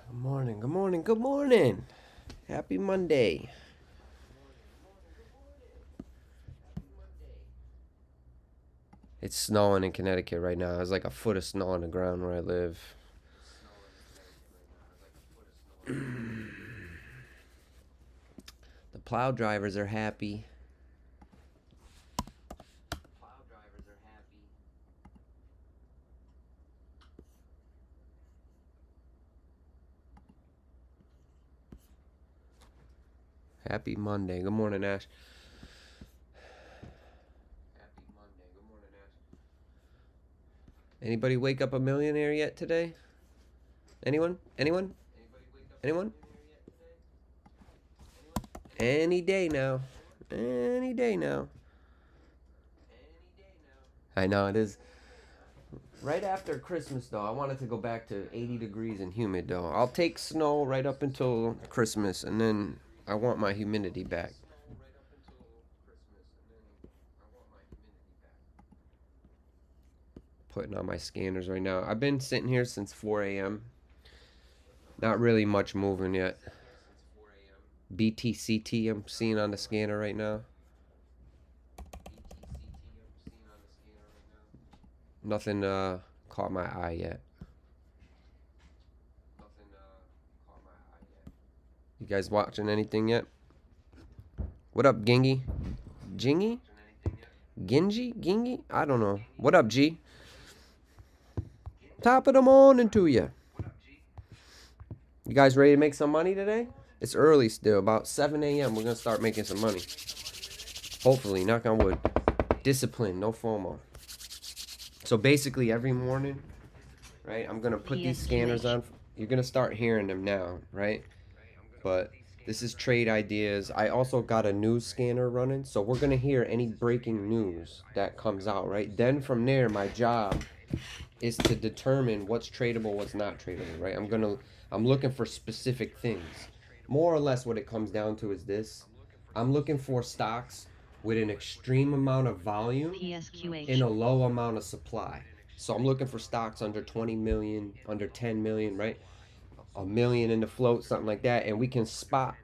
Good morning, good morning, good morning. Happy Monday. It's snowing in Connecticut right now. There's like a foot of snow on the ground where I live. The plow drivers are happy. Happy Monday. Good morning, Ash. Anybody wake up a millionaire yet today? Anyone? Anyone? Anyone? Any day now. Any day now. I know it is. Right after Christmas, though, I wanted to go back to 80 degrees and humid, though. I'll take snow right up until Christmas, and then I want my humidity back. Putting on my scanners right now. I've been sitting here since 4 a.m. Not really much moving yet. BTCT I'm seeing on the scanner right now. Nothing caught my eye yet. You guys watching anything yet? What up, Gingy? Jingy? Gingy? Gingy? I don't know. What up, G? Top of the morning to you. You guys ready to make some money today? It's early still. About 7 a.m. We're going to start making some money. Hopefully. Knock on wood. Discipline. No FOMO. So basically every morning, right, I'm going to put these scanners on. You're going to start hearing them now, right? But this is trade ideas. I also got a news scanner running. So we're going to hear any breaking news that comes out, right? Then from there, my job is to determine what's tradable, what's not tradable, right? I'm looking for specific things. More or less what it comes down to is this. I'm looking for stocks with an extreme amount of volume and a low amount of supply. So I'm looking for stocks under 20 million, under 10 million, right? A million in the float, something like that. And we can spot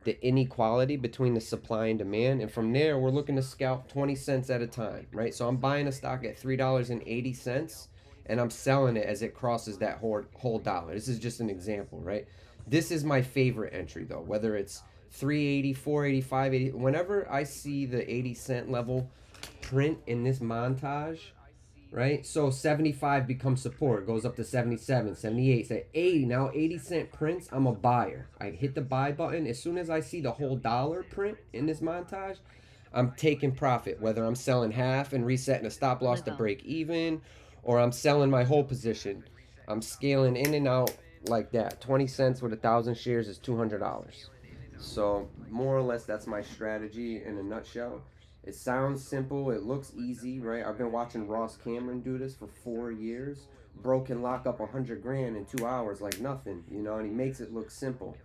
the inequality between the supply and demand. And from there, we're looking to scalp 20 cents at a time, right? So I'm buying a stock at $3.80 and I'm selling it as it crosses that whole dollar. This is just an example, right? This is my favorite entry though, whether it's 380, 480, 580. Whenever I see the 80-cent level print in this montage, right? So 75 becomes support, goes up to 77, 78, say 80. Now 80-cent prints, I'm a buyer. I hit the buy button. As soon as I see the whole dollar print in this montage, I'm taking profit, whether I'm selling half and resetting a stop loss to break even, or I'm selling my whole position. I'm scaling in and out like that. 20 cents with 1,000 shares is $200. So more or less that's my strategy in a nutshell. It sounds simple, it looks easy, right? I've been watching Ross Cameron do this for 4 years. Bro can lock up 100 grand in 2 hours like nothing, and he makes it look simple.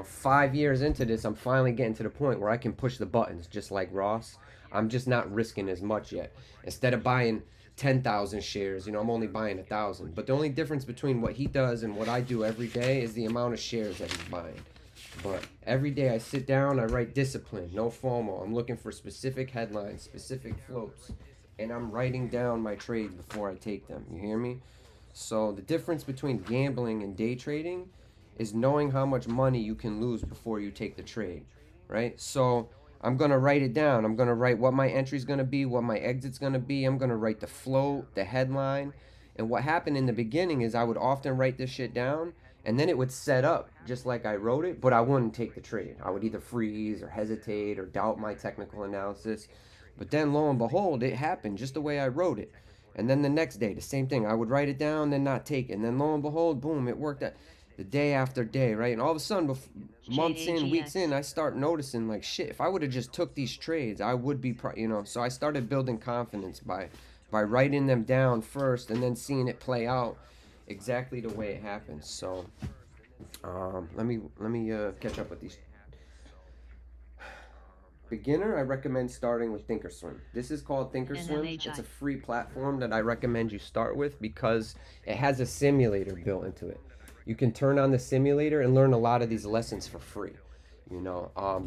5 years into this, I'm finally getting to the point where I can push the buttons just like Ross. I'm just not risking as much yet. Instead of buying 10,000 shares, I'm only buying 1,000. But the only difference between what he does and what I do every day is the amount of shares that he's buying. But every day I sit down, I write discipline, no FOMO. I'm looking for specific headlines, specific floats, and I'm writing down my trades before I take them. You hear me? So the difference between gambling and day trading is knowing how much money you can lose before you take the trade, right? So I'm going to write it down. I'm going to write what my entry is going to be, what my exit's going to be. I'm going to write the float, the headline. And what happened in the beginning is I would often write this shit down and then it would set up just like I wrote it, but I wouldn't take the trade. I would either freeze or hesitate or doubt my technical analysis. But then lo and behold, it happened just the way I wrote it. And then the next day, the same thing. I would write it down, then not take it. And then lo and behold, boom, it worked out the day after day, right? And all of a sudden, months in, weeks in, I start noticing like, shit, if I would have just took these trades, I would be, So I started building confidence by writing them down first and then seeing it play out exactly the way it happens. So let me catch up with these. Beginner, I recommend starting with Thinkorswim. This is called Thinkorswim. It's a free platform that I recommend you start with because it has a simulator built into it. You can turn on the simulator and learn a lot of these lessons for free.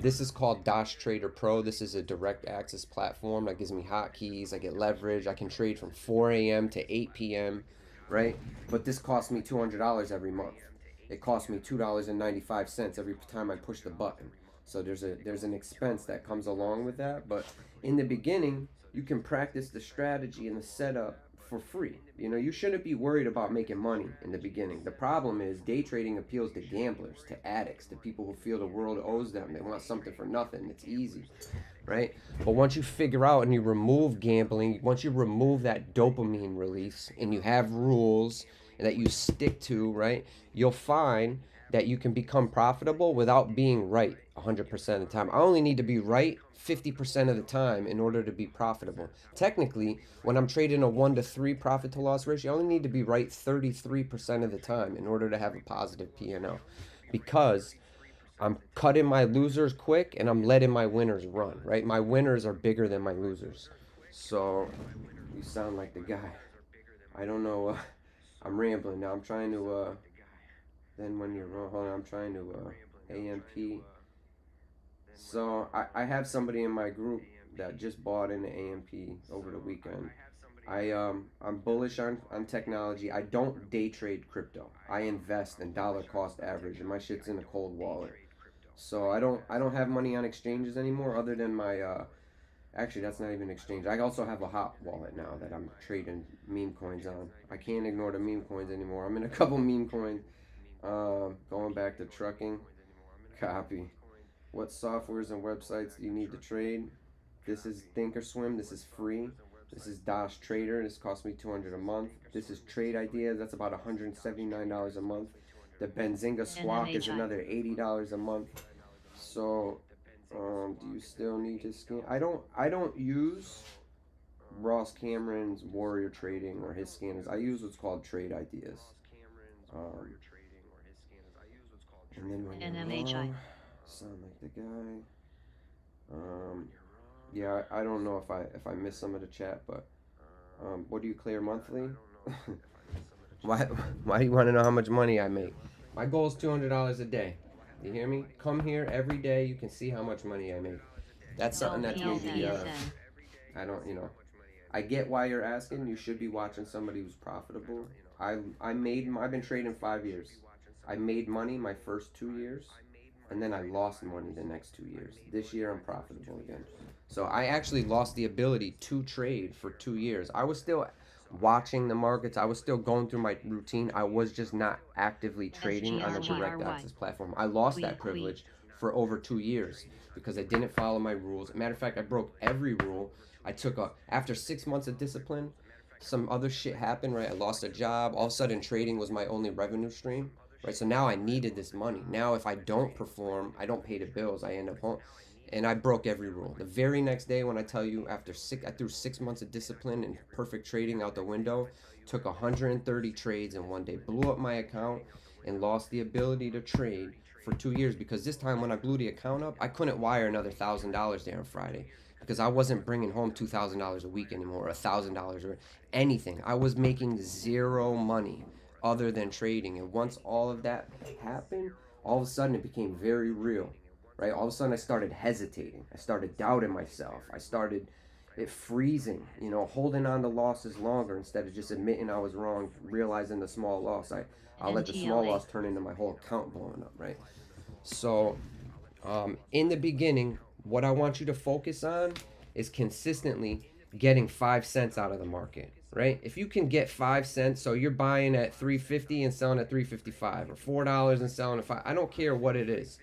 This is called Dosh Trader Pro. This is a direct access platform that gives me hotkeys. I get leverage. I can trade from 4 a.m. to 8 p.m. Right? But this costs me $200 every month. It costs me $2.95 every time I push the button. So there's an expense that comes along with that. But in the beginning, you can practice the strategy and the setup for free. You shouldn't be worried about making money in the beginning. The problem is day trading appeals to gamblers, to addicts, to people who feel the world owes them. They want something for nothing. It's easy, right? But once you figure out and you remove gambling, once you remove that dopamine release and you have rules that you stick to, right, you'll find that you can become profitable without being right 100% of the time. I only need to be right 50% of the time in order to be profitable. Technically, when I'm trading a 1 to 3 profit to loss ratio, I only need to be right 33% of the time in order to have a positive P&L, because I'm cutting my losers quick and I'm letting my winners run, right? My winners are bigger than my losers. So you sound like the guy. I don't know. I'm rambling now. I'm trying to. Then when you're wrong, hold on. I'm trying to. AMP. So I have somebody in my group that just bought into AMP over the weekend. I'm bullish on technology. I don't day trade crypto. I invest in dollar cost average, and my shit's in a cold wallet. So I don't have money on exchanges anymore, other than my actually that's not even exchange. I also have a hot wallet now that I'm trading meme coins on. I can't ignore the meme coins anymore. I'm in a couple meme coins. Going back to trucking. Copy. What softwares and websites do you need to trade? This is Thinkorswim. This is free. This is Dosh Trader. This costs me $200 a month. This is Trade Ideas. That's about $179 a month. The Benzinga Squawk is another $80 a month. So, do you still need to scan? I don't use Ross Cameron's Warrior Trading or his scanners. I use what's called Trade Ideas. Um, and then when you're wrong, sound like the guy. Um, yeah, I don't know if I missed some of the chat, but what do you clear monthly? why why do you want to know how much money I make? My goal is $200 a day. You hear me? Come here every day. You can see how much money I make. That's something that's maybe I don't I get why you're asking. You should be watching somebody who's profitable. I've been trading 5 years. I made money my first 2 years, and then I lost money the next 2 years. This year I'm profitable again. So I actually lost the ability to trade for 2 years. I was still watching the markets. I was still going through my routine. I was just not actively trading on a direct access platform. I lost that privilege for over 2 years because I didn't follow my rules. Matter of fact, I broke every rule. After 6 months of discipline, some other shit happened, right? I lost a job. All of a sudden, trading was my only revenue stream, right? So now I needed this money. Now, if I don't perform, I don't pay the bills. I end up home. And I broke every rule. The very next day, when I tell you, I threw 6 months of discipline and perfect trading out the window, took 130 trades in one day, blew up my account, and lost the ability to trade for 2 years, because this time when I blew the account up, I couldn't wire another $1,000 there on Friday because I wasn't bringing home $2,000 a week anymore, or $1,000 or anything. I was making zero money other than trading. And once all of that happened, all of a sudden it became very real, right? All of a sudden I started hesitating. I started doubting myself. I started freezing, holding on to losses longer instead of just admitting I was wrong, realizing the small loss. I'll let the small loss turn into my whole account blowing up, right? So, in the beginning, what I want you to focus on is consistently getting 5 cents out of the market, right? If you can get 5 cents, so you're buying at 350 and selling at 355, or $4 and selling at 5. I don't care what it is,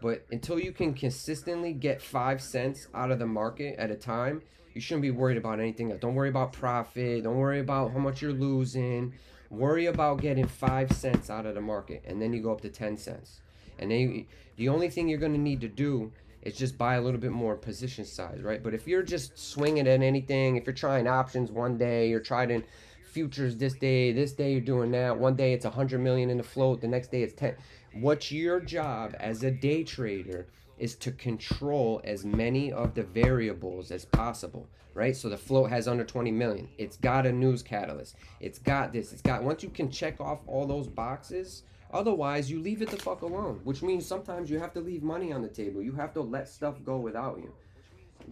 but until you can consistently get 5 cents out of the market at a time, you shouldn't be worried about anything else. Don't worry about profit. Don't worry about how much you're losing. Worry about getting 5 cents out of the market, and then you go up to 10 cents. And then the only thing you're going to need to do is just buy a little bit more position size, right? But if you're just swinging at anything, if you're trying options one day, you're trying futures this day you're doing that. One day it's 100 million in the float, the next day it's 10. What's your job as a day trader is to control as many of the variables as possible, right? So the float has under 20 million. It's got a news catalyst. It's got this. Once you can check off all those boxes Otherwise, you leave it the fuck alone, which means sometimes you have to leave money on the table. You have to let stuff go without you.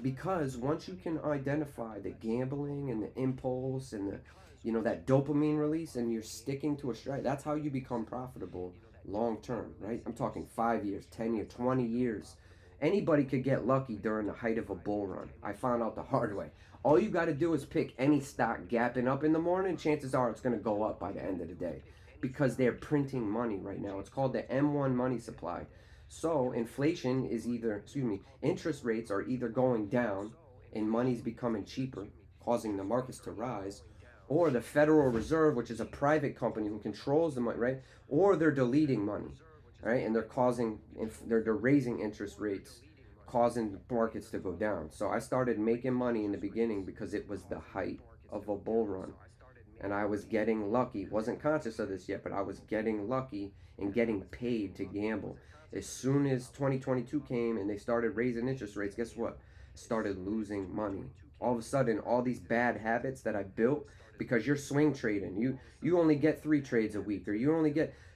Because once you can identify the gambling and the impulse and the, that dopamine release, and you're sticking to a stride, that's how you become profitable long term, right? I'm talking 5 years, 10 years, 20 years. Anybody could get lucky during the height of a bull run. I found out the hard way. All you got to do is pick any stock gapping up in the morning. Chances are it's going to go up by the end of the day because they're printing money right now. It's called the M1 money supply. So inflation is interest rates are either going down and money's becoming cheaper, causing the markets to rise, or the Federal Reserve, which is a private company who controls the money, right? Or they're deleting money, right? And they're raising interest rates, causing markets to go down. So I started making money in the beginning because it was the height of a bull run. And I was getting lucky. Wasn't conscious of this yet, but I was getting lucky and getting paid to gamble. As soon as 2022 came and they started raising interest rates, guess what? Started losing money. All of a sudden, all these bad habits that I built, because you're swing trading, you only get 3 trades a week, or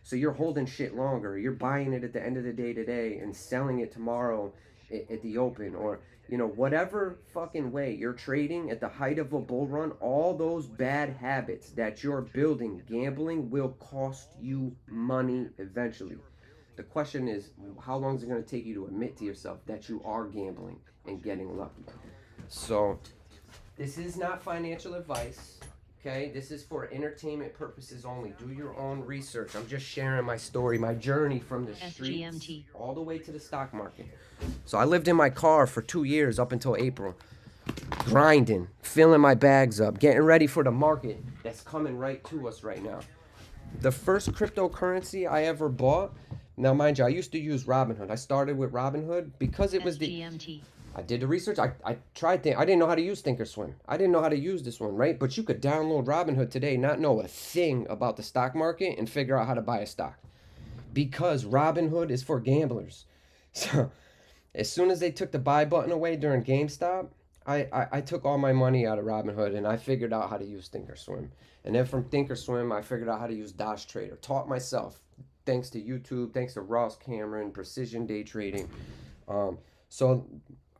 so you're holding shit longer. You're buying it at the end of the day today and selling it tomorrow at the open, or whatever fucking way you're trading at the height of a bull run. All those bad habits that you're building, gambling, will cost you money eventually. The question is, how long is it going to take you to admit to yourself that you are gambling and getting lucky? So, this is not financial advice, okay? This is for entertainment purposes only. Do your own research. I'm just sharing my story, my journey from the streets all the way to the stock market. So I lived in my car for 2 years up until April, grinding, filling my bags up, getting ready for the market that's coming right to us right now. The first cryptocurrency I ever bought, now mind you, I used to use Robinhood. I started with Robinhood because it was I did the research. I tried I didn't know how to use Thinkorswim. I didn't know how to use this one, right? But you could download Robinhood today, not know a thing about the stock market, and figure out how to buy a stock. Because Robinhood is for gamblers. So as soon as they took the buy button away during GameStop, I took all my money out of Robinhood and I figured out how to use Thinkorswim. And then from Thinkorswim, I figured out how to use Dosh Trader. Taught myself, thanks to YouTube, thanks to Ross Cameron, Precision Day Trading. So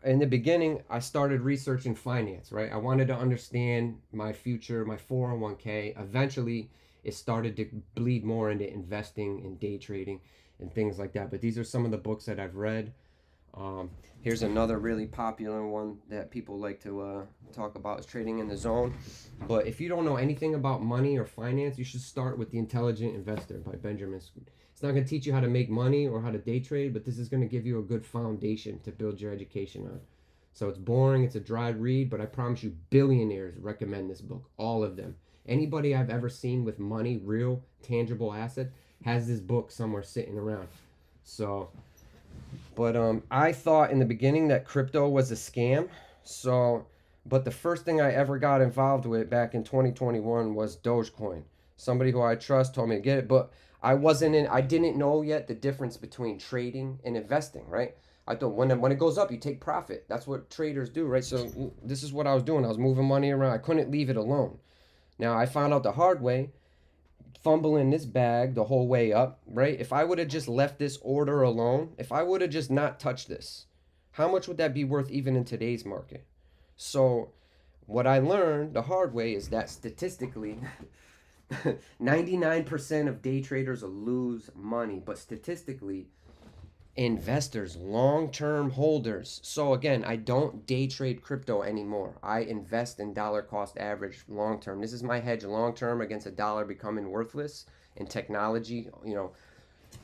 in the beginning, I started researching finance, right? I wanted to understand my future, my 401k. Eventually, it started to bleed more into investing and day trading and things like that. But these are some of the books that I've read. Here's another really popular one that people like to talk about, is Trading in the Zone. But if you don't know anything about money or finance, you should start with The Intelligent Investor by Benjamin. It's not going to teach you how to make money or how to day trade, but this is going to give you a good foundation to build your education on. So it's boring, it's a dry read, but I promise you billionaires recommend this book, all of them. Anybody I've ever seen with money, real tangible asset, has this book somewhere sitting around. So, but I thought in the beginning that crypto was a scam. But the first thing I ever got involved with back in 2021 was Dogecoin. Somebody who I trust told me to get it, but I didn't know yet the difference between trading and investing, right? I thought when it goes up, you take profit. That's what traders do, right? So this is what I was doing. I was moving money around. I couldn't leave it alone. Now I found out the hard way, fumbling this bag the whole way up, right? If I would have just left this order alone, if I would have just not touched this, how much would that be worth even in today's market? So what I learned the hard way is that statistically, 99% of day traders lose money, but statistically, investors, long-term holders. So again, I don't day trade crypto anymore. I invest in dollar cost average long-term. This is my hedge long-term against a dollar becoming worthless and technology,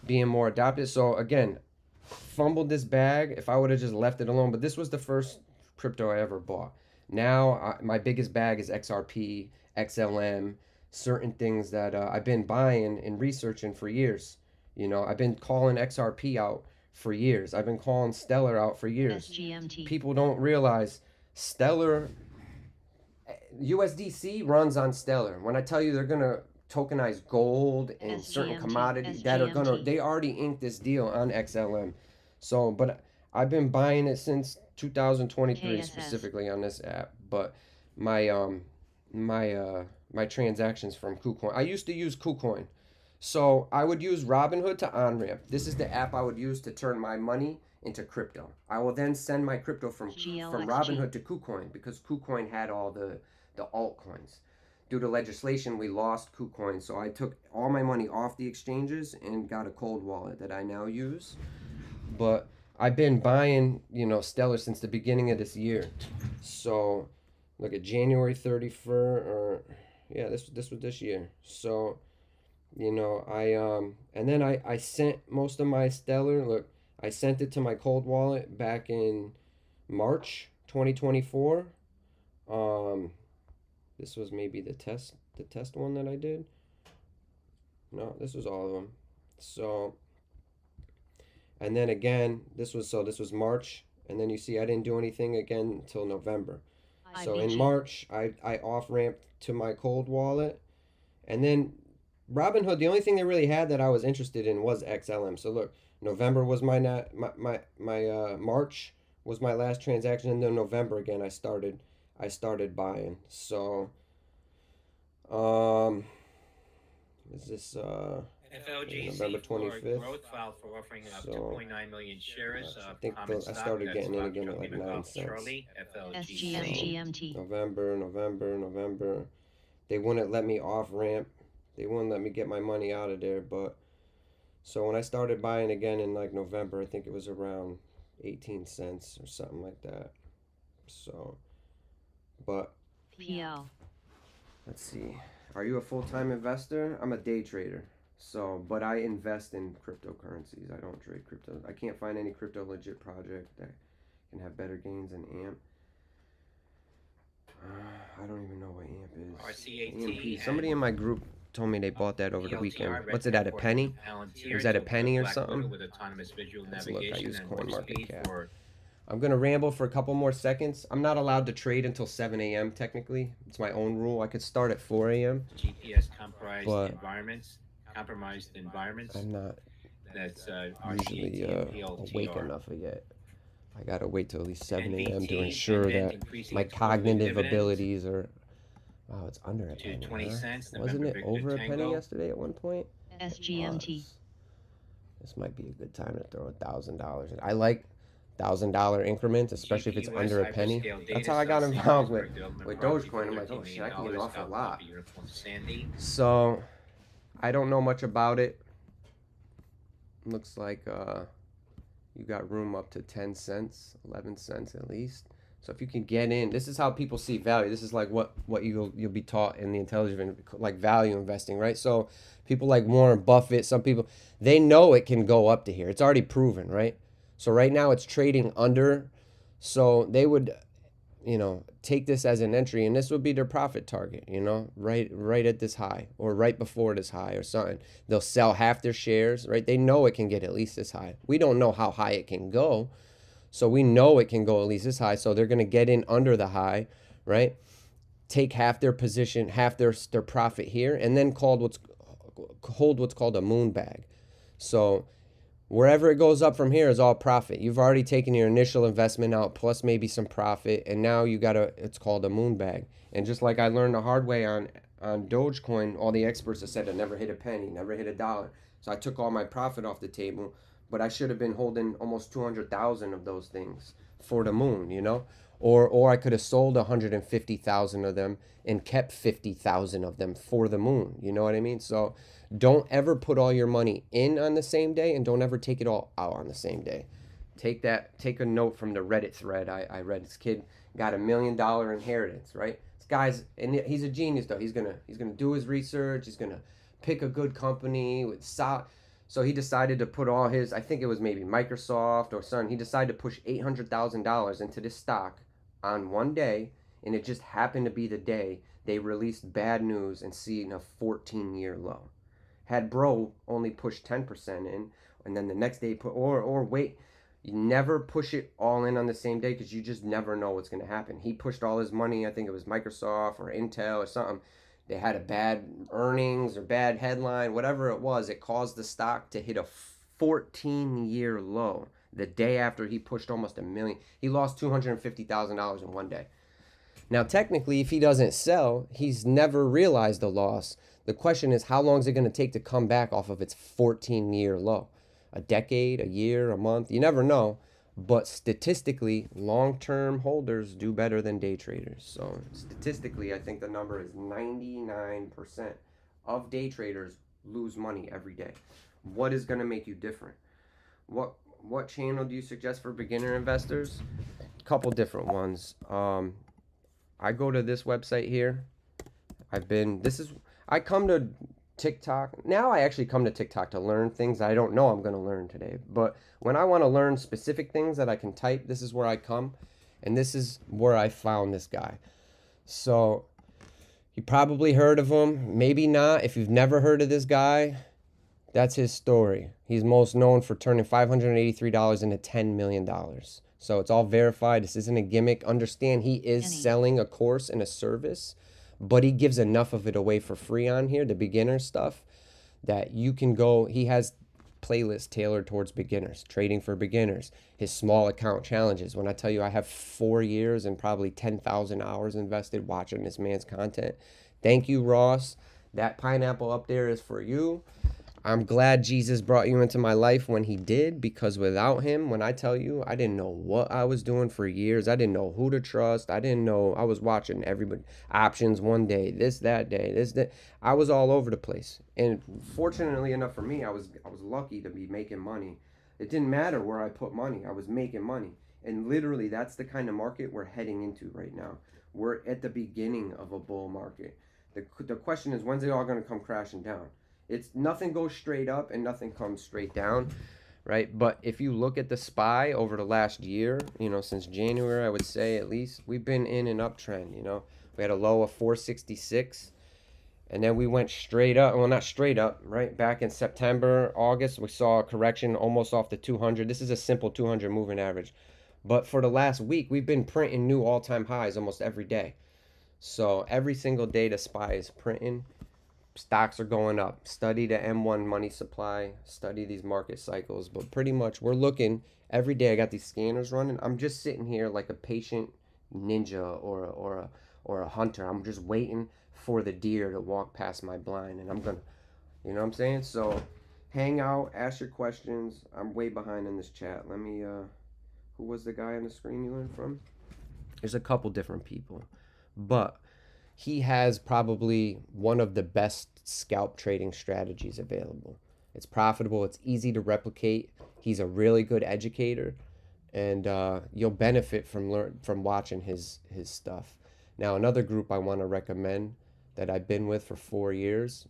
being more adopted. So again, fumbled this bag if I would have just left it alone. But this was the first crypto I ever bought. Now my biggest bag is XRP, XLM, certain things that I've been buying and researching for years. I've been calling XRP out for years. I've been calling Stellar out for years. SGMT. People don't realize Stellar, USDC runs on Stellar. When I tell you they're gonna tokenize gold and certain commodities that they already inked this deal on XLM. So, but I've been buying it since 2023 specifically on this app. But my transactions from KuCoin. I used to use KuCoin. So I would use Robinhood to OnRamp. This is the app I would use to turn my money into crypto. I will then send my crypto from Robinhood to KuCoin because KuCoin had all the altcoins. Due to legislation, we lost KuCoin, so I took all my money off the exchanges and got a cold wallet that I now use. But I've been buying, Stellar since the beginning of this year. So look at January 31st, or yeah, this was this year. So and then I sent most of my Stellar. Look, I sent it to my cold wallet back in March 2024. This was maybe the test one that I did. No, this was all of them. So, and then again, this was March, and then you see I didn't do anything again until November. So in March, I off ramped to my cold wallet, and then Robinhood. The only thing they really had that I was interested in was XLM. So look, November was my March was my last transaction, and then November again I started buying. So is this November 25th? Growth filed for offering of 2.9 million shares I think I started getting in again at like 9 cents. November. They wouldn't let me off ramp. They wouldn't let me get my money out of there. But so when I started buying again in like November, I think it was around 18 cents or something like that. So, but PL. Let's see. Are you a full-time investor? I'm a day trader. So, but I invest in cryptocurrencies. I don't trade crypto. I can't find any crypto legit project that can have better gains than AMP. I don't even know what AMP is. AMP. Somebody in my group told me they bought that over the weekend. What's it at, a penny? Was that a penny or something? Let's look. I use CoinMarketCap. I'm going to ramble for a couple more seconds. I'm not allowed to trade until 7 a.m. technically. It's my own rule. I could start at 4 a.m. GPS compromised environments. I'm not That's usually awake enough yet. I got to wait till at least 7 a.m. to ensure that my cognitive abilities are... Wow, it's under a penny. 20 cents. Wasn't it over a penny yesterday at one point? SGMT. This might be a good time to throw $1,000 in. I like $1,000 increments, especially if it's under a penny. That's how I got involved with Dogecoin. I'm like, oh shit, I can get an awful lot. So, I don't know much about it. Looks like you got room up to 10 cents, 11 cents at least. So if you can get in, this is how people see value. This is like what you'll be taught in the intelligent, like value investing, right? So people like Warren Buffett, some people, they know it can go up to here. It's already proven, right? So right now it's trading under. So they would, take this as an entry, and this would be their profit target, right at this high or right before this high or something. They'll sell half their shares, right? They know it can get at least this high. We don't know how high it can go. So we know it can go at least this high. So they're going to get in under the high, right? Take half their position, half their profit here, and then hold what's called a moon bag. So wherever it goes up from here is all profit. You've already taken your initial investment out plus maybe some profit, and now you got it's called a moon bag. And just like I learned the hard way on Dogecoin, all the experts have said I never hit a penny, never hit $1. So I took all my profit off the table. But I should have been holding almost 200,000 of those things for the moon, or I could have sold 150,000 of them and kept 50,000 of them for the moon. You know what I mean? So don't ever put all your money in on the same day, and don't ever take it all out on the same day. Take a note from the Reddit thread I read. This kid got $1 million inheritance, right? This guy's, and he's a genius though. He's gonna do his research. He's gonna pick a good company with solid. So he decided to put all his, I think it was maybe Microsoft or something, he decided to push $800,000 into this stock on one day, and it just happened to be the day they released bad news and seen a 14-year low. Had bro only pushed 10% in, and then the next day or wait, you never push it all in on the same day because you just never know what's going to happen. He pushed all his money, I think it was Microsoft or Intel or something. They had a bad earnings or bad headline, whatever it was. It caused the stock to hit a 14-year low the day after he pushed almost $1 million. He lost $250,000 in one day. Now, technically, if he doesn't sell, he's never realized the loss. The question is, how long is it going to take to come back off of its 14-year low? A decade, a year, a month? You never know. But statistically, long-term holders do better than day traders. So statistically, I think the number is 99% of day traders lose money every day. What is going to make you different? What channel do you suggest for beginner investors? A couple different ones. I go to this website here. I come to TikTok. Now I actually come to TikTok to learn things I don't know I'm going to learn today. But when I want to learn specific things that I can type, this is where I come. And this is where I found this guy. So you probably heard of him. Maybe not. If you've never heard of this guy, that's his story. He's most known for turning $583 into $10 million. So it's all verified. This isn't a gimmick. Understand, he is selling a course and a service, but he gives enough of it away for free on here, the beginner stuff, that you can go. He has playlists tailored towards beginners, trading for beginners, his small account challenges. When I tell you I have 4 years and probably 10,000 hours invested watching this man's content. Thank you, Ross. That pineapple up there is for you. I'm glad Jesus brought you into my life when he did, because without him, when I tell you, I didn't know what I was doing for years. I didn't know who to trust. I didn't know. I was watching everybody, options one day, this, that day, this, that. I was all over the place. And fortunately enough for me, I was lucky to be making money. It didn't matter where I put money. I was making money. And literally, that's the kind of market we're heading into right now. We're at the beginning of a bull market. The question is, when's it all going to come crashing down? It's nothing goes straight up and nothing comes straight down, right? But if you look at the SPY over the last year, since January, I would say at least, we've been in an uptrend. We had a low of 466, and then we went straight up. Well, not straight up, right? Back in September, August, we saw a correction almost off the 200. This is a simple 200 moving average. But for the last week, we've been printing new all-time highs almost every day. So every single day the SPY is printing. Stocks are going up. Study the M1 money supply. Study these market cycles. But pretty much we're looking every day. I got these scanners running. I'm just sitting here like a patient ninja or a hunter. I'm just waiting for the deer to walk past my blind. And I'm going to, you know what I'm saying? So hang out. Ask your questions. I'm way behind in this chat. Let me, who was the guy on the screen you learned from? There's a couple different people. But he has probably one of the best scalp trading strategies available. It's profitable. It's easy to replicate. He's a really good educator, and you'll benefit from watching his stuff. Now, another group I want to recommend that I've been with for 4 years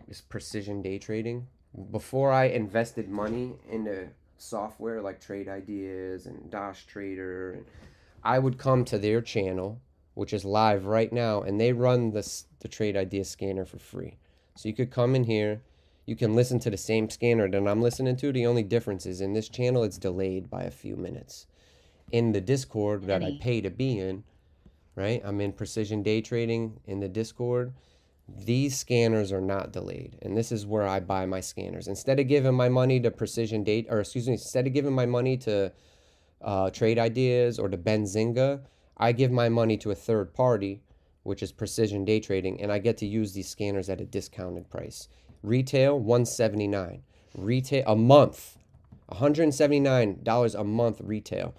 is Precision Day Trading. Before I invested money into software like Trade Ideas and Dash Trader, I would come to their channel, which is live right now, and they run the Trade Idea scanner for free. So you could come in here, you can listen to the same scanner that I'm listening to. The only difference is in this channel, it's delayed by a few minutes. In the Discord that I pay to be in, right? I'm in Precision Day Trading in the Discord. These scanners are not delayed, and this is where I buy my scanners. Instead of giving my money to instead of giving my money to Trade Ideas or to Benzinga, I give my money to a third party, which is Precision Day Trading, and I get to use these scanners at a discounted price. Retail, $179. Retail a month, $179 a month retail.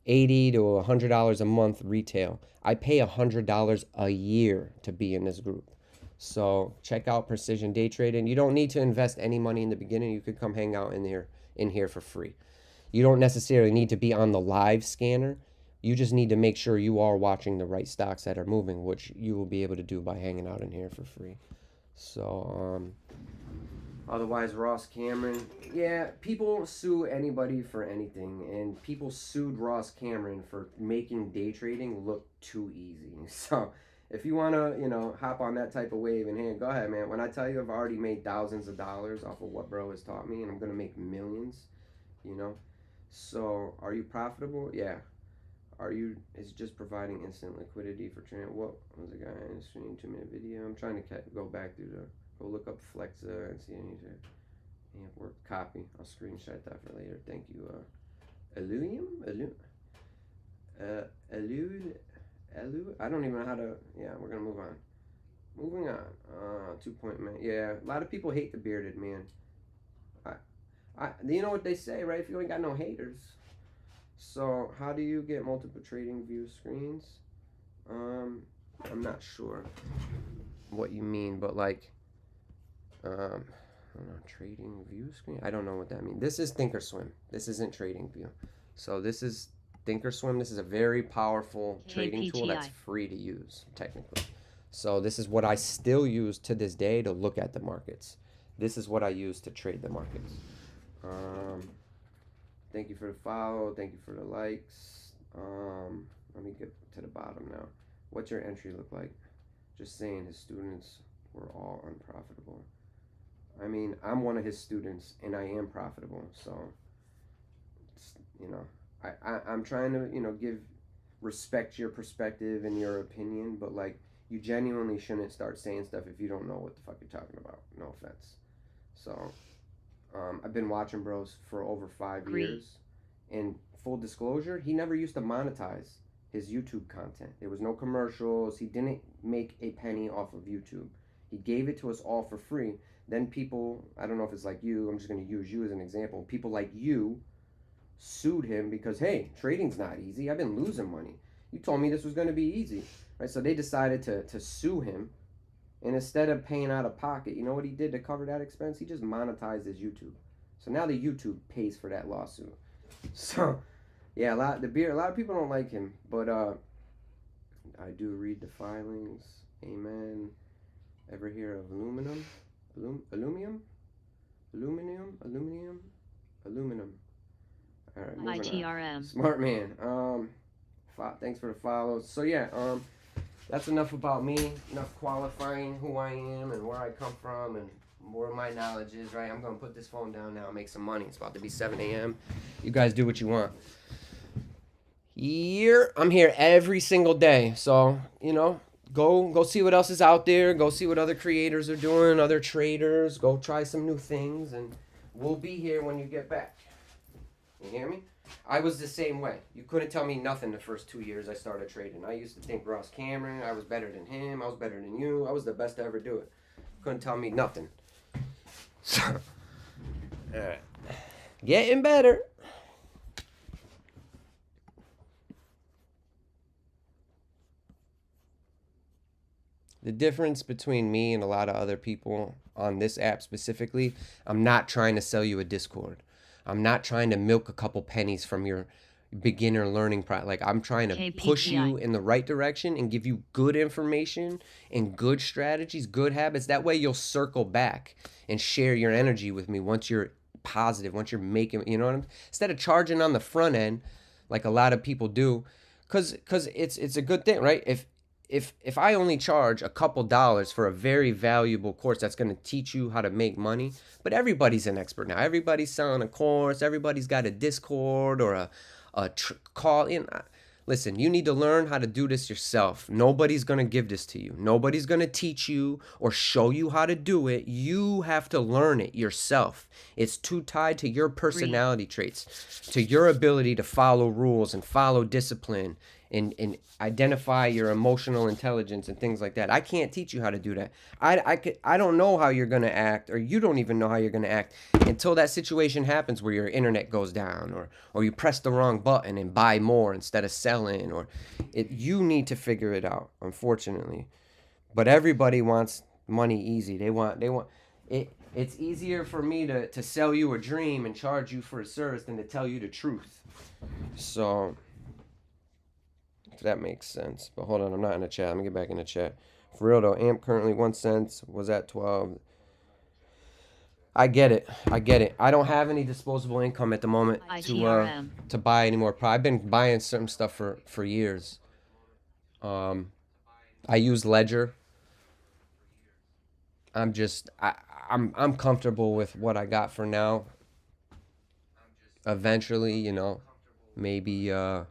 $80 to $100 a month retail. I pay $100 a year to be in this group. So check out Precision Day Trading. You don't need to invest any money in the beginning. You could come hang out in here for free. You don't necessarily need to be on the live scanner. You just need to make sure you are watching the right stocks that are moving, which you will be able to do by hanging out in here for free. So, otherwise, Ross Cameron. Yeah, people sue anybody for anything, and people sued Ross Cameron for making day trading look too easy. So, if you want to, hop on that type of wave and go ahead, man. When I tell you I've already made thousands of dollars off of what bro has taught me, and I'm going to make millions, So, are you profitable? Yeah. Is just providing instant liquidity for trading? What was the guy in the stream 2-minute video? I'm trying to go back through go look up Flexa and see anything. Work copy. I'll screenshot that for later. Thank you, Elu. I don't even know how to. Yeah, we're gonna move on. moving on. 2 point man. Yeah, a lot of people hate the bearded man. You know what they say, right? If you ain't got no haters. So how do you get multiple trading view screens? I'm not sure what you mean, but like, I don't know, trading view screen. I don't know what that means. This is Thinkorswim. This isn't Trading View. So this is Thinkorswim. This is a very powerful trading tool that's free to use technically. So this is what I still use to this day to look at the markets. This is what I use to trade the markets. Thank you for the follow. Thank you for the likes. Let me get to the bottom now. What's your entry look like? Just saying his students were all unprofitable. I mean, I'm one of his students and I am profitable. So, you know, I'm trying to, you know, respect your perspective and your opinion, but like, you genuinely shouldn't start saying stuff if you don't know what the fuck you're talking about. No offense. So, I've been watching bros for over 5 years, and full disclosure, he never used to monetize his YouTube content. There was no commercials. He didn't make a penny off of YouTube. He gave it to us all for free. Then people, I don't know if it's like you, I'm just going to use you as an example. People like you sued him because, hey, trading's not easy. I've been losing money. You told me this was going to be easy. Right? So they decided to sue him. And instead of paying out of pocket, you know what he did to cover that expense? He just monetized his YouTube. So now the YouTube pays for that lawsuit. So, yeah, a lot of people don't like him, but I do read the filings. Amen. Ever hear of aluminum? Aluminum. All right, moving ITRM. on. Smart man. Thanks for the follow. So yeah, that's enough about me. Enough qualifying who I am and where I come from and where my knowledge is. Right. I'm gonna put this phone down now and make some money. It's about to be 7 a.m. You guys do what you want. I'm here every single day. So you know, go see what else is out there. Go see what other creators are doing, other traders. Go try some new things, and we'll be here when you get back. You hear me? I was the same way. You couldn't tell me nothing the first 2 years I started trading. I used to think Ross Cameron, I was better than him. I was better than you. I was the best to ever do it. Couldn't tell me nothing. So, all right. Getting better. The difference between me and a lot of other people on this app specifically, I'm not trying to sell you a Discord. I'm not trying to milk a couple pennies from your beginner learning like I'm trying to push you in the right direction and give you good information and good strategies, good habits. That way you'll circle back and share your energy with me once you're positive, once you're making, you know what I'm, instead of charging on the front end like a lot of people do, cuz it's a good thing, right? If I only charge a couple dollars for a very valuable course that's going to teach you how to make money, but everybody's an expert now. Everybody's selling a course. Everybody's got a Discord or a call in. Listen, you need to learn how to do this yourself. Nobody's going to give this to you. Nobody's going to teach you or show you how to do it. You have to learn it yourself. It's too tied to your personality traits, to your ability to follow rules and follow discipline and identify your emotional intelligence and things like that. I can't teach you how to do that. I don't know how you're going to act, or you don't even know how you're going to act until that situation happens where your internet goes down, or you press the wrong button and buy more instead of selling, or you need to figure it out, unfortunately. But everybody wants money easy. They want it. It's easier for me to sell you a dream and charge you for a service than to tell you the truth. So, if that makes sense. But hold on, I'm not in the chat. Let me get back in the chat. For real though, AMP currently 1 cent, was at 12. I get it. I don't have any disposable income at the moment to buy any more. I've been buying certain stuff for years. I use Ledger. I'm comfortable with what I got for now. Eventually, you know, maybe I'll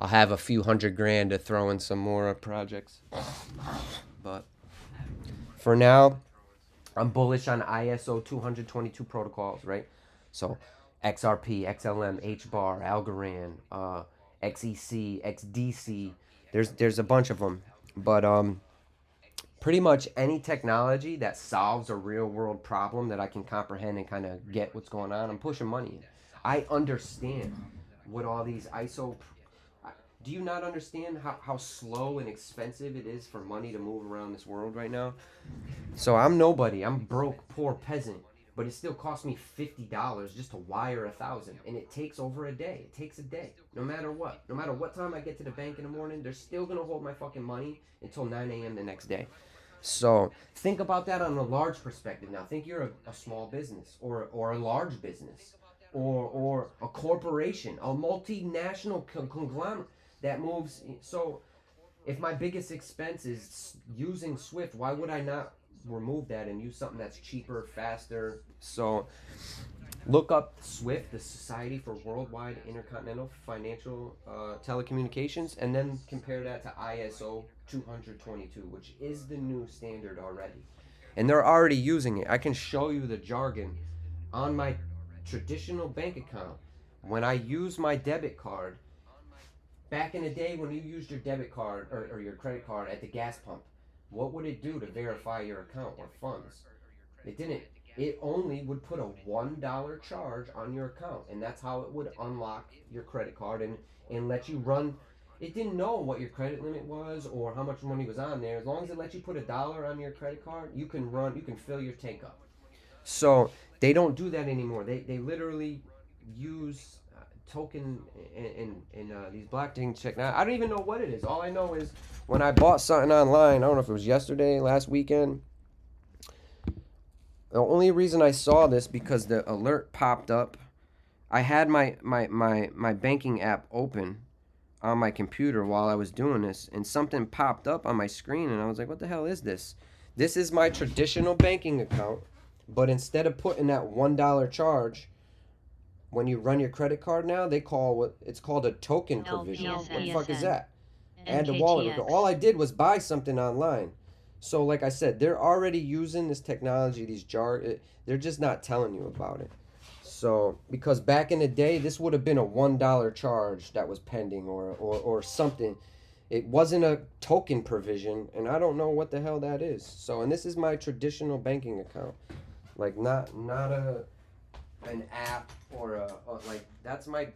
have a few $100,000 to throw in some more projects. But for now, I'm bullish on ISO 222 protocols, right? So XRP, XLM, HBAR, Algorand, XEC, XDC. There's a bunch of them. But pretty much any technology that solves a real world problem that I can comprehend and kind of get what's going on, I'm pushing money in. I understand what all these ISO. Do you not understand how slow and expensive it is for money to move around this world right now? So I'm nobody. I'm broke, poor peasant. But it still costs me $50 just to wire 1,000, and it takes over a day. It takes a day, no matter what. No matter what time I get to the bank in the morning, they're still gonna hold my fucking money until 9 a.m. the next day. So think about that on a large perspective. Now think you're a small business or a large business or a corporation, a multinational conglomerate that moves. So if my biggest expense is using Swift, why would I not remove that and use something that's cheaper, faster? So look up Swift, the Society for Worldwide Intercontinental Financial Telecommunications, and then compare that to ISO 222, which is the new standard already. And they're already using it. I can show you the jargon on my traditional bank account. When I use my debit card, back in the day when you used your debit card or your credit card at the gas pump, what would it do to verify your account or funds? It didn't. It only would put a $1 charge on your account, and that's how it would unlock your credit card and let you run. It didn't know what your credit limit was or how much money was on there. As long as it let you put $1 on your credit card, you can fill your tank up. So they don't do that anymore. They literally use token and these blockchain check. Now I don't even know what it is. All I know is when I bought something online, I don't know if it was yesterday, last weekend. The only reason I saw this because the alert popped up. I had my banking app open on my computer while I was doing this, and something popped up on my screen, and I was like, what the hell is this? This is my traditional banking account, but instead of putting that $1 charge, when you run your credit card now, they call it's called a token provision. What the fuck is that? Add the wallet. All I did was buy something online. So like I said, they're already using this technology, they're just not telling you about it. So because back in the day, this would have been a $1 charge that was pending or something. It wasn't a token provision, and I don't know what the hell that is. So, and this is my traditional banking account, like not an app or like that's my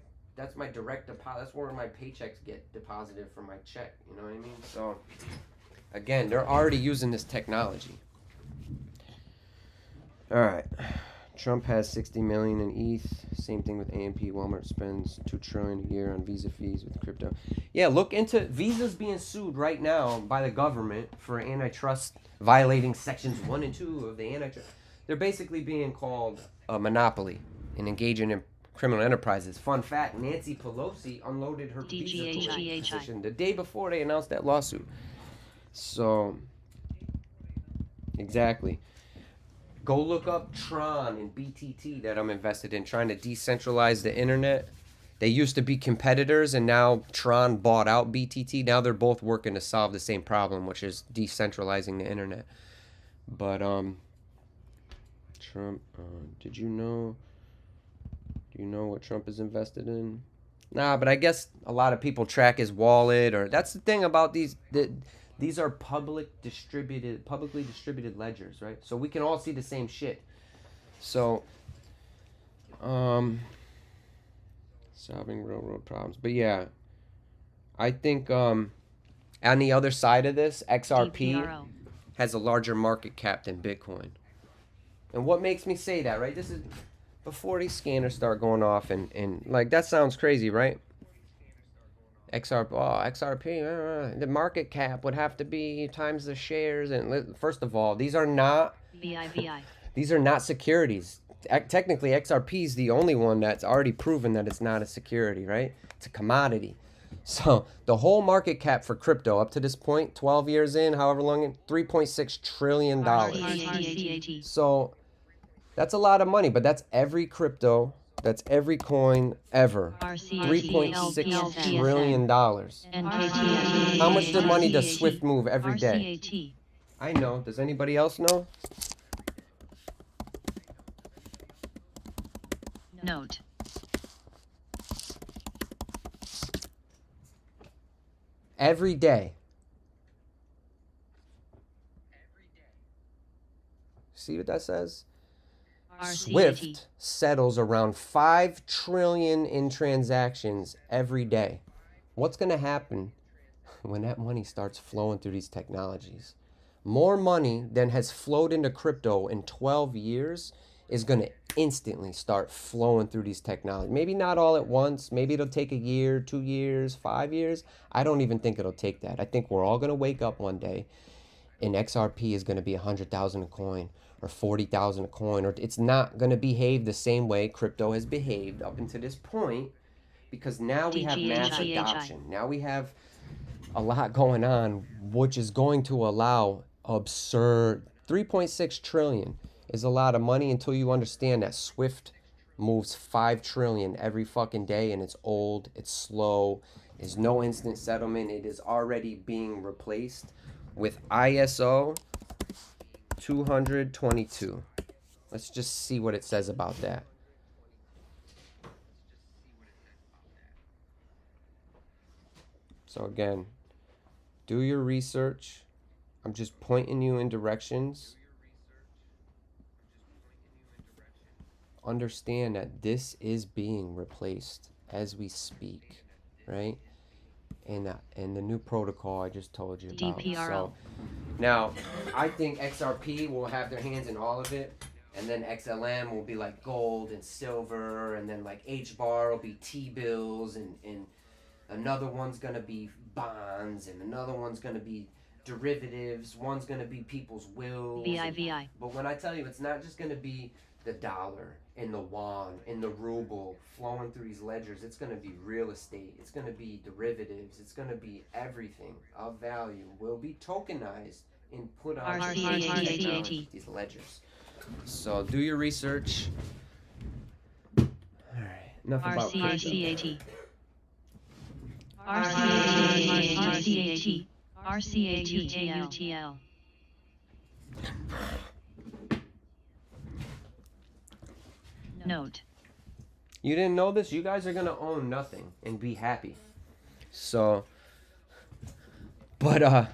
direct deposit. That's where my paychecks get deposited from my check. You know what I mean? So again, they're already using this technology. All right. Trump has 60 million in ETH. Same thing with AMP. Walmart spends $2 trillion a year on Visa fees with crypto. Yeah, look into Visa's being sued right now by the government for antitrust, violating sections 1 and 2 of the antitrust. They're basically being called a monopoly and engaging in criminal enterprises. Fun fact: Nancy Pelosi unloaded her Visa position the day before they announced that lawsuit. So, exactly. Go look up Tron and BTT that I'm invested in, trying to decentralize the internet. They used to be competitors, and now Tron bought out BTT. Now they're both working to solve the same problem, which is decentralizing the internet. But Trump, do you know what Trump is invested in? Nah, but I guess a lot of people track his wallet, or that's the thing about these. These are publicly distributed ledgers, right? So we can all see the same shit. So, solving real world problems. But yeah, I think on the other side of this, XRP has a larger market cap than Bitcoin. And what makes me say that, right? This is before these scanners start going off, and like that sounds crazy, right? XRP, the market cap would have to be times the shares. And first of all, these are not securities. Technically, XRP is the only one that's already proven that it's not a security, right? It's a commodity. So the whole market cap for crypto up to this point, 12 years in, however long, $3.6 trillion. So that's a lot of money, but that's every crypto. That's every coin ever. $3.6 trillion. How much money does Swift move every day? I know. Does anybody else know? Note. Every day. See what that says? RCAT. Swift settles around 5 trillion in transactions every day. What's going to happen when that money starts flowing through these technologies? More money than has flowed into crypto in 12 years is going to instantly start flowing through these technologies. Maybe not all at once. Maybe it'll take a year, 2 years, 5 years. I don't even think it'll take that. I think we're all going to wake up one day and XRP is going to be 100,000 a coin or 40,000 a coin, or it's not going to behave the same way crypto has behaved up until this point, because now we have mass adoption. Now we have a lot going on, which is going to allow absurd 3.6 trillion is a lot of money until you understand that Swift moves 5 trillion every fucking day, and it's old, it's slow, there's no instant settlement. It is already being replaced with ISO 222. Let's just see what it says about that. So again, do your research. I'm just pointing you in directions. Understand that this is being replaced as we speak, right? And the new protocol I just told you about. DPRL. So now, I think XRP will have their hands in all of it, and then XLM will be like gold and silver, and then like HBAR will be T-bills, and another one's gonna be bonds, and another one's gonna be derivatives. One's gonna be people's wills. VI. But when I tell you, it's not just gonna be the dollar and the won and the ruble flowing through these ledgers. It's going to be real estate. It's going to be derivatives. It's going to be everything of value will be tokenized and put on these ledgers. So do your research. All right, enough about crypto. RCAT. Note. You didn't know this? You guys are going to own nothing and be happy. So, but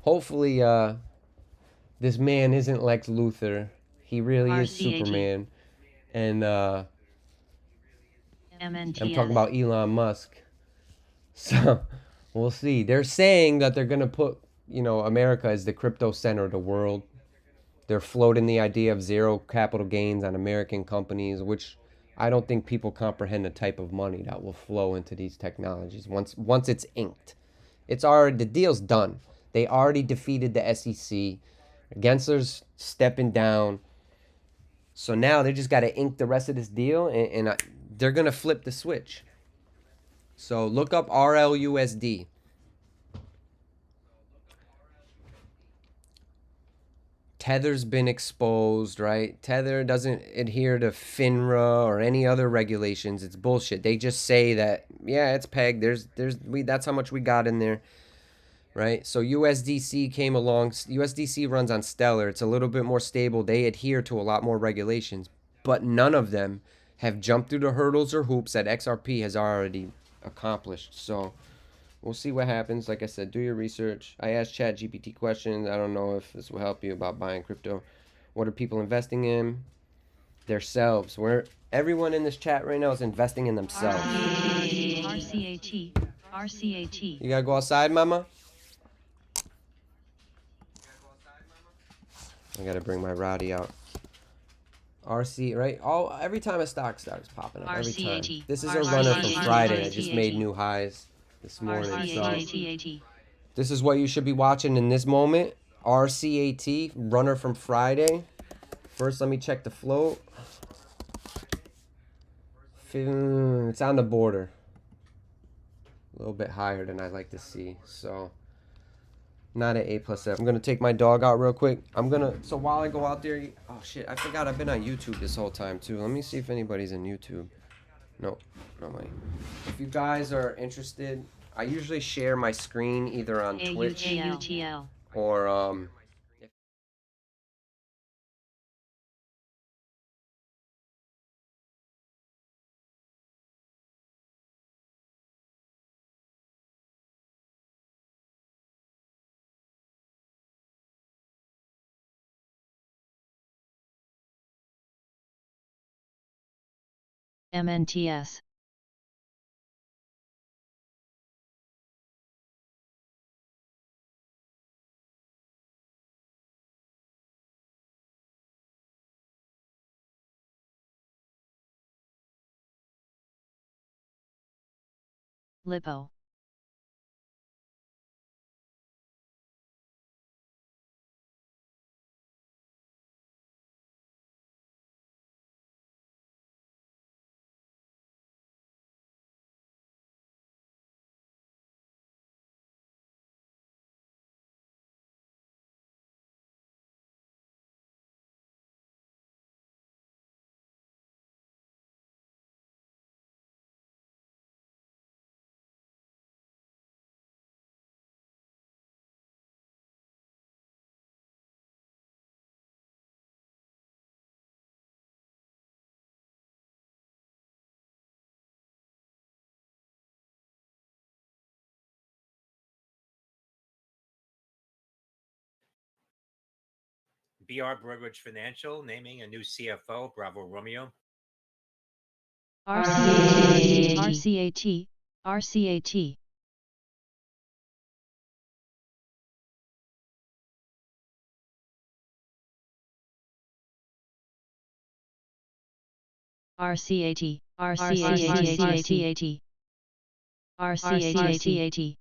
hopefully this man isn't Lex Luthor. He really is Superman. And I'm talking about Elon Musk. So, we'll see. They're saying that they're going to put, America as the crypto center of the world. They're floating the idea of zero capital gains on American companies, which I don't think people comprehend the type of money that will flow into these technologies once it's inked. The deal's done. They already defeated the SEC. Gensler's stepping down. So now they just got to ink the rest of this deal, and they're going to flip the switch. So look up RLUSD. Tether's been exposed, right? Tether doesn't adhere to FINRA or any other regulations. It's bullshit. They just say that, yeah, it's pegged. That's how much we got in there, right? So USDC came along. USDC runs on Stellar. It's a little bit more stable. They adhere to a lot more regulations, but none of them have jumped through the hurdles or hoops that XRP has already accomplished. So we'll see what happens. Like I said, do your research. I asked ChatGPT questions. I don't know if this will help you about buying crypto. What are people investing in? Themselves. Everyone in this chat right now is investing in themselves. RCAT. You gotta go outside, mama? I gotta bring my Roddy out. RC, right? Every time a stock starts popping up. Every time. This is a runner from Friday. I just made new highs this morning. So this is what you should be watching in this moment. RCAT, runner from Friday. First, let me check the float. It's on the border. A little bit higher than I like to see. So, not at A+F. I'm going to take my dog out real quick. So while I go out there, oh shit, I forgot I've been on YouTube this whole time too. Let me see if anybody's in YouTube. No, nobody. If you guys are interested, I usually share my screen either on Twitch or MNTS. Lipo. BR Brokerage Financial naming a new CFO. Bravo Romeo. RCAT. RCAT. RCAT. RCAT. RCAT. RCAT.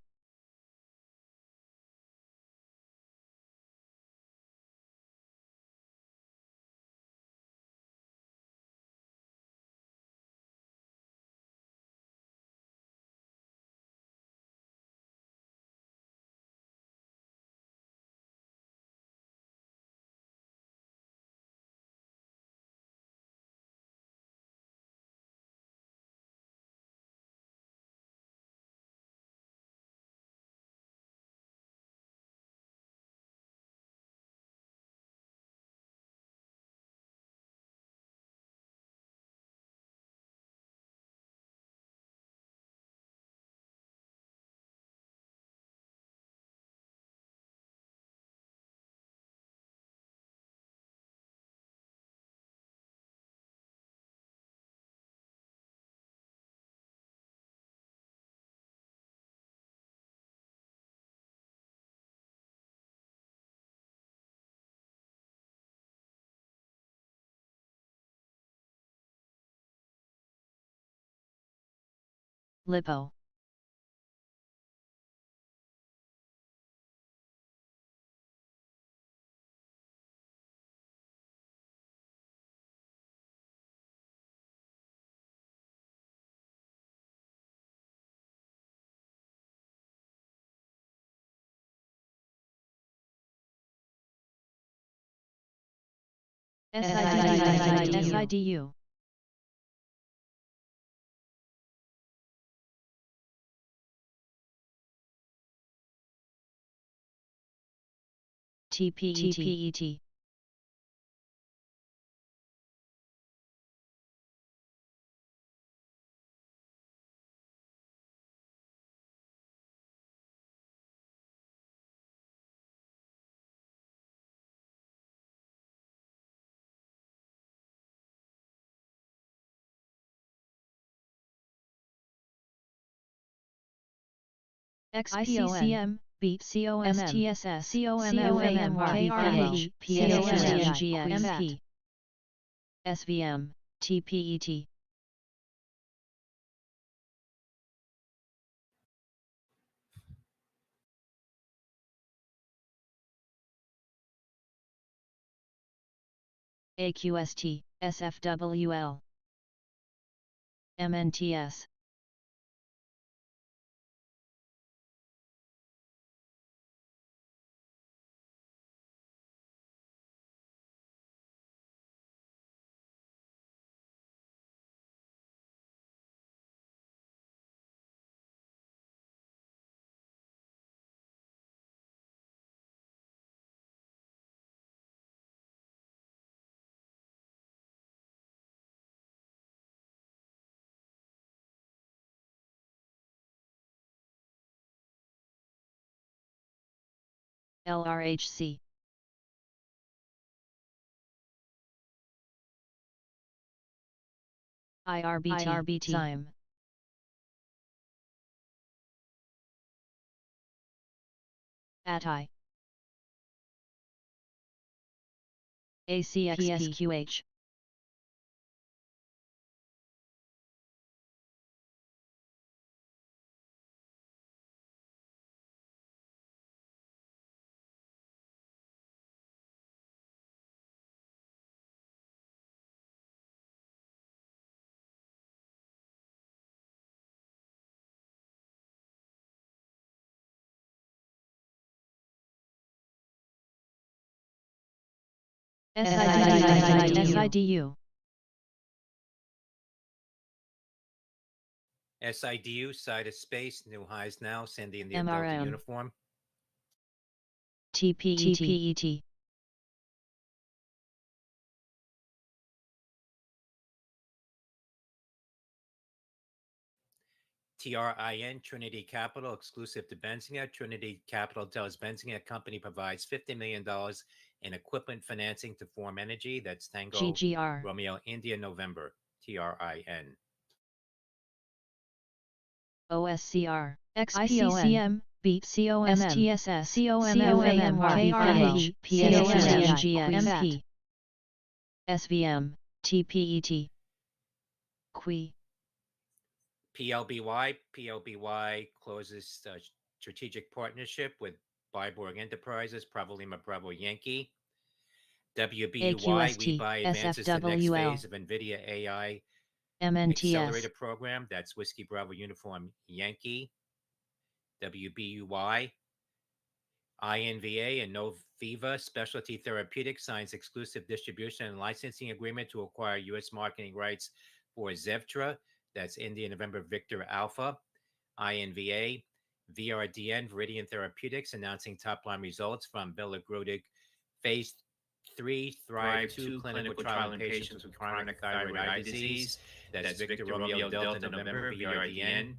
Lipo. SIDU. TPET. XPOM, beat COMM, STSS, COMFAM, KRH, PSGNGX, SVM, TPET. AQST, SFWL, MNTS. LRHC. IRBT Zyme. ATI. ACXPSQH. SIDU. SIDU, side of space, new highs now, Sandy in the Delta MRM. uniform. TPET. TRIN, Trinity Capital, exclusive to Benzinga. Trinity Capital tells Benzinga company provides $50 million in equipment financing to Form Energy. That's Tango GGR. Romeo India November. TRIN. OSCR. XPOM. Beat COM STSS COMFAM KRH PSMGX SVM TPET QUI PLBY closes strategic partnership with Byborg Enterprises, Bravo Lima Bravo Yankee. WBUY, we buy advances the next phase of NVIDIA AI Accelerator Program. That's Whiskey Bravo Uniform Yankee. WBUY. INVA and Noviva Specialty Therapeutics signs exclusive distribution and licensing agreement to acquire U.S. marketing rights for Zevtra. That's India November Victor Alpha. INVA. VRDN, Viridian Therapeutics, announcing top-line results from Belagrudig Phase 3 Thrive 2 clinical trial in patients with chronic thyroid eye disease. That's Victor Romeo Delta November, VRDN.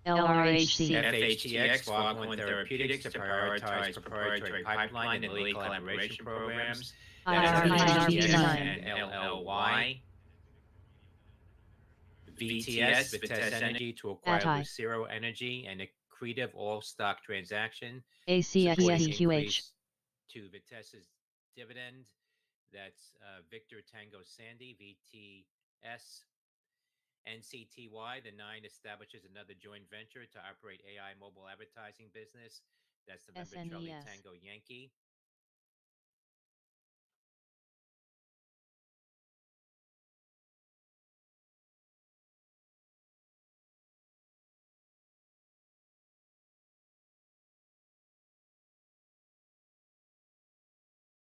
LRHC FHTX, Foghorn Therapeutics, to prioritize proprietary pipeline and Lilly collaboration programs. IRBT and LLY. VTS, Vitesse Energy, to acquire Lucero Energy, and accretive all-stock transaction. ACXPSQH to Vitesse's dividend. That's Victor Tango Sandy, VTS. NCTY, the 9 establishes another joint venture to operate AI mobile advertising business. That's November Charlie Tango Yankee.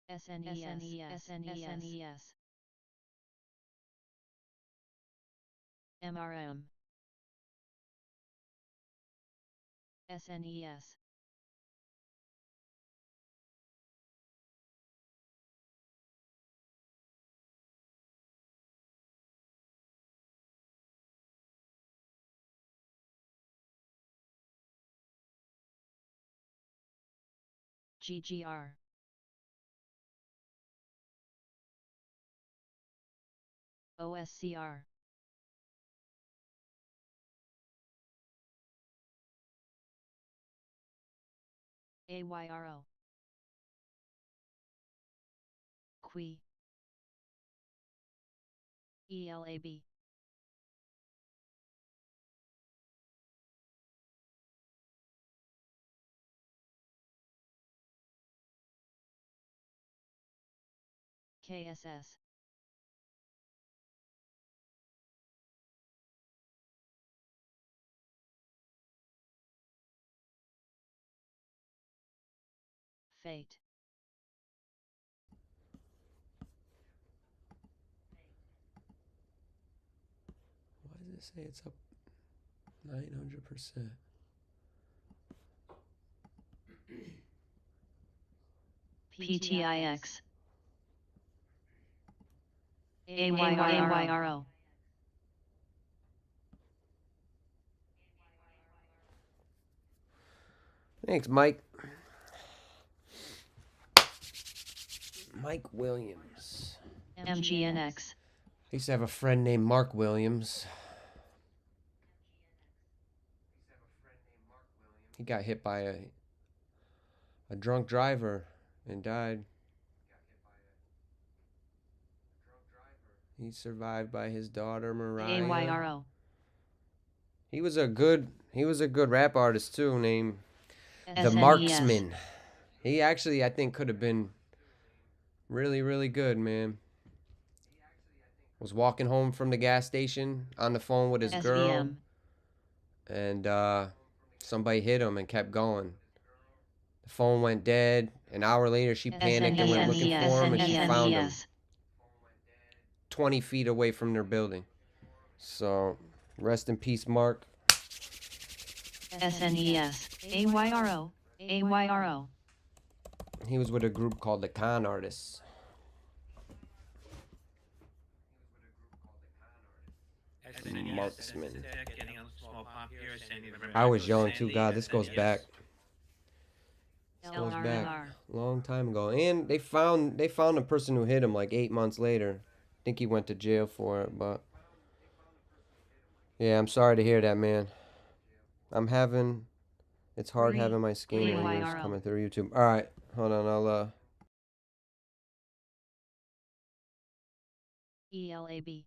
SNES MRM SNES GGR OSCR AYRO QUI ELAB KSS Fate Why does it say it's up 900%? PTIX AYRO Thanks, Mike. Mike Williams. MGNX. I used to have a friend named Mark Williams. He got hit by a drunk driver and died. He survived by his daughter Mariah. AYRO. He was a good rap artist too, named The SNES. Marksman. He actually, I think, could have been really, really good, man. Was walking home from the gas station on the phone with his girl, SVM. and somebody hit him and kept going. The phone went dead. An hour later, she panicked and went looking for him, and she found him 20 feet away from their building. So, rest in peace, Mark. SNES. AYRO. AYRO. He was with a group called the Con Artists. Marksman. I was young too. God, this goes back. Goes back a long time ago. And they found the person who hit him like 8 months later. I think he went to jail for it, but yeah, I'm sorry to hear that, man. It's hard having my skin angles coming through YouTube. All right, hold on. I'll ELAB.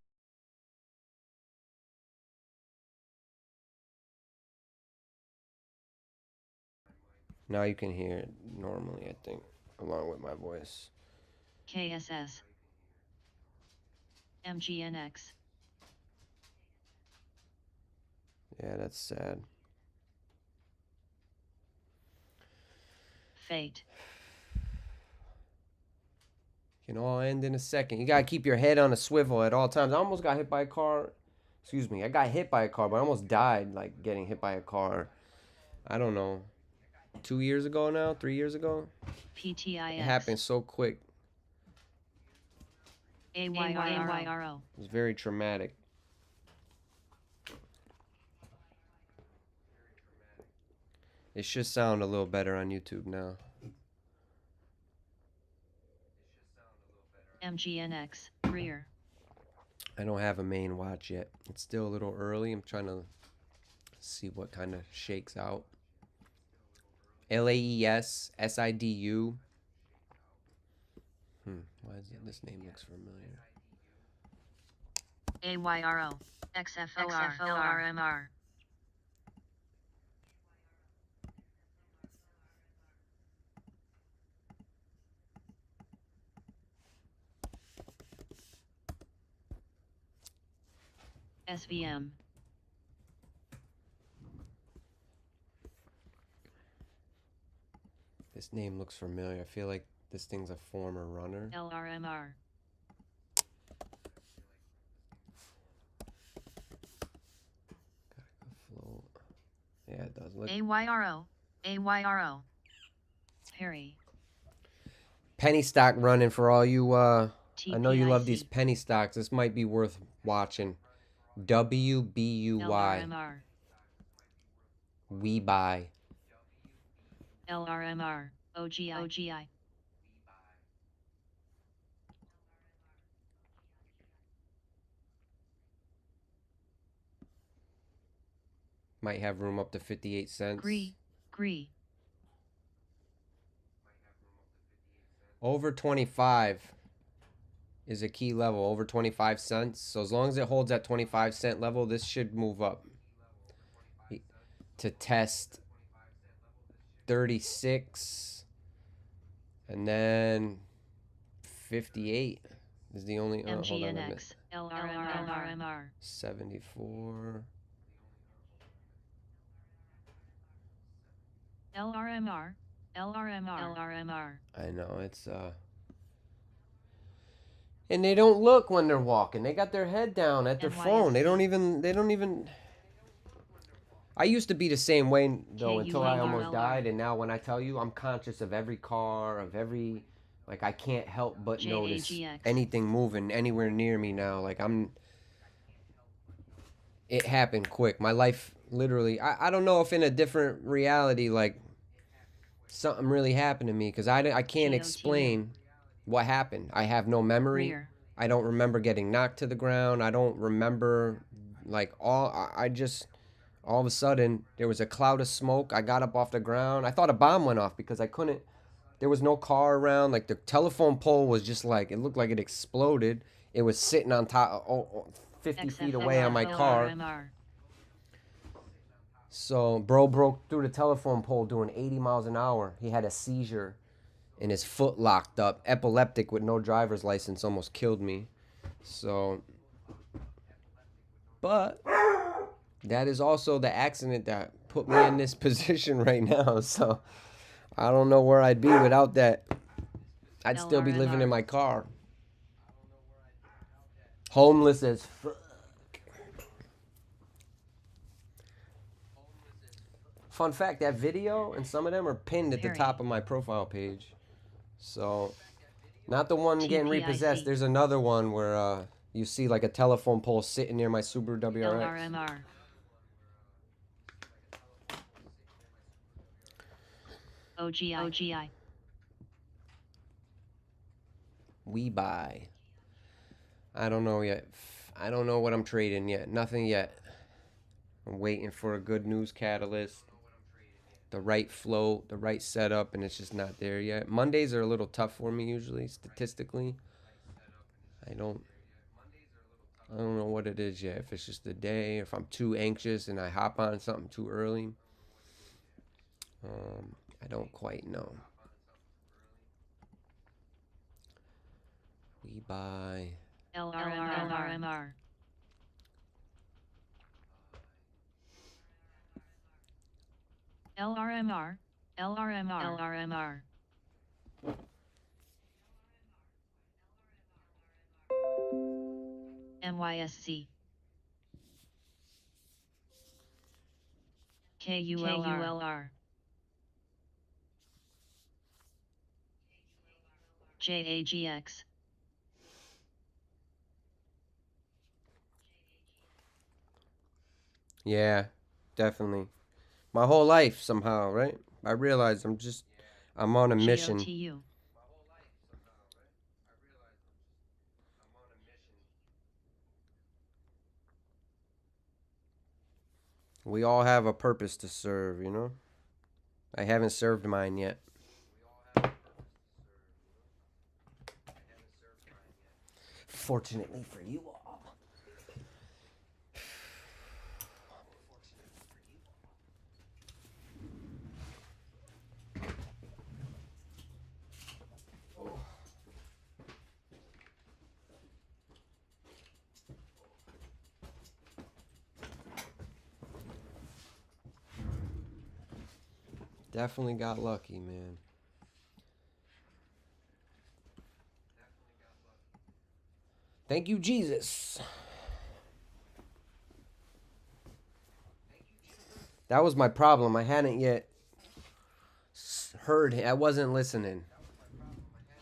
now you can hear it normally, I think, along with my voice. KSS. MGNX. Yeah, that's sad. Fate. Can all end in a second. You gotta keep your head on a swivel at all times. I almost got hit by a car. Excuse me. I got hit by a car, but I almost died, like, getting hit by a car. I don't know. 2 years ago now? 3 years ago? PTIX. It happened so quick. AYRO. It was very traumatic. It should sound a little better on YouTube now. MGNX. Rear. I don't have a main watch yet. It's still a little early. I'm trying to see what kind of shakes out. LAES SIDU. Why is it? This name looks familiar. AYRO. XFORMR. SVM. This name looks familiar. I feel like this thing's a former runner. LRMR. Float. Yeah, it does look. AYRO. AYRO. Perry. Penny stock running for all you. I know you love TPIC. these penny stocks. This might be worth watching. WBUY. LRMR. We buy. LRMR. OGI. Might have room up to 58 cents. Gree. Over 25 is a key level. Over 25 cents. So as long as it holds that 25-cent level, this should move up to test 36, and then 58 is the only. Oh, hold on a minute. MGNX. LRMR. 74. LRMR. I know it's and they don't look when they're walking. They got their head down at their phone. They don't even. I used to be the same way though until I almost died, and now when I tell you, I'm conscious of every car, of every, like, I can't help but notice anything moving anywhere near me now. Like, it happened quick. My life literally, I don't know if in a different reality, like, something really happened to me, because I can't explain what happened. I have no memory. I don't remember getting knocked to the ground. I don't remember, like, I just, all of a sudden, there was a cloud of smoke. I got up off the ground. I thought a bomb went off because I couldn't, there was no car around. Like, the telephone pole was just like, it looked like it exploded. It was sitting on top, 50 feet away on my car. So, bro broke through the telephone pole doing 80 miles an hour. He had a seizure and his foot locked up. Epileptic with no driver's license, almost killed me. So, but that is also the accident that put me in this position right now. So, I don't know where I'd be without that. I'd still be living in my car. Homeless as fuck. Fun fact, that video and some of them are pinned at the top of my profile page. So, not the one getting repossessed. There's another one where you see like a telephone pole sitting near my Subaru WRX. LRMR. OGI. We buy. I don't know yet. I don't know what I'm trading yet. Nothing yet. I'm waiting for a good news catalyst, the right flow, the right setup, and it's just not there yet. Mondays are a little tough for me usually, statistically. I don't know what it is yet. If it's just the day, if I'm too anxious and I hop on something too early. I don't quite know. We buy. LRMR. LRMR. NYSC. KULR. JAGX. Yeah, definitely. My whole life somehow, right? I realize I'm on a mission. GOTU. We all have a purpose to serve, you know? I haven't served mine yet. Fortunately for you all. Definitely got lucky, man. Thank you, Jesus. That was my problem. I hadn't yet heard. I wasn't listening.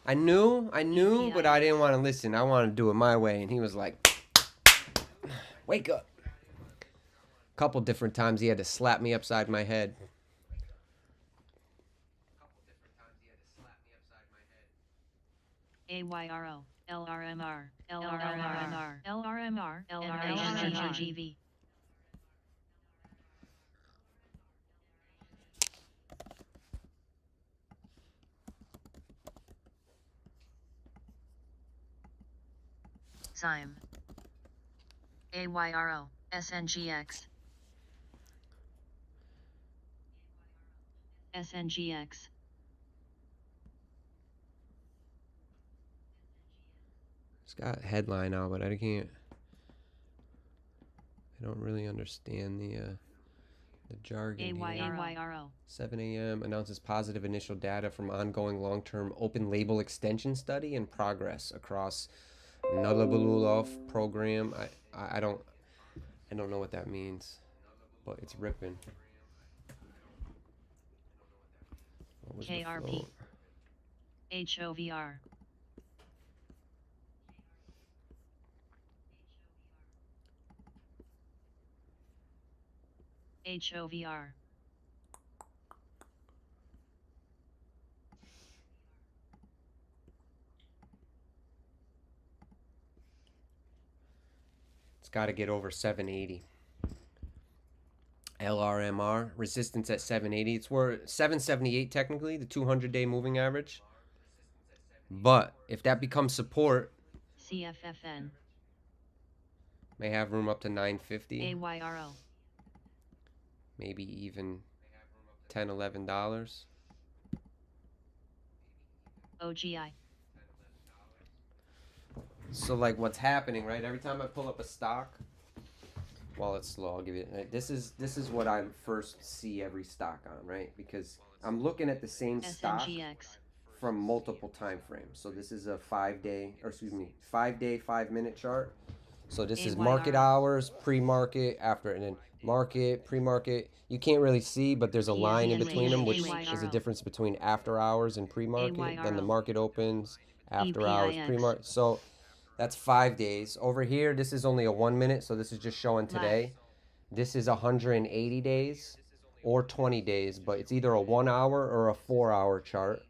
I knew, but I didn't want to listen. I wanted to do it my way. And he was like, wake up. A couple different times he had to slap me upside my head. AYRO. LRMR. NHCGV. SIME. AYRO. SNGX. SNGX. It's got a headline out, but I don't really understand the jargon here. AYRO. 7 a.m. announces positive initial data from ongoing long-term open label extension study in progress across Nullabululov program. I don't know what that means, but it's ripping. What was the KRP. flow? HOVR. HOVR. It's got to get over 780. LRMR resistance at 780. It's worth 778 technically, the 200-day moving average. But if that becomes support, CFFN. may have room up to 950. AYRO. Maybe even $10, $11. OGI. So like what's happening, right? Every time I pull up a stock, while it's slow, I'll give you. This is what I first see every stock on, right? Because I'm looking at the same stock SNGX. from multiple time frames. So this is a 5-day, or excuse me, 5-day, 5-minute chart. So this is market hours, pre-market, after, and then market, pre-market. You can't really see, but there's a line in between them, which is the difference between after hours and pre-market. Then the market opens, after hours, pre-market. So that's 5 days. Over here, this is only a 1 minute, so this is just showing today. This is 180 days or 20 days, but it's either a 1 hour or a 4 hour chart.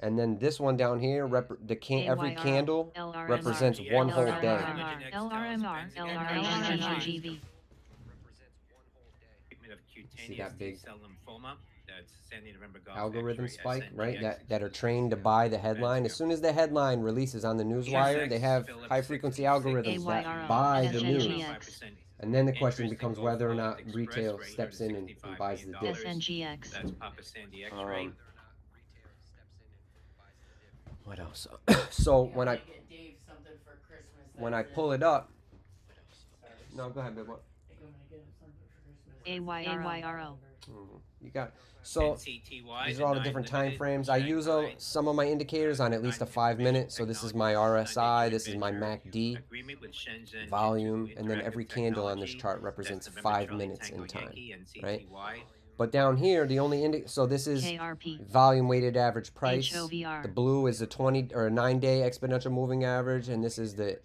And then this one down here, every candle represents one whole day. LRMR. LRMR. See that big T-cell lymphoma. That's Sandy November Golf algorithm X-ray, spike, right? SNGX, That are trained to buy the headline. As soon as the headline releases on the newswire, they have high frequency algorithms that buy the news. And then the question becomes whether or not retail steps in and buys the dip. SNGX. That's Papa Sandy X-ray. What else? So when I pull it up, no, go ahead, babe. What? AYRO. You got so these are all the different time frames. I use some of my indicators on at least a 5 minute. So this is my RSI, this is my MACD, volume, and then every candle on this chart represents 5 minutes in time, right? But down here, the only so this is volume weighted average price. The blue is the 20 or 9-day exponential moving average, and this is the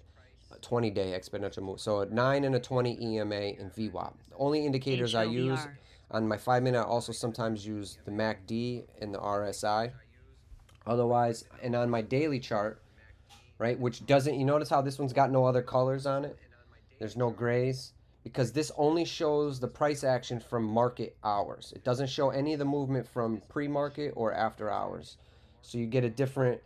20-day exponential move. So a 9 and a 20 EMA and VWAP. The only indicators I use on my 5 minute, I also sometimes use the MACD and the RSI. Otherwise, and on my daily chart, right, which doesn't, you notice how this one's got no other colors on it? There's no grays, because this only shows the price action from market hours. It doesn't show any of the movement from pre-market or after hours. So you get a different,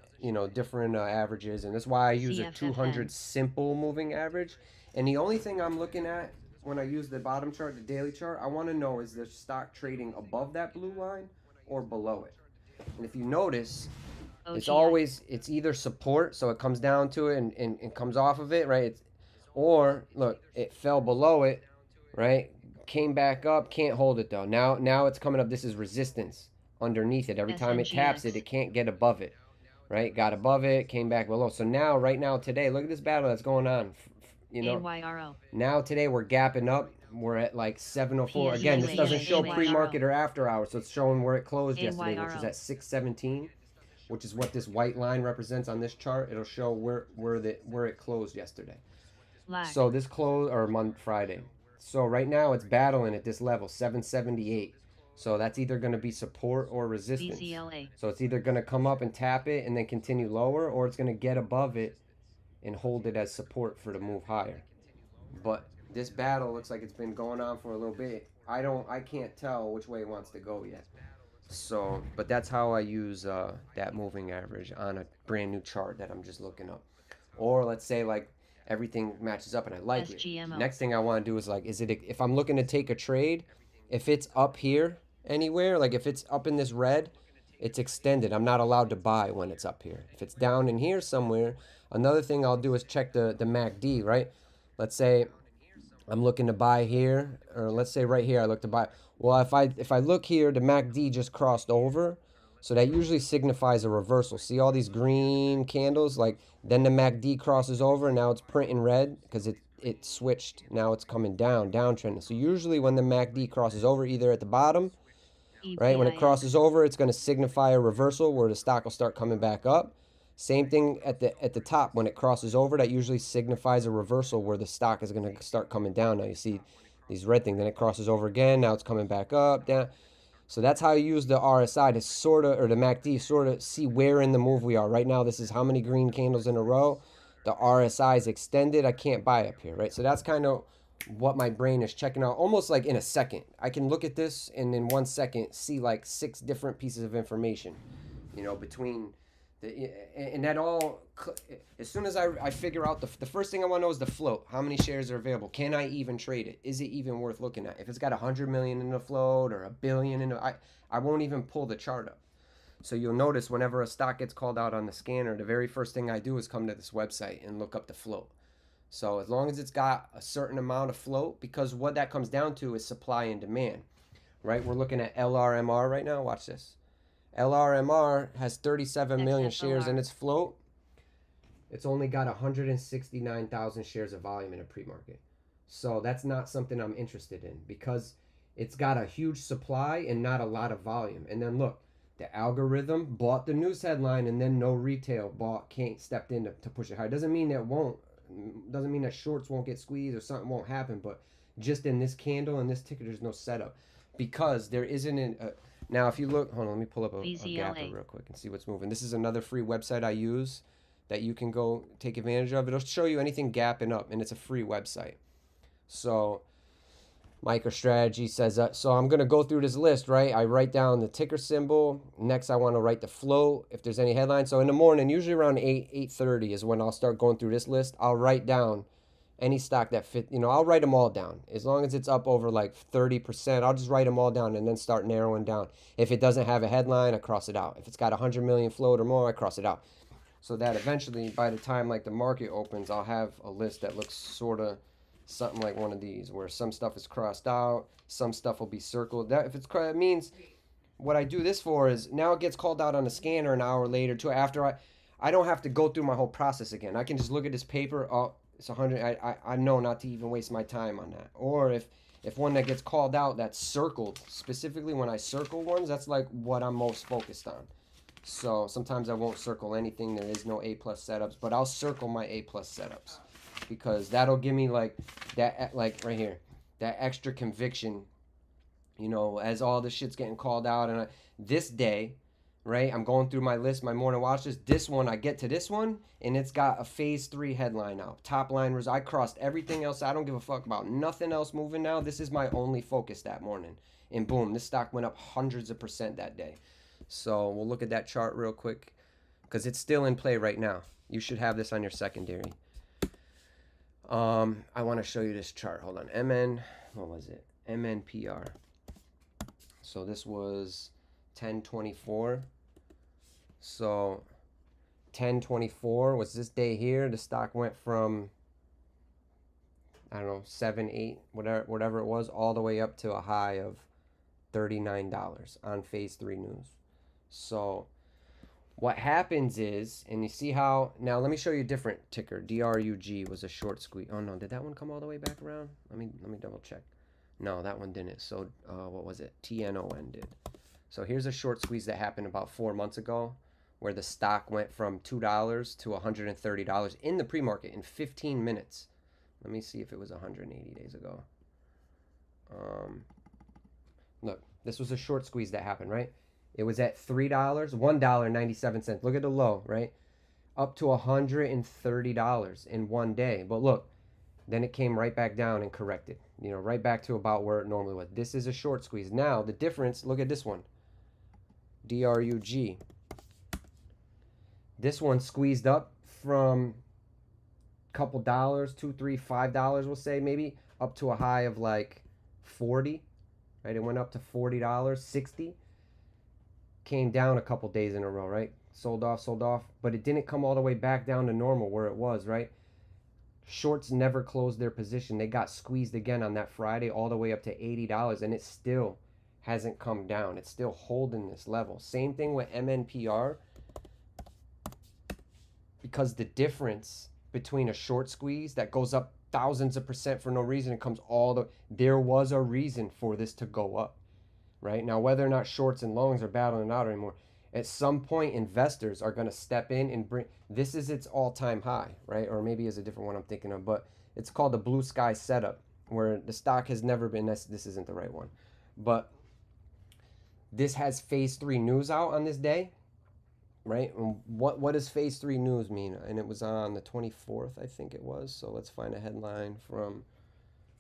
different averages, and that's why I use a 200 simple moving average. And the only thing I'm looking at when I use the bottom chart, the daily chart, I want to know is the stock trading above that blue line or below it. And if you notice, it's either support, so it comes down to it and comes off of it, right? Or look, it fell below it, right? Came back up, can't hold it though. Now it's coming up. This is resistance underneath it. Every time it taps it, it can't get above it, right? Got above it, came back below. So now, right now, today, look at this battle that's going on. Now today we're gapping up. We're at like 704. Again, this doesn't show pre-market or after hours, so it's showing where it closed yesterday, which was at 617, which is what this white line represents on this chart. It'll show where it closed yesterday. So this close or Friday. So right now it's battling at this level, 778. So that's either going to be support or resistance. So it's either going to come up and tap it and then continue lower, or it's going to get above it and hold it as support for the move higher. But this battle looks like it's been going on for a little bit. I can't tell which way it wants to go yet. So, but that's how I use that moving average on a brand new chart that I'm just looking up. Or let's say like everything matches up and I like it. Next thing I want to do is like, if I'm looking to take a trade, if it's up here anywhere, like if it's up in this red, it's extended. I'm not allowed to buy when it's up here. If it's down in here somewhere, another thing I'll do is check the MACD, right? Let's say I'm looking to buy here, or let's say right here I look to buy. Well, if I look here, the MACD just crossed over, so that usually signifies a reversal. See all these green candles? Like then the MACD crosses over, and now it's printing red because it switched. Now it's coming downtrending. So usually when the MACD crosses over, either at the bottom, right, when it crosses over, it's going to signify a reversal where the stock will start coming back up. Same thing at the top, when it crosses over, that usually signifies a reversal where the stock is going to start coming down. Now you see these red things, then it crosses over again, now it's coming back up, down. So that's how you use the RSI to sort of, or the MACD, sort of see where in the move we are. Right now, this is how many green candles in a row. the RSI is extended, I can't buy up here, right? So that's kind of what my brain is checking out, almost like in a second. I can look at this and in 1 second see like 6 different pieces of information, you know, between the, and that all, as soon as I figure out the first thing I want to know is the float. How many shares are available? Can I even trade it? Is it even worth looking at? If it's got 100 million in the float or a billion in the, I won't even pull the chart up. So you'll notice whenever a stock gets called out on the scanner, the very first thing I do is come to this website and look up the float. So as long as it's got a certain amount of float, because what that comes down to is supply and demand, right? We're looking at LRMR right now. Watch this. LRMR has 37 million shares in its float. It's only got 169,000 shares of volume in a pre-market. So that's not something I'm interested in because it's got a huge supply and not a lot of volume. And then look, the algorithm bought the news headline and then no retail stepped in to push it higher. Doesn't mean that shorts won't get squeezed or something won't happen, but just in this candle and this ticker, there's no setup because there isn't now if you look, hold on, let me pull up a gap real quick and see what's moving. This is another free website I use that you can go take advantage of. It'll show you anything gapping up, and it's a free website. So MicroStrategy says so I'm going to go through this list, right? I write down the ticker symbol. Next, I want to write the float if there's any headlines. So in the morning, usually around 8:30 is when I'll start going through this list. I'll write down any stock that fit, you know, I'll write them all down. As long as it's up over like 30%, I'll just write them all down and then start narrowing down. If it doesn't have a headline, I cross it out. If it's got 100 million float or more, I cross it out. So that eventually, by the time like the market opens, I'll have a list that looks sort of something like one of these, where some stuff is crossed out, some stuff will be circled. That if it's, it means what I do this for is now it gets called out on the scanner an hour later too. After I don't have to go through my whole process again. I can just look at this paper. Oh, it's 100. I know not to even waste my time on that. Or if one that gets called out that's circled, specifically when I circle ones, that's like what I'm most focused on. So sometimes I won't circle anything. There is no A+ setups, but I'll circle my A+ setups because that'll give me like that, like right here, that extra conviction, you know, as all this shit's getting called out. And this day, right, I'm going through my list, my morning watches. This one, I get to this one, and it's got a phase 3 headline out. Top line was I crossed everything else. I don't give a fuck about nothing else moving now. This is my only focus that morning. And boom, this stock went up hundreds of % that day. So we'll look at that chart real quick because it's still in play right now. You should have this on your secondary. I want to show you this chart. Hold on. What was it? MNPR. So this was 1024. So 1024 was this day here. The stock went from, I don't know, 7, 8, whatever it was, all the way up to a high of $39 on phase 3 news. So what happens is, and you see how, now let me show you a different ticker. DRUG was a short squeeze. Oh no, did that one come all the way back around? Let me double check. No, that one didn't. So what was it? TNON did. So here's a short squeeze that happened about 4 months ago where the stock went from $2 to $130 in the pre-market in 15 minutes. Let me see if it was 180 days ago. Look, this was a short squeeze that happened, right? It was at $3, $1.97. Look at the low, right? Up to $130 in one day. But look, then it came right back down and corrected. You know, right back to about where it normally was. This is a short squeeze. Now, the difference, look at this one. DRUG. This one squeezed up from a couple dollars, $2, $3, $5, we'll say maybe, up to a high of like 40. Right? It went up to $40, 60. Came down a couple days in a row, right? Sold off, but it didn't come all the way back down to normal where it was, right? Shorts never closed their position. They got squeezed again on that Friday all the way up to $80, and it still hasn't come down. It's still holding this level. Same thing with MNPR, because the difference between a short squeeze that goes up thousands of % for no reason and comes there was a reason for this to go up. Right now, whether or not shorts and longs are battling it out anymore, at some point investors are going to step in and bring, this is its all-time high, right? Or maybe it's a different one I'm thinking of, but it's called the blue sky setup, where the stock has never been, this isn't the right one, but this has phase 3 news out on this day, right? And what does phase 3 news mean? And it was on the 24th, I think it was. So let's find a headline from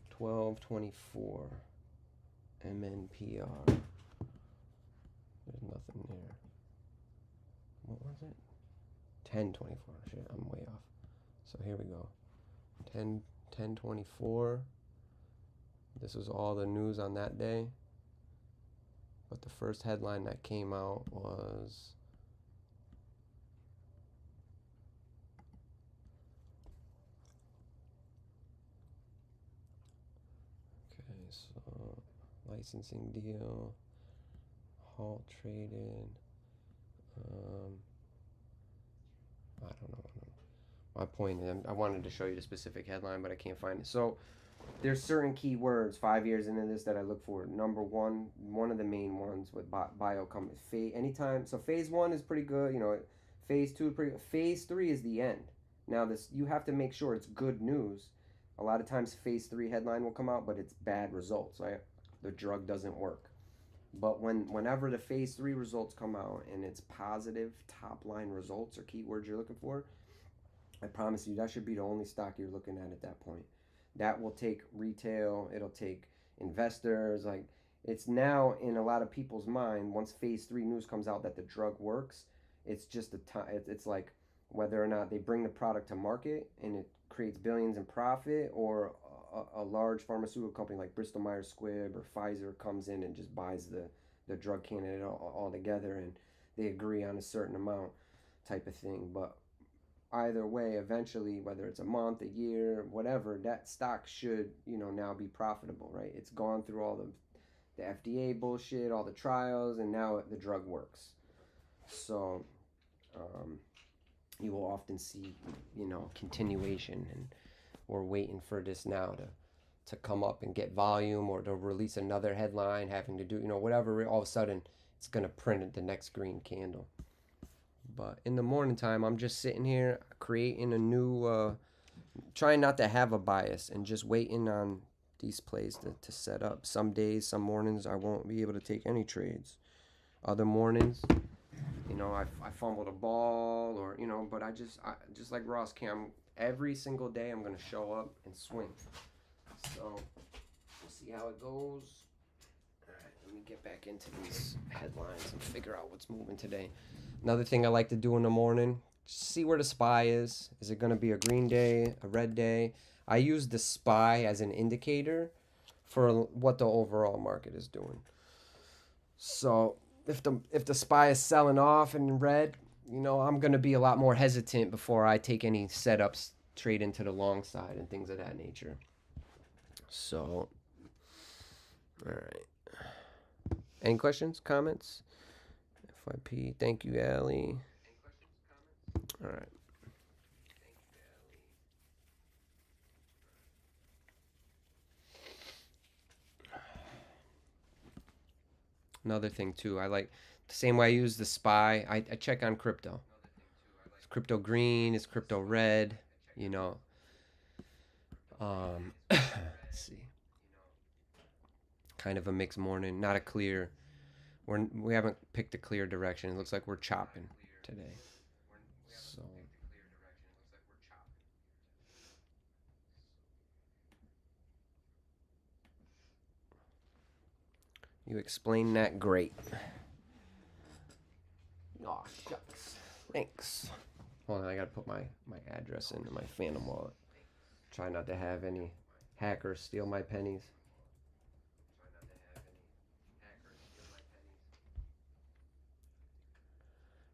12/24 MNPR. There's nothing there. What was it? 10/24. Shit, I'm way off. So here we go. 10/24. This was all the news on that day. But the first headline that came out was so licensing deal, halt traded. I don't know. My point is, I wanted to show you the specific headline, but I can't find it. So there's certain keywords 5 years into this that I look for. Number one of the main ones with bio companies. Anytime, so phase 1 is pretty good. You know, phase 2 pretty good. Phase 3 is the end. Now this, you have to make sure it's good news. A lot of times phase 3 headline will come out, but it's bad results, right? The drug doesn't work. But whenever the phase 3 results come out and it's positive top line results or keywords you're looking for, I promise you that should be the only stock you're looking at that point. That will take retail, it'll take investors. Like, it's now in a lot of people's mind, once phase 3 news comes out that the drug works, it's just a time. It's like whether or not they bring the product to market and it creates billions in profit, or a large pharmaceutical company like Bristol Myers Squibb or Pfizer comes in and just buys the drug candidate all together, and they agree on a certain amount type of thing. But either way, eventually, whether it's a month, a year, whatever, that stock should, now be profitable, right? It's gone through all the FDA bullshit, all the trials, and now the drug works. So you will often see, continuation, and we're waiting for this now to come up and get volume, or to release another headline having to do, whatever. All of a sudden, it's going to print the next green candle. But in the morning time, I'm just sitting here creating a new, trying not to have a bias, and just waiting on these plays to set up. Some days, some mornings, I won't be able to take any trades. Other mornings, I fumbled a ball, or, but I just like Ross Cam, every single day I'm going to show up and swing. So we'll see how it goes. All right, let me get back into these headlines and figure out what's moving today. Another thing I like to do in the morning, see where the SPY is. Is it going to be a green day, a red day? I use the SPY as an indicator for what the overall market is doing. So if the SPY is selling off in red, I'm going to be a lot more hesitant before I take any setups, trade into the long side and things of that nature. So, all right. Any questions, comments? FYP, thank you, Allie. All right. Another thing too, I like the same way I use the SPY. I check on crypto. Is crypto green? Is crypto red? Let's see. Kind of a mixed morning, not a clear. We haven't picked a clear direction. It looks like we're chopping today. So. You explained that great. Oh, shucks. Thanks. Hold on, I gotta put my address into my Phantom wallet. Try not to have any hackers steal my pennies.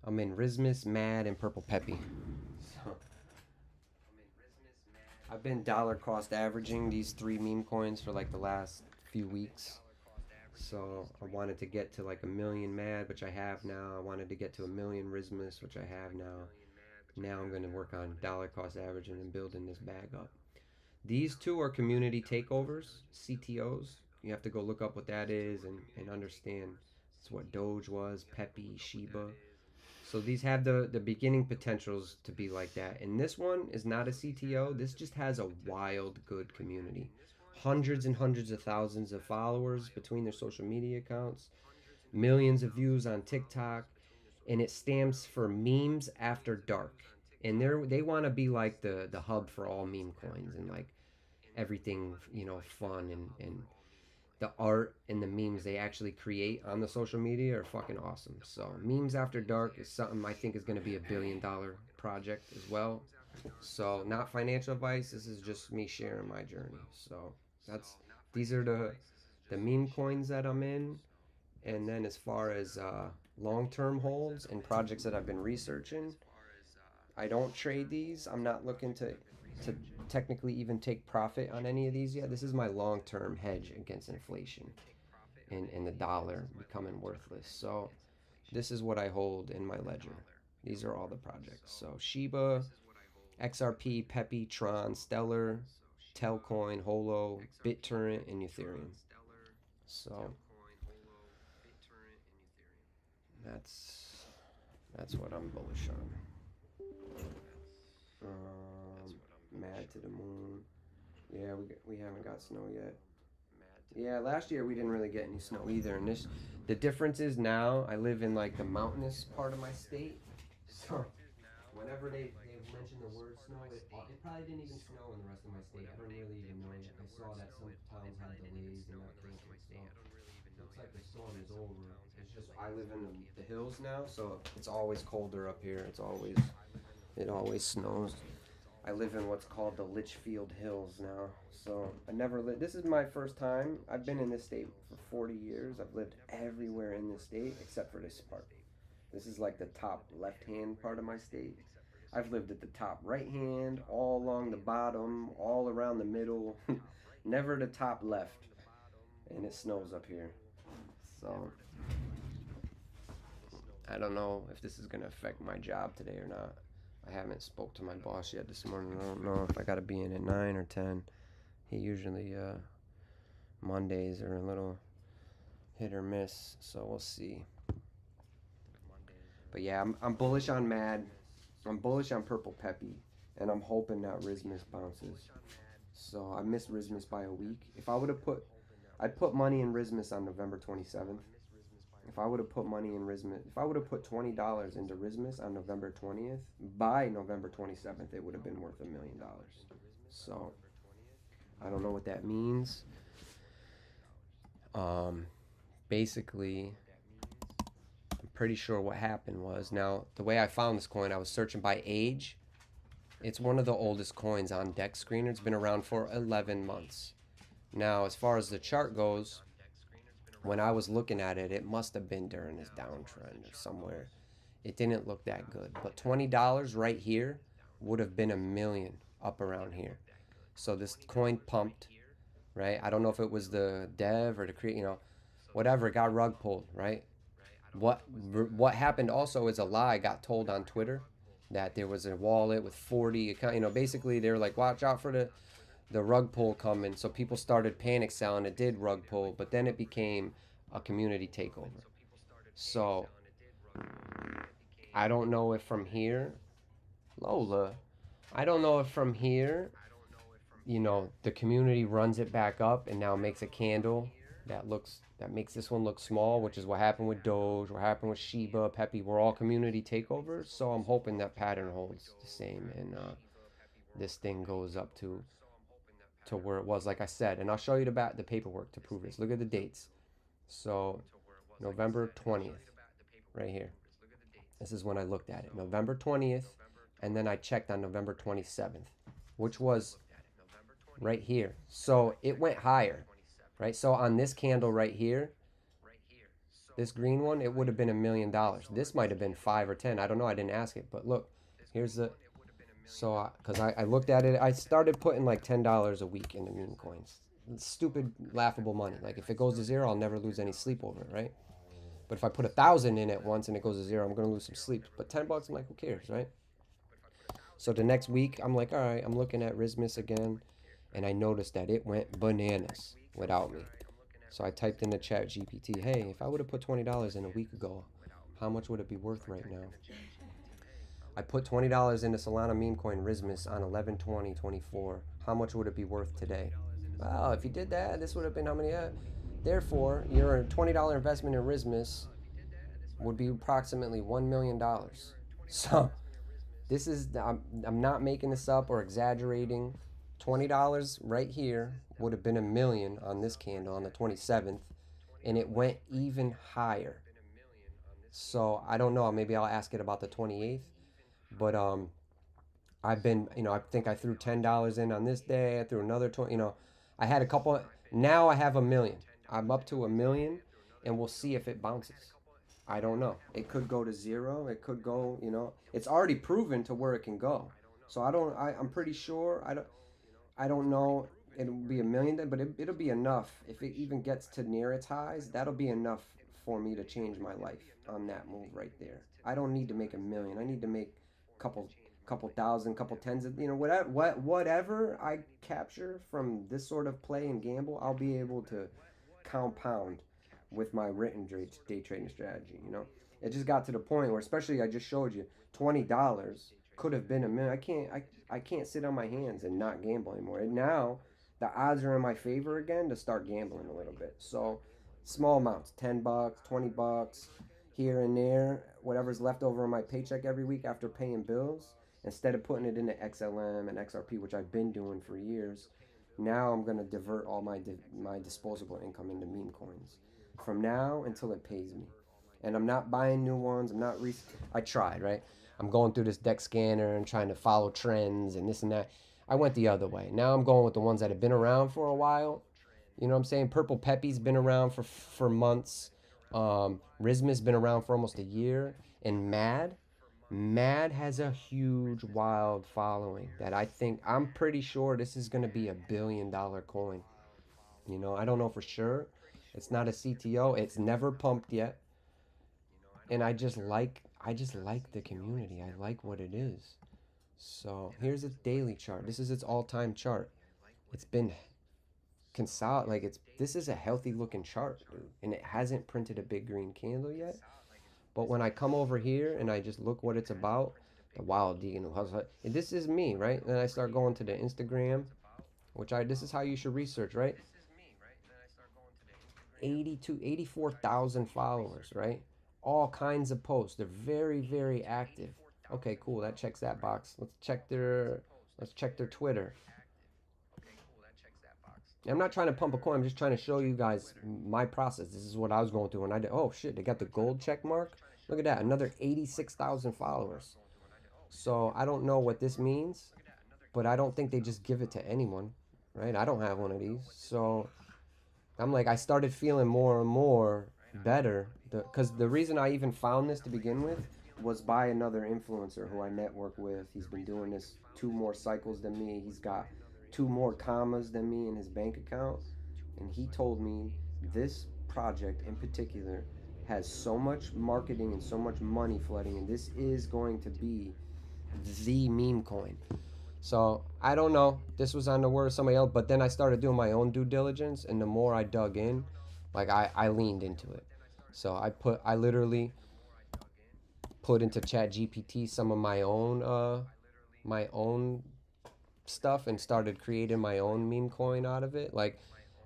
I'm in Rismus, Mad, and Purple Peppy. So, I've been dollar cost averaging these 3 meme coins for like the last few weeks. So I wanted to get to like 1 million Mad, which I have now. I wanted to get to 1 million Rismus, which I have now. Now I'm going to work on dollar cost averaging and building this bag up. These two are community takeovers, CTOs. You have to go look up what that is and understand. It's what Doge was, Peppy, Shiba. So these have the beginning potentials to be like that. And this one is not a CTO. This just has a wild good community. Hundreds and hundreds of thousands of followers between their social media accounts. Millions of views on TikTok. and it stands for Memes After Dark. And they want to be like the hub for all meme coins and like everything, you know, fun and the art and the memes they actually create on the social media are fucking awesome. So Memes After Dark is something I think is going to be $1 billion project as well. So not financial advice. This is just me sharing my journey. So that's these are the meme coins that I'm in. And then as far as long-term holds and projects that I've been researching, I don't trade these. I'm not looking to technically even take profit on any of these yet. This is my long-term hedge against inflation and the dollar becoming worthless. So this is what I hold in my ledger. These are all the projects. So Shiba, XRP, Pepe, Tron, Stellar, Telcoin, Holo, BitTorrent, and Ethereum. So that's what I'm bullish on. Mad to the moon. Yeah, we haven't got snow yet. Yeah, last year we didn't really get any snow either. And the difference is now I live in like the mountainous part of my state. So whenever they mention the word snow, it probably didn't even snow in the rest of my state. I don't really even know yet. I saw that some towns had delays and got canceled. So looks like the storm is over. It's just I live in the hills now, so it's always colder up here. It always snows. I live in what's called the Litchfield Hills now. So I never lived. This is my first time. I've been in this state for 40 years. I've lived everywhere in this state except for this part. This is like the top left-hand part of my state. I've lived at the top right-hand, all along the bottom, all around the middle, never the top left. And it snows up here. So I don't know if this is going to affect my job today or not. I haven't spoke to my boss yet this morning. I don't know if I got to be in at 9 or 10. He usually Mondays are a little hit or miss, so we'll see. But yeah, I'm bullish on Mad. I'm bullish on Purple Peppy, and I'm hoping that Rismus bounces. So I missed Rismus by a week. If I would have I'd put money in Rismus on November 27th. If I would have put money in Rismus, if I would have put $20 into Rismus on November 20th, by November 27th, it would have been worth $1 million. So I don't know what that means. Basically, I'm pretty sure what happened was, now the way I found this coin, I was searching by age. It's one of the oldest coins on Deck Screener. It's been around for 11 months. Now, as far as the chart goes, when I was looking at it, it must have been during this downtrend or somewhere. It didn't look that good. But $20 right here would have been $1 million up around here. So this coin pumped, right? I don't know if it was the dev or the create, you know, whatever. It got rug pulled, right? What happened also is a lie got told on Twitter that there was a wallet with 40 account. You know, basically they were like, watch out for the rug pull coming. So people started panic selling. It did rug pull, but then it became a community takeover. So I don't know if from here, Lola, I don't know if from here, you know, the community runs it back up and now makes a candle that makes this one look small, which is what happened with Doge, what happened with Shiba, Pepe. We're all community takeovers. So I'm hoping that pattern holds the same and this thing goes up to where it was, like I said. And I'll show you the paperwork to prove this. Look at the dates. So November 20th, right here. This is when I looked at it. November 20th, and then I checked on November 27th, which was right here. So it went higher, right? So on this candle right here, this green one, it would have been $1 million. This might have been 5 or 10. I don't know. I didn't ask it. But look, here's the... So, because I looked at it, I started putting like $10 a week into meme coins. Stupid, laughable money. Like if it goes to zero, I'll never lose any sleep over it, right? But if I put 1,000 in at once and it goes to zero, I'm going to lose some sleep. But $10, I'm like, who cares, right? So the next week, I'm like, all right, I'm looking at Rismus again. And I noticed that it went bananas without me. So I typed in the chat GPT, hey, if I would have put $20 in a week ago, how much would it be worth right now? I put $20 into Solana meme coin Rismus on 11/20/24. How much would it be worth today? Well, if you did that, this would have been how many? Therefore, your $20 investment in Rismus would be approximately $1 million. So this is, I'm not making this up or exaggerating. $20 right here would have been a million on this candle on the 27th, and it went even higher. So I don't know. Maybe I'll ask it about the 28th. But I've been, I think I threw $10 in on this day. I threw another 20. I had a couple. Now I have a million. I'm up to a million, and we'll see if it bounces. I don't know. It could go to zero. It could go. It's already proven to where it can go. So I don't. I'm pretty sure. I don't know. It'll be a million, but it'll be enough. If it even gets to near its highs, that'll be enough for me to change my life on that move right there. I don't need to make a million. I need to make a couple thousand, couple tens of, whatever I capture from this sort of play and gamble, I'll be able to compound with my written day trading strategy. It just got to the point where, especially I just showed you, $20 could have been a million. I can't sit on my hands and not gamble anymore. And now the odds are in my favor again to start gambling a little bit. So small amounts, $10, $20 here and there, whatever's left over in my paycheck every week after paying bills, instead of putting it into XLM and XRP, which I've been doing for years. Now I'm going to divert all my disposable income into meme coins from now until it pays me. And I'm not buying new ones. I tried, right? I'm going through this deck scanner and trying to follow trends and this and that. I went the other way. Now I'm going with the ones that have been around for a while. You know what I'm saying? Purple Peppy's been around for months. Rizma's been around for almost a year. And Mad has a huge, wild following that I'm pretty sure this is going to be $1 billion coin. I don't know for sure. It's not a CTO. It's never pumped yet. And I just like the community. I like what it is. So here's its daily chart. This is its all-time chart. It's been this is a healthy looking chart, dude. And it hasn't printed a big green candle yet. But when I come over here and I just look what it's about, the wild Deegan hustle. This is me, right? Then I start going to the Instagram, this is how you should research, right? 84,000 followers, right? All kinds of posts. They're very, very active. Okay, cool. That checks that box. Let's check their Twitter. I'm not trying to pump a coin. I'm just trying to show you guys my process. This is what I was going through when I did. Oh shit, they got the gold check mark. Look at that, another 86,000 followers. So I don't know what this means, but I don't think they just give it to anyone, right? I don't have one of these, so I started feeling more and more better. Because the reason I even found this to begin with was by another influencer who I network with. He's been doing this 2 more cycles than me. He's got 2 more commas than me in his bank account. And he told me this project in particular has so much marketing and so much money flooding, and this is going to be the meme coin. So I don't know. This was on the word of somebody else, but then I started doing my own due diligence, and the more I dug in, I leaned into it. So I literally put into Chat GPT some of my own stuff and started creating my own meme coin out of it.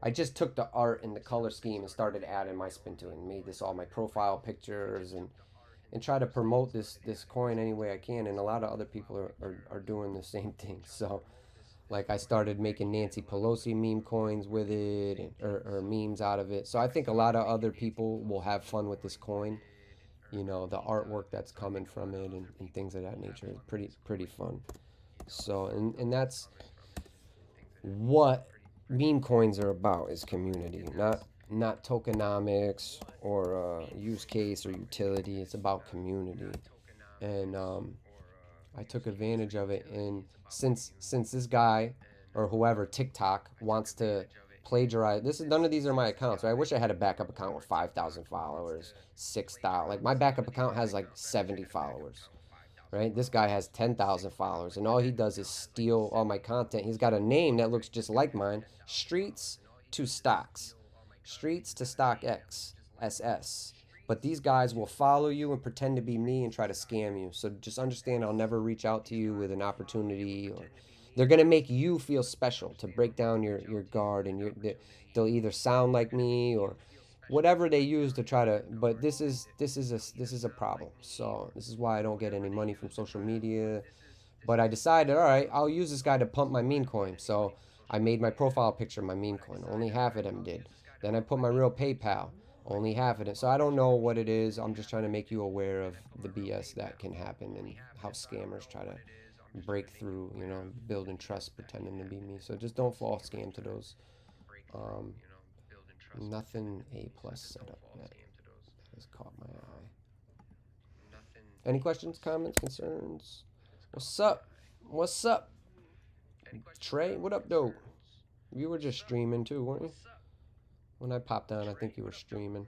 I just took the art and the color scheme and started adding my spin to it and made this all my profile pictures and try to promote this coin any way I can. And a lot of other people are doing the same thing. So I started making Nancy Pelosi meme coins with it or memes out of it. So I think a lot of other people will have fun with this coin. The artwork that's coming from it and things of that nature is pretty fun. So and that's what meme coins are about, is community, not tokenomics or use case or utility. It's about community. And I took advantage of it. And since this guy or whoever, TikTok, wants to plagiarize none of these are my accounts, right? I wish I had a backup account with 5,000 followers, 6,000. My backup account has 70 followers, right? This guy has 10,000 followers, and all he does is steal all my content. He's got a name that looks just like mine: Streets to Stocks, Streets to Stock X, SS. But these guys will follow you and pretend to be me and try to scam you. So just understand, I'll never reach out to you with an opportunity, or they're going to make you feel special to break down your guard, and they'll either sound like me or whatever they use to try to. But this is a problem. So this is why I don't get any money from social media. But I decided, all right, I'll use this guy to pump my meme coin. So I made my profile picture my meme coin. Only half of them did. Then I put my real PayPal. Only half of it. So I don't know what it is. I'm just trying to make you aware of the BS that can happen and how scammers try to break through, building trust, pretending to be me. So just don't fall scam to those. Um, Nothing A plus setup yet. That has caught my eye. Any questions, comments, concerns? What's up? What's up? Trey, what up, though? You were just streaming too, weren't you? When I popped on, I think you were streaming.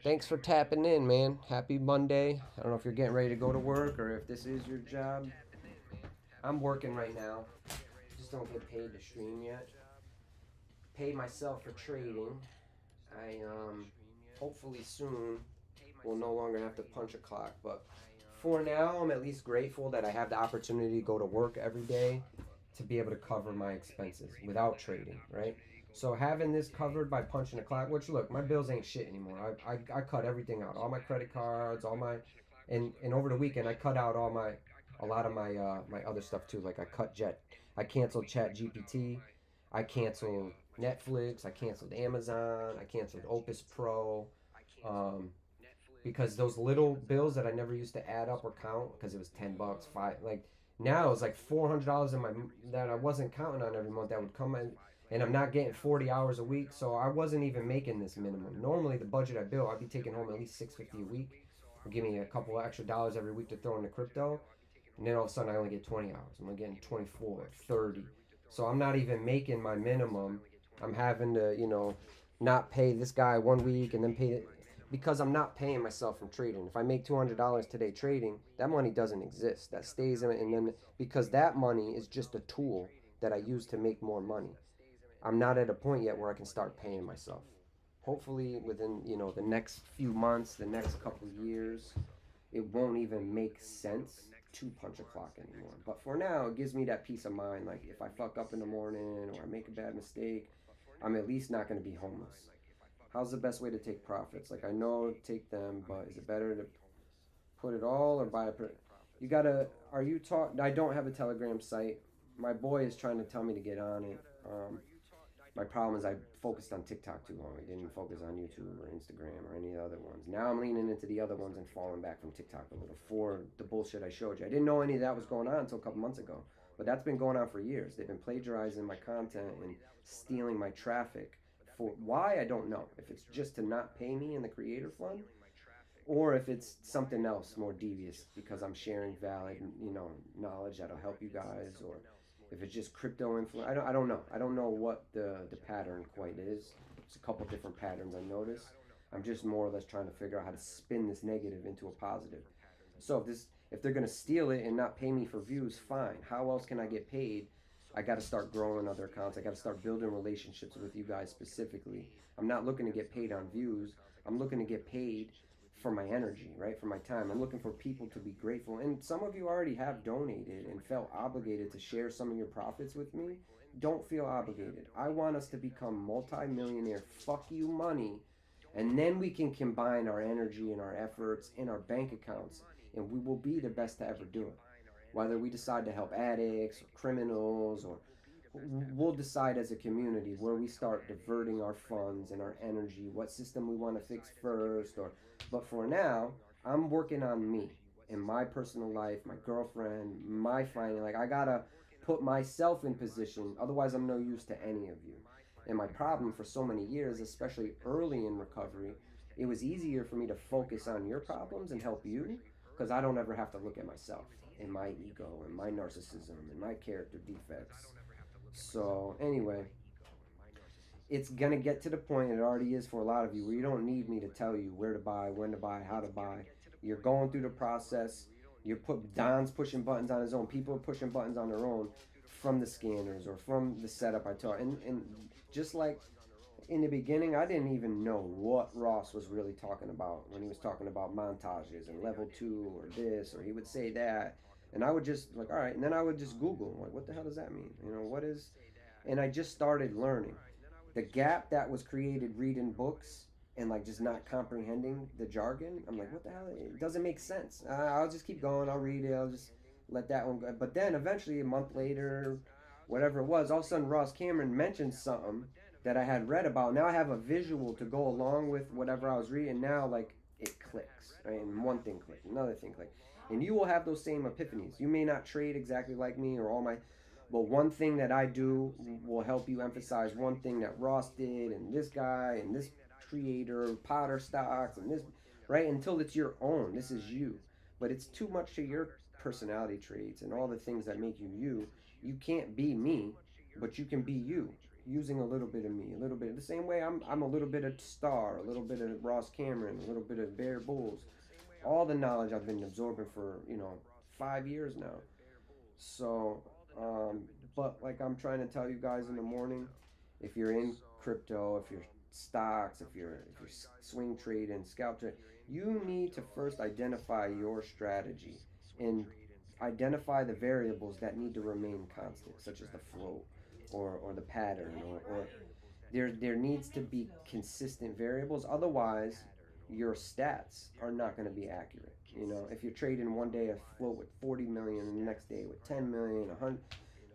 Thanks for tapping in, man. Happy Monday. I don't know if you're getting ready to go to work or if this is your job. I'm working right now. Just don't get paid to stream yet. Pay myself for trading. I hopefully soon will no longer have to punch a clock, but for now I'm at least grateful that I have the opportunity to go to work every day to be able to cover my expenses without trading, right? So having this covered by punching a clock, which look, my bills ain't shit anymore. I cut everything out, all my credit cards, all my, and over the weekend I cut out a lot of my other stuff too. Like I canceled Chat GPT, I canceled Netflix, I canceled Amazon, I canceled Opus Pro, um, because those little bills that I never used to add up or count because it was $10, five, like now it's like $400 in my that I wasn't counting on every month that would come in, and I'm not getting 40 hours a week, so I wasn't even making this minimum. Normally the budget I bill, I'd be taking home at least $650 a week, or give me a couple of extra dollars every week to throw into crypto, and then all of a sudden I only get 20 hours. I'm getting 24, 30. So I'm not even making my minimum. I'm having to, not pay this guy 1 week and then pay it because I'm not paying myself from trading. If I make $200 today trading, that money doesn't exist. That stays in it, and then because that money is just a tool that I use to make more money. I'm not at a point yet where I can start paying myself. Hopefully within, the next few months, the next couple years, it won't even make sense to punch a clock anymore. But for now, it gives me that peace of mind. Like if I fuck up in the morning or I make a bad mistake, I'm at least not going to be homeless. How's the best way to take profits? Like I know take them, but is it better to put it all or buy a? You gotta. Are you talk? I don't have a Telegram site. My boy is trying to tell me to get on it. My problem is I focused on TikTok too long. I didn't focus on YouTube or Instagram or any of the other ones. Now I'm leaning into the other ones and falling back from TikTok a little for the bullshit I showed you. I didn't know any of that was going on until a couple months ago. But that's been going on for years. They've been plagiarizing my content and stealing my traffic. For why I don't know. If it's just to not pay me in the creator fund, or if it's something else more devious because I'm sharing valid, knowledge that'll help you guys, or if it's just crypto influence. I don't know. I don't know what the pattern quite is. There's a couple different patterns I noticed. I'm just more or less trying to figure out how to spin this negative into a positive. So if they're gonna steal it and not pay me for views, fine. How else can I get paid? I got to start growing other accounts. I got to start building relationships with you guys specifically. I'm not looking to get paid on views. I'm looking to get paid for my energy, right? For my time. I'm looking for people to be grateful. And some of you already have donated and felt obligated to share some of your profits with me. Don't feel obligated. I want us to become multi-millionaire fuck you money, and then we can combine our energy and our efforts and our bank accounts, and we will be the best to ever do it. Whether we decide to help addicts or criminals, or we'll decide as a community where we start diverting our funds and our energy, what system we want to fix first, or but for now, I'm working on me in my personal life, my girlfriend, my finance. Like I gotta put myself in position, otherwise I'm no use to any of you. And my problem for so many years, especially early in recovery, it was easier for me to focus on your problems and help you because I don't ever have to look at myself and my ego and my narcissism and my character defects. So anyway, it's gonna get to the point, it already is for a lot of you, where you don't need me to tell you where to buy, when to buy, how to buy. You're going through the process. Don's pushing buttons on his own. People are pushing buttons on their own from the scanners or from the setup I taught. And just like in the beginning, I didn't even know what Ross was really talking about when he was talking about montages and level two or this, or he would say that. And I would just like, all right. And then I would just Google, like, what the hell does that mean? What is, and I just started learning. The gap that was created reading books and like just not comprehending the jargon. I'm like, what the hell? It doesn't make sense. I'll just keep going. I'll read it. I'll just let that one go. But then eventually, a month later, whatever it was, all of a sudden Ross Cameron mentioned something that I had read about. Now I have a visual to go along with whatever I was reading. Now, like, it clicks, right? And one thing clicked, another thing clicked. And you will have those same epiphanies. You may not trade exactly like me or all my, but one thing that I do will help you emphasize one thing that Ross did and this guy and this creator, Potter stocks and this, right? Until it's your own. This is you. But it's too much to your personality traits and all the things that make you you. You can't be me, but you can be you using a little bit of me, a little bit the same way I'm a little bit of Star, a little bit of Ross Cameron, a little bit of Bear Bulls, all the knowledge I've been absorbing for 5 years now. So, but like I'm trying to tell you guys in the morning, if you're in crypto, if you're stocks, if you're swing trading, scalp trade, you need to first identify your strategy and identify the variables that need to remain constant, such as the flow or the pattern or there needs to be consistent variables. Otherwise, your stats are not going to be accurate. If you're trading one day a float with 40 million and the next day with 10 million, 100,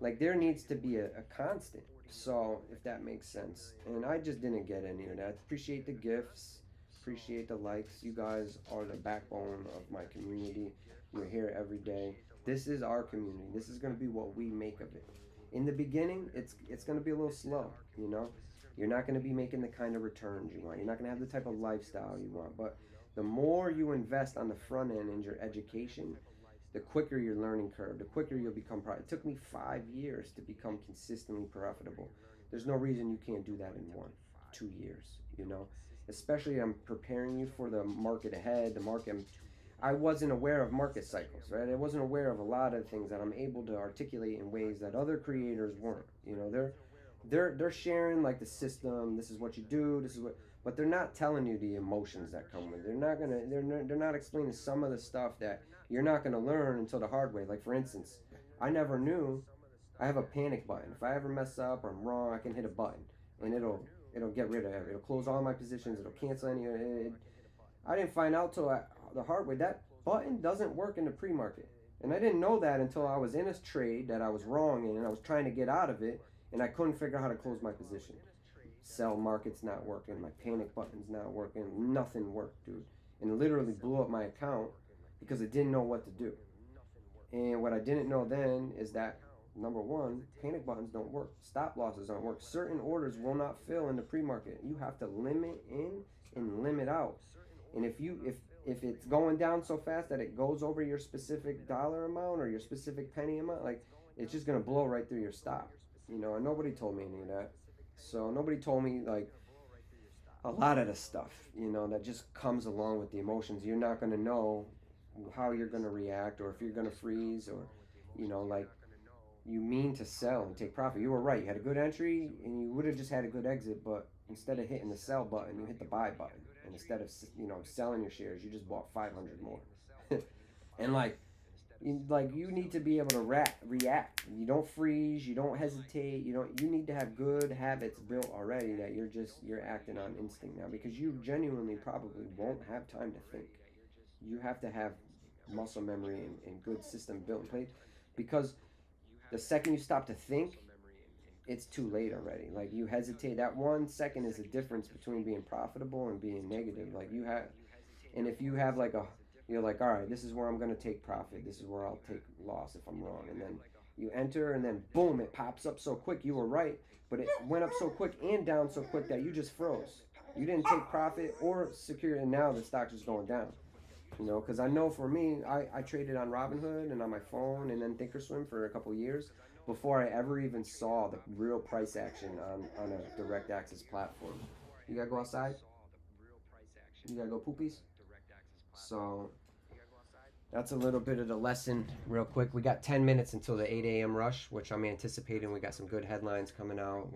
like there needs to be a constant. So if that makes sense. And I just didn't get any of that. Appreciate the gifts, appreciate the likes. You guys are the backbone of my community. You're here every day. This is our community. This is going to be what we make of it. In the beginning, it's going to be a little slow. You're not going to be making the kind of returns you want. You're not going to have the type of lifestyle you want. But the more you invest on the front end in your education, the quicker your learning curve, the quicker you'll become profitable. It took me 5 years to become consistently profitable. There's no reason you can't do that in 1, 2 years. Especially I'm preparing you for the market ahead, the market. I wasn't aware of market cycles, right? I wasn't aware of a lot of things that I'm able to articulate in ways that other creators weren't. They're sharing like the system. This is what you do. This is what, but they're not telling you the emotions that come with it. They're not explaining some of the stuff that you're not gonna learn until the hard way. Like for instance, I never knew I have a panic button. If I ever mess up or I'm wrong, I can hit a button and it'll get rid of it. It'll close all my positions. It'll cancel any. I didn't find out till the hard way. That button doesn't work in the pre-market, and I didn't know that until I was in a trade that I was wrong in, and I was trying to get out of it, and I couldn't figure out how to close my position. Sell market's not working. My panic button's not working. Nothing worked, dude, and it literally blew up my account because I didn't know what to do. And what I didn't know then is that number one, panic buttons don't work. Stop losses don't work. Certain orders will not fill in the pre-market. You have to limit in and limit out. And if it's going down so fast that it goes over your specific dollar amount or your specific penny amount, like it's just gonna blow right through your stop. And nobody told me any of that. So nobody told me like a lot of the stuff, that just comes along with the emotions. You're not gonna know how you're gonna react or if you're gonna freeze or, like you mean to sell and take profit. You were right. You had a good entry and you would have just had a good exit, but instead of hitting the sell button, you hit the buy button. And instead of selling your shares, you just bought 500 more. And you need to be able to react. You don't freeze. You don't hesitate. You need to have good habits built already that you're acting on instinct now, because you genuinely probably won't have time to think. You have to have muscle memory and good system built in place, because the second you stop to think, it's too late already. Like you hesitate. That 1 second is the difference between being profitable and being negative. And if you have you're like, all right, this is where I'm gonna take profit. This is where I'll take loss if I'm wrong. And then you enter, and then boom, it pops up so quick. You were right, but it went up so quick and down so quick that you just froze. You didn't take profit or secure, and now the stock's just going down. Because I know for me, I traded on Robinhood and on my phone and then Thinkorswim for a couple years before I ever even saw the real price action on a direct access platform. You gotta go outside? You gotta go poopies? So that's a little bit of the lesson real quick. We got 10 minutes until the 8 a.m. rush, which I'm anticipating. We got some good headlines coming out.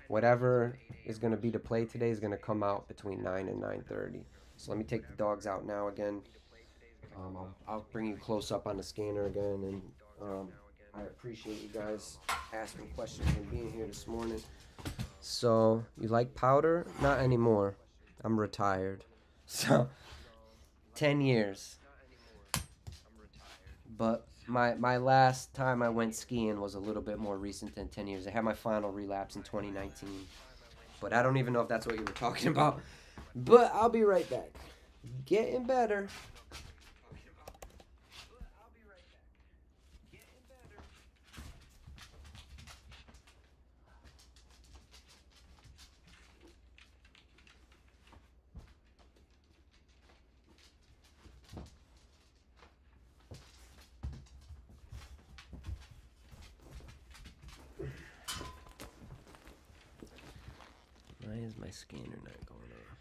Whatever is going to be the play today is going to come out between 9 and 9:30. So let me take the dogs out now again. I'll bring you close up on the scanner again, and I appreciate you guys asking questions and being here this morning. So you like powder? Not anymore. I'm retired. So 10 years. But my last time I went skiing was a little bit more recent than 10 years. I had my final relapse in 2019. But I don't even know if that's what you were talking about. But I'll be right back. Getting better. Why is my scanner not going off?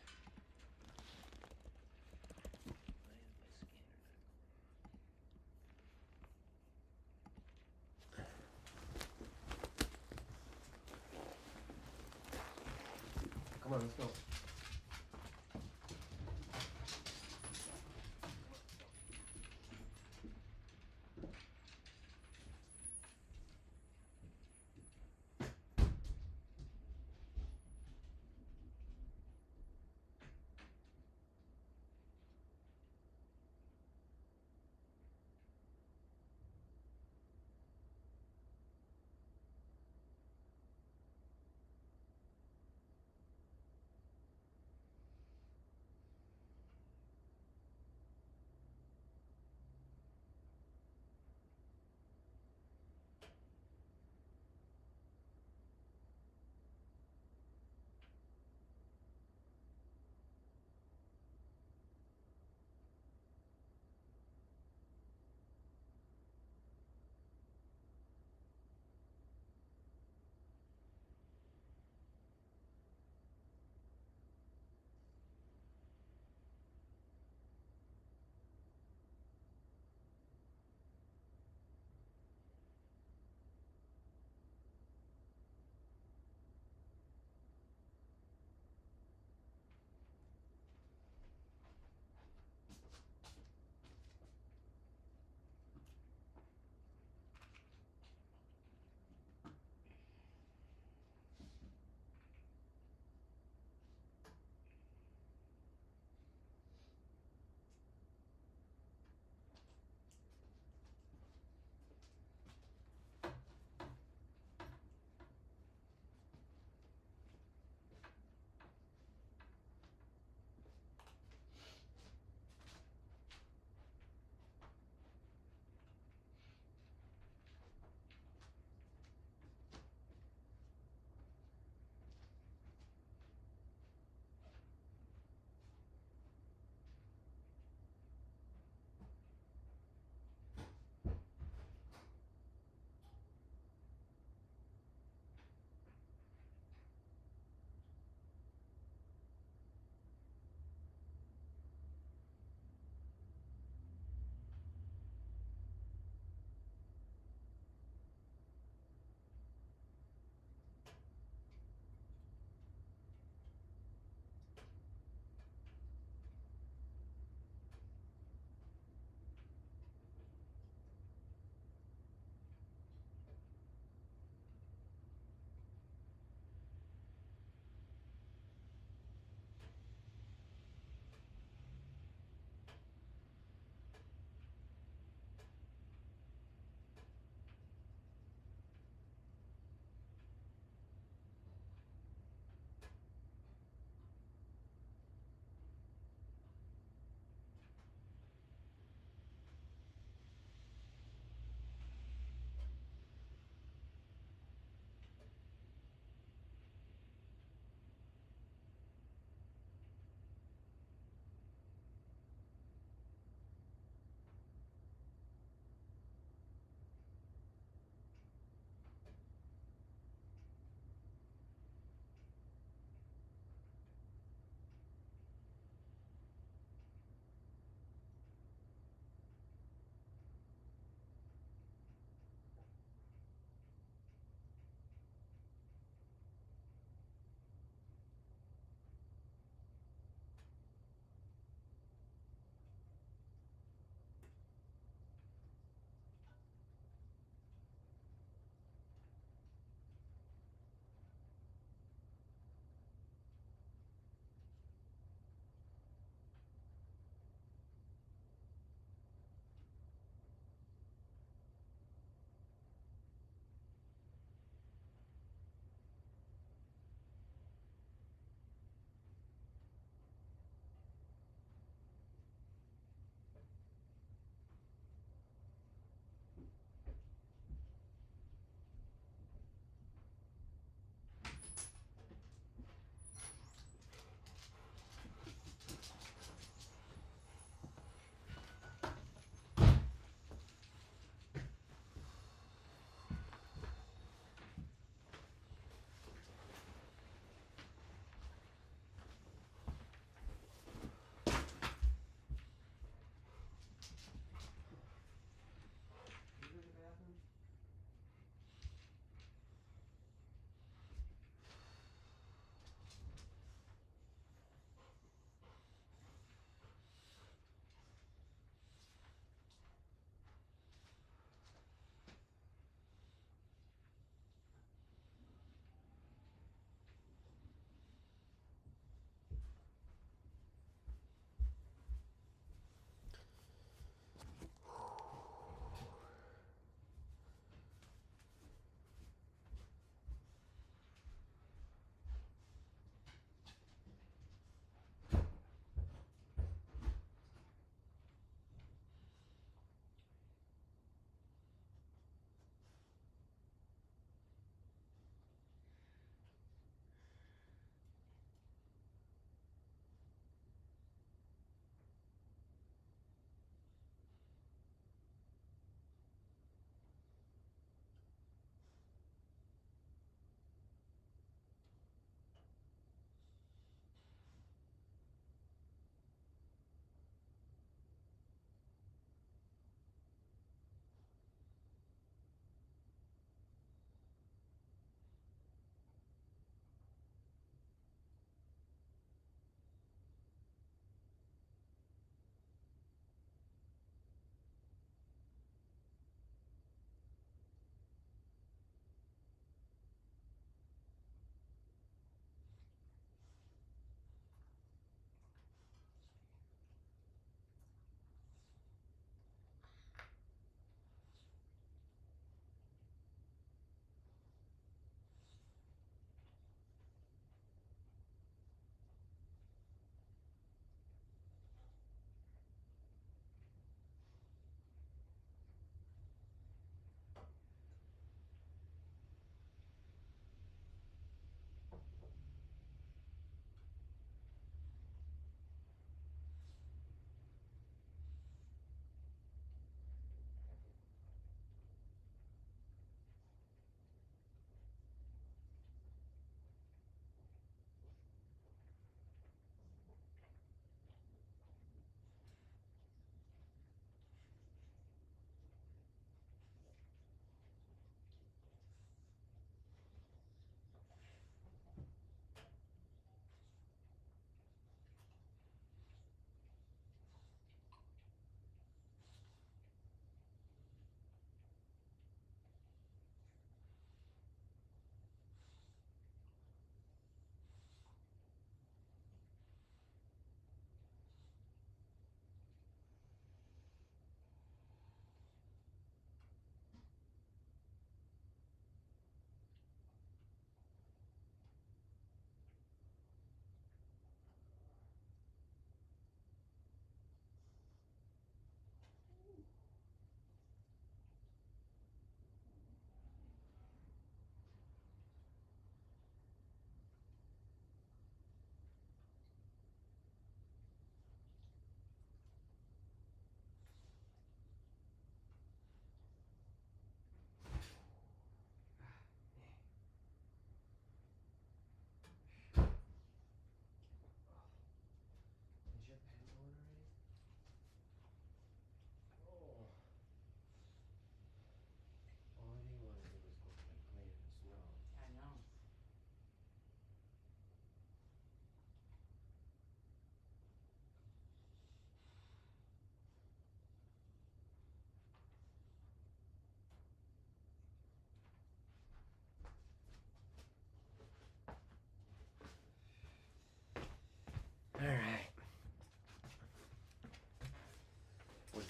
Come on, let's go.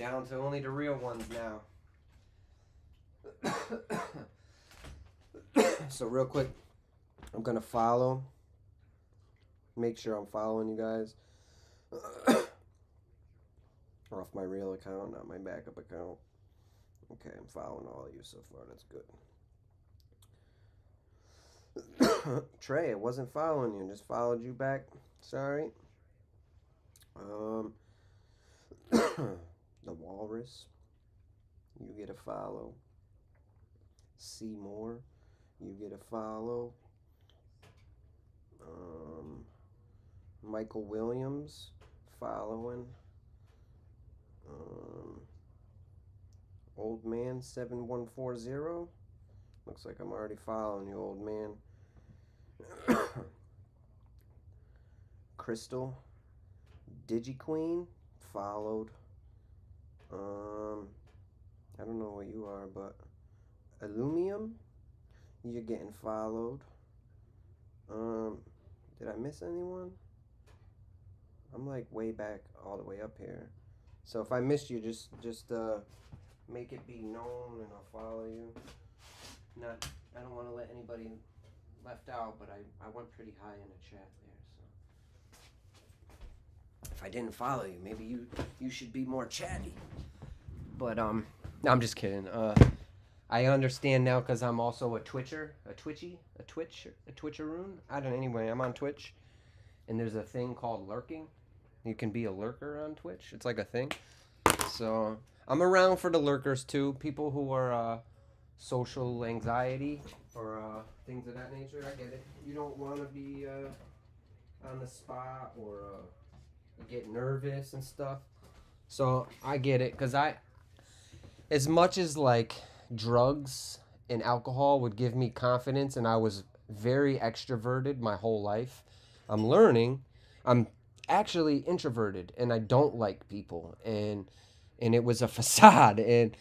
down to only the real ones now. So real quick, I'm gonna follow. Make sure I'm following you guys. Off my real account, not my backup account. Okay, I'm following all of you so far. That's good. Trey, I wasn't following you. Just followed you back. Sorry. The Walrus. You get a follow. Seymour. You get a follow. Michael Williams. Following. Old man 7140. Looks like I'm already following you, old man. Crystal DigiQueen followed. I don't know what you are, but Illumium, you're getting followed. Did I miss anyone? I'm like way back, all the way up here. So if I missed you, just make it be known, and I'll follow you. I don't want to let anybody left out, but I went pretty high in the chat there. So if I didn't follow you, maybe you should be more chatty. But no, I'm just kidding. I understand now because I'm also a Twitcheroon. I don't know. Anyway, I'm on Twitch, and there's a thing called lurking. You can be a lurker on Twitch. It's like a thing. So I'm around for the lurkers too. People who are social anxiety or things of that nature. I get it. You don't want to be on the spot or get nervous and stuff. So I get it, because as much as like drugs and alcohol would give me confidence, and I was very extroverted my whole life, I'm learning. I'm actually introverted, and I don't like people, and it was a facade, and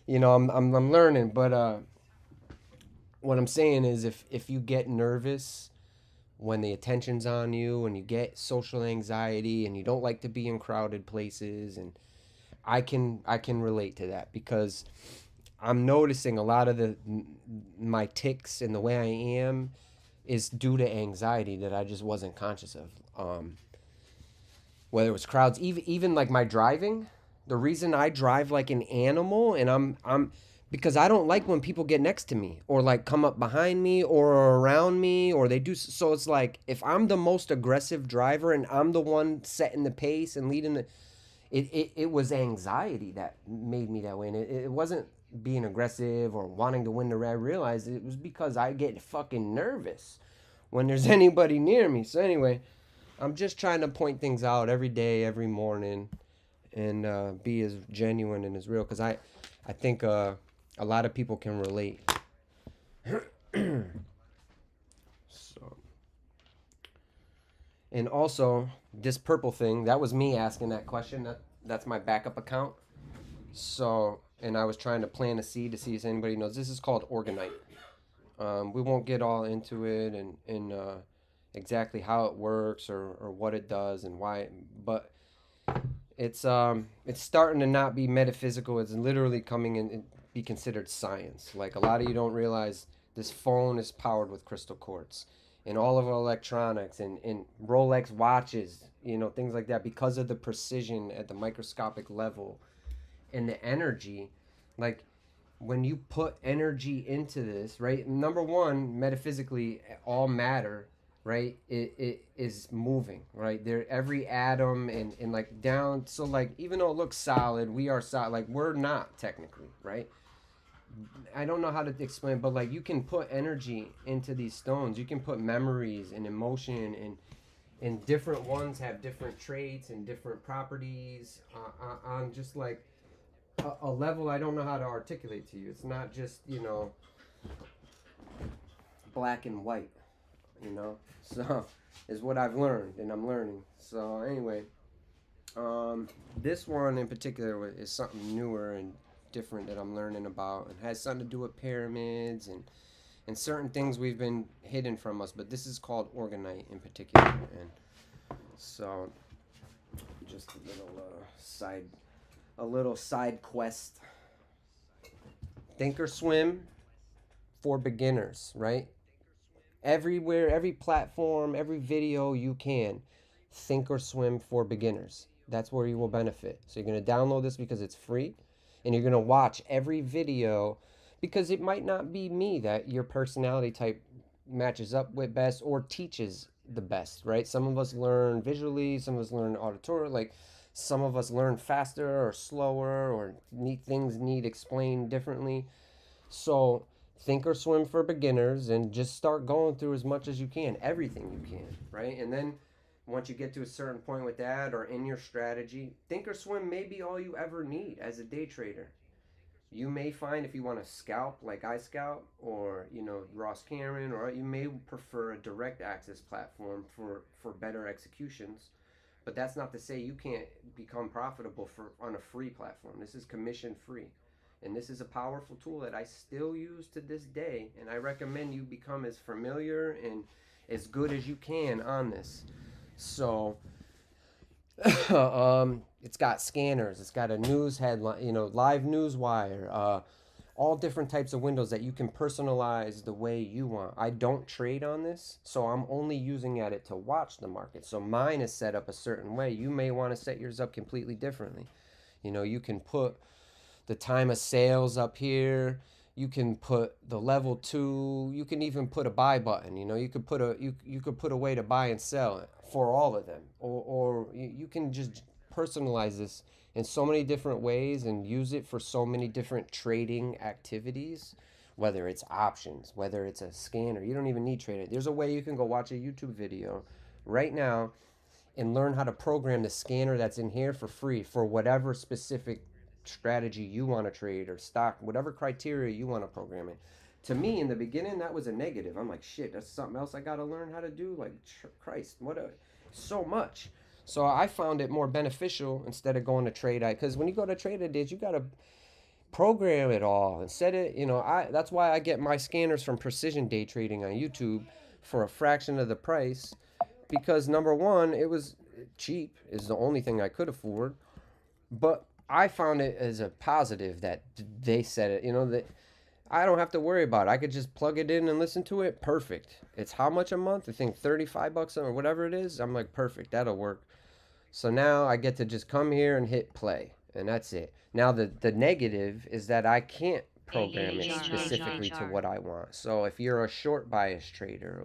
I'm learning. But what I'm saying is, if you get nervous when the attention's on you, and you get social anxiety, and you don't like to be in crowded places, and I can relate to that, because I'm noticing a lot of my tics and the way I am is due to anxiety that I just wasn't conscious of. Whether it was crowds, even like my driving, the reason I drive like an animal, and I'm because I don't like when people get next to me or like come up behind me or around me, or they do. So it's like, if I'm the most aggressive driver and I'm the one setting the pace and leading it was anxiety that made me that way. And it wasn't being aggressive or wanting to win the race. I realized it was because I get fucking nervous when there's anybody near me. So anyway, I'm just trying to point things out every day, every morning, and be as genuine and as real, because I think a lot of people can relate. So, and also this purple thing, that was me asking that question. That's my backup account. So, and I was trying to plant a seed to see if anybody knows. This is called organite. We won't get all into it and exactly how it works or what it does and why, but it's starting to not be metaphysical. It's literally coming in and be considered science. Like, a lot of you don't realize this phone is powered with crystal quartz, and all of our electronics and Rolex watches, things like that, because of the precision at the microscopic level and the energy. Like, when you put energy into this, right? Number one, metaphysically, all matter, right? It is moving, right? There, every atom and like down. So like, even though it looks solid, we are solid. Like, we're not technically, right? I don't know how to explain, but like, you can put energy into these stones. You can put memories and emotion, and different ones have different traits and different properties on just like a level I don't know how to articulate to you. It's not just, black and white, so is what I've learned, and I'm learning. So anyway, this one in particular is something newer and different that I'm learning about, and has something to do with pyramids and certain things we've been hidden from us, but this is called organite in particular. And so just a little a little side quest. Thinkorswim for beginners, right? Everywhere, every platform, every video you can. Thinkorswim for beginners. That's where you will benefit. So you're going to download this because it's free, and you're going to watch every video because it might not be me that your personality type matches up with best or teaches the best, right? Some of us learn visually, some of us learn auditory, like some of us learn faster or slower or need explained differently. So Thinkorswim for beginners, and just start going through as much as you can, everything you can, right? And then once you get to a certain point with that or in your strategy, Thinkorswim may be all you ever need as a day trader. You may find if you want to scalp like I scalp, or Ross Cameron, or you may prefer a direct access platform for better executions. But that's not to say you can't become profitable on a free platform. This is commission free. And this is a powerful tool that I still use to this day, and I recommend you become as familiar and as good as you can on this. So it's got scanners, it's got a news headline, live news wire, all different types of windows that you can personalize the way you want. I don't trade on this, so I'm only using it to watch the market. So mine is set up a certain way. You may want to set yours up completely differently. You can put the time of sales up here. You can put the level 2. You can even put a buy button. You could put a way to buy and sell for all of them, or you can just personalize this in so many different ways and use it for so many different trading activities. Whether it's options, whether it's a scanner, you don't even need trading. There's a way you can go watch a YouTube video right now and learn how to program the scanner that's in here for free for whatever specific strategy you want to trade or stock, whatever criteria you want to program it. To me, in the beginning, that was a negative. I'm like, shit, that's something else I got to learn how to do. Like, Christ, so much. So I found it more beneficial instead of going to trade. Because when you go to trade ideas, you got to program it all and set it. That's why I get my scanners from Precision Day Trading on YouTube for a fraction of the price. Because number one, it was cheap, is the only thing I could afford. But I found it as a positive that they said it, that I don't have to worry about it. I could just plug it in and listen to it. Perfect. It's how much a month? I think $35 or whatever it is. I'm like, perfect. That'll work. So now I get to just come here and hit play, and that's it. Now the negative is that I can't program it specifically to what I want. So if you're a short bias trader,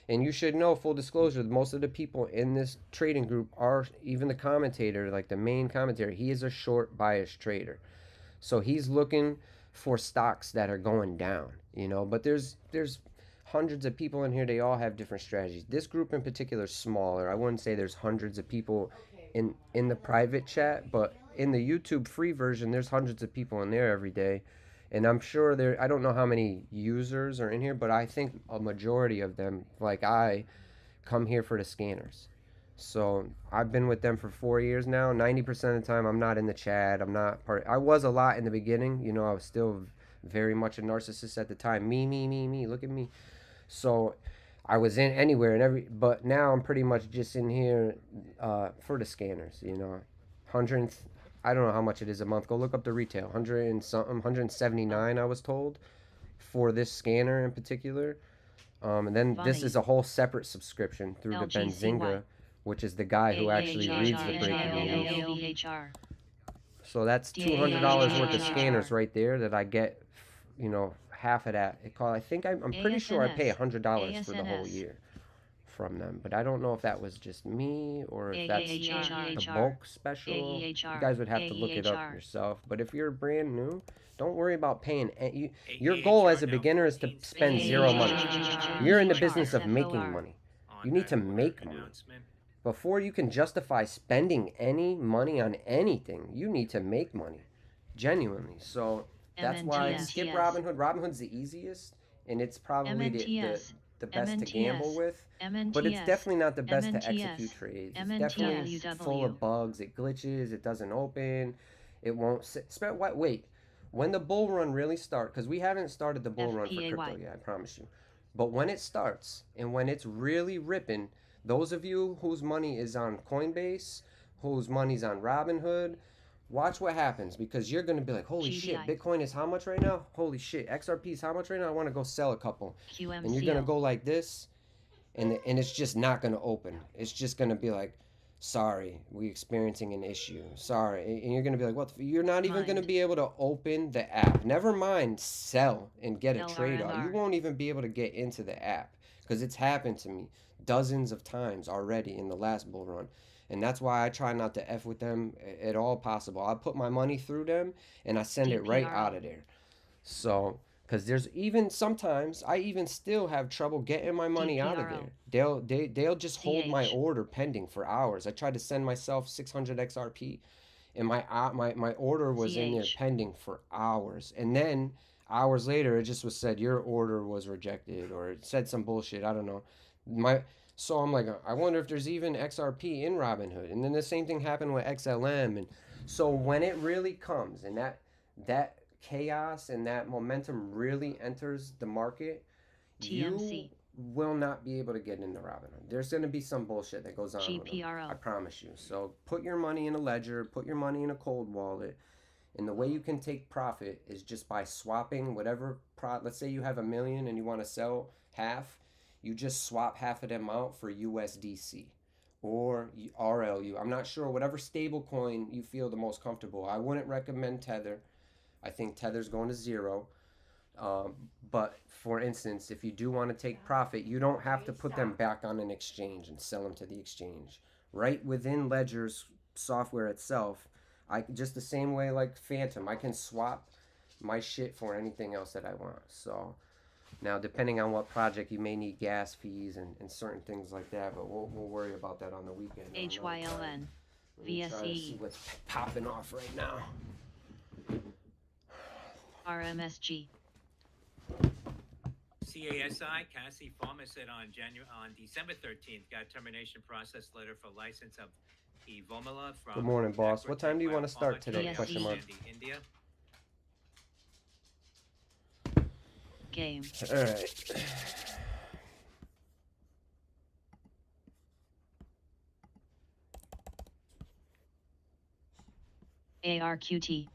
and you should know, full disclosure, most of the people in this trading group are, even the commentator, like the main commentator, he is a short bias trader. So he's looking for stocks that are going down, but there's hundreds of people in here. They all have different strategies. This group in particular is smaller. I wouldn't say there's hundreds of people in the private chat, but in the YouTube free version, there's hundreds of people in there every day. And I'm sure I don't know how many users are in here, but I think a majority of them, like I, come here for the scanners. So I've been with them for 4 years now. 90% of the time I'm not in the chat. I was a lot in the beginning. I was still very much a narcissist at the time. Me, look at me. So I was in anywhere and but now I'm pretty much just in here for the scanners, 100, I don't know how much it is a month. Go look up the retail. 100 and something, 179 I was told for this scanner in particular. And then this is a whole separate subscription through the Benzinga, which is the guy who actually reads the breaking news. So that's $200 worth of scanners right there that I get, half of that. I'm pretty sure I pay $100 for the whole year from them, but I don't know if that was just me or if that's the bulk special. You guys would have to look it up yourself. But if you're brand new, don't worry about paying. Your goal as a beginner is to spend zero money. You're in the business of making money. You need to make money. Before you can justify spending any money on anything, you need to make money, genuinely. So that's why skip Robinhood. Robinhood's the easiest, and it's probably the best to gamble with, but it's definitely not the best to execute trades. It's definitely full of bugs. It glitches. It doesn't open. It won't wait. When the bull run really starts, because we haven't started the bull run for crypto yet, I promise you. But when it starts and when it's really ripping, those of you whose money is on Coinbase, whose money's on Robinhood, Watch what happens, because you're going to be like, holy shit, GBI. Bitcoin is how much right now? Holy shit, XRP is how much right now? I want to go sell a couple. And you're going to QMCL. go like this, and it's just not going to open. It's just going to be like, sorry, we're experiencing an issue. Sorry. And you're going to be like, what? You're not even going to Mind. be able to open the app. Never mind sell and get a trade out. You LRMR. won't even be able to get into the app, because it's happened to me dozens of times already in the last bull run. And that's why I try not to F with them at all possible. I put my money through them and I send it right out DPRO. of there. So, because there's even sometimes I even still have trouble getting my money out of DPRO. there. They'll just hold my CH. order pending for hours. I tried to send myself 600 XRP, and my order was in there CH. pending for hours. And then hours later, it just was said your order was rejected, or it said some bullshit. I don't know. So I'm like, I wonder if there's even XRP in Robinhood. And then the same thing happened with XLM. And so when it really comes, and that chaos and that momentum really enters the market, you TMC. will not be able to get into Robinhood. There's going to be some bullshit that goes on with them. GPRO. I promise you. So put your money in a ledger, put your money in a cold wallet. And the way you can take profit is just by swapping whatever let's say you have $1 million and you want to sell half, you just swap half of them out for USDC or RLU. I'm not sure, whatever stable coin you feel the most comfortable. I wouldn't recommend Tether. I think Tether's going to zero. But for instance, if you do want to take profit, you don't have to put them back on an exchange and sell them to the exchange. Right within Ledger's software itself, I just the same way like Phantom, I can swap my shit for anything else that I want. So now, depending on what project, you may need gas fees and certain things like that, but we'll worry about that on the weekend. HYLN. Let me try to see VSE. what's popping off right now. RMSG. CASI, Cassie Farmer said on December 13th, got termination process letter for license of Evomela from. Good morning, boss. What time do you want to start today? PSE. Question mark. India. Game. All right. ARQT.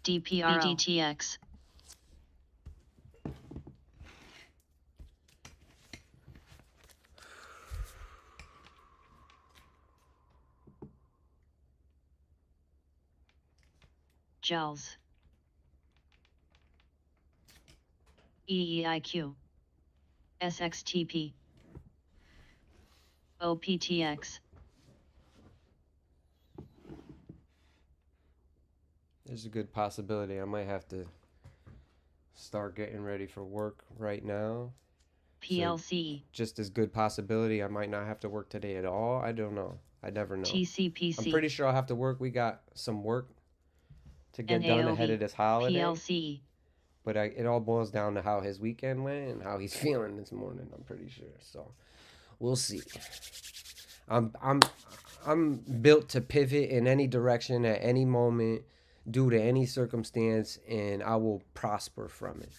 DPRO. DTX. Gels. EEIQ. SXTP. OPTX. There's a good possibility I might have to start getting ready for work right now. PLC. Just as good possibility I might not have to work today at all. I don't know. I never know. TCPC. I'm pretty sure I'll have to work. We got some work to get done ahead of this holiday. PLC. But it all boils down to how his weekend went and how he's feeling this morning. I'm pretty sure. So we'll see. I'm built to pivot in any direction at any moment, due to any circumstance, and I will prosper from it.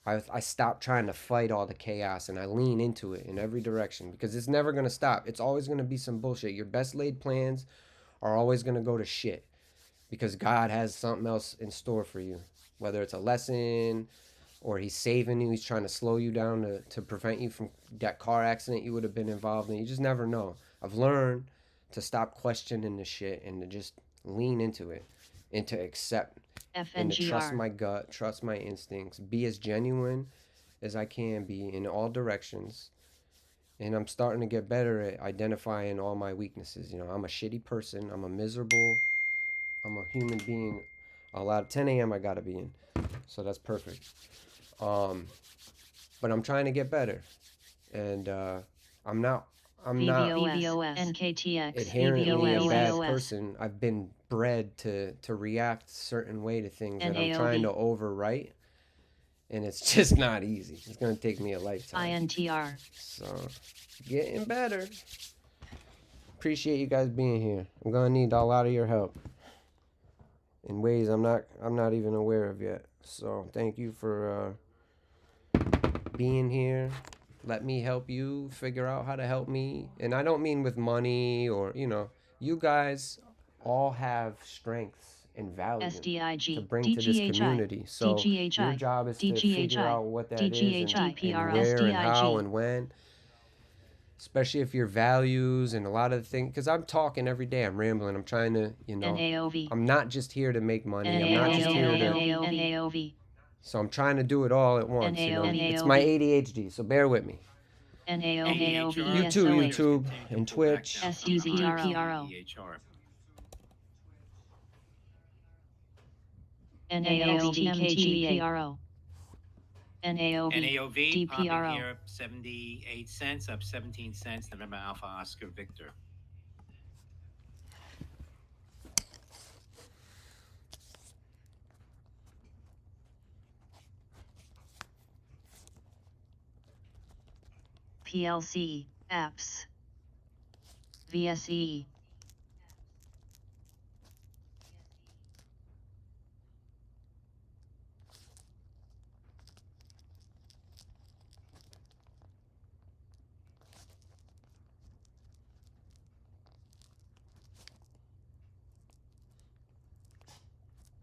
I stop trying to fight all the chaos and I lean into it in every direction, because it's never going to stop. It's always going to be some bullshit. Your best laid plans are always going to go to shit, because God has something else in store for you. Whether it's a lesson or he's saving you, he's trying to slow you down to prevent you from that car accident you would have been involved in. You just never know. I've learned to stop questioning the shit and to just lean into it and to accept and to trust my gut, trust my instincts, be as genuine as I can be in all directions. And I'm starting to get better at identifying all my weaknesses. You know, I'm a shitty person. I'm a human being. A lot of 10 a.m. I gotta be in, so that's perfect. But I'm trying to get better, and I'm not NKTX. inherently a bad person. I've been bred to react a certain way to things that I'm trying to overwrite, and it's just not easy. It's gonna take me a lifetime. INTR. So, getting better. Appreciate you guys being here. I'm gonna need a lot of your help in ways I'm not even aware of yet. So thank you for being here, let me help you figure out how to help me. And I don't mean with money or, you guys all have strengths and value to SDIG, bring to this DGHI, community. So your DGHI, job is to figure DGHI, out what that is and DGHI, where and how SDIG. and when. Especially if your values and a lot of the things, because I'm talking every day, I'm rambling, I'm trying to, NAOV. I'm not just here to make money. I'm not just here to, NAOV. so I'm trying to do it all at once. It's NAOV. my ADHD, so bear with me. NAOV. You too, YouTube and Twitch. SUZPRO. EHR. NAOVTMTVPRO. NAOV. NAOV popping DPRO. here up 78 cents, up 17 cents. November Alpha Oscar Victor. PLC, apps. VSE.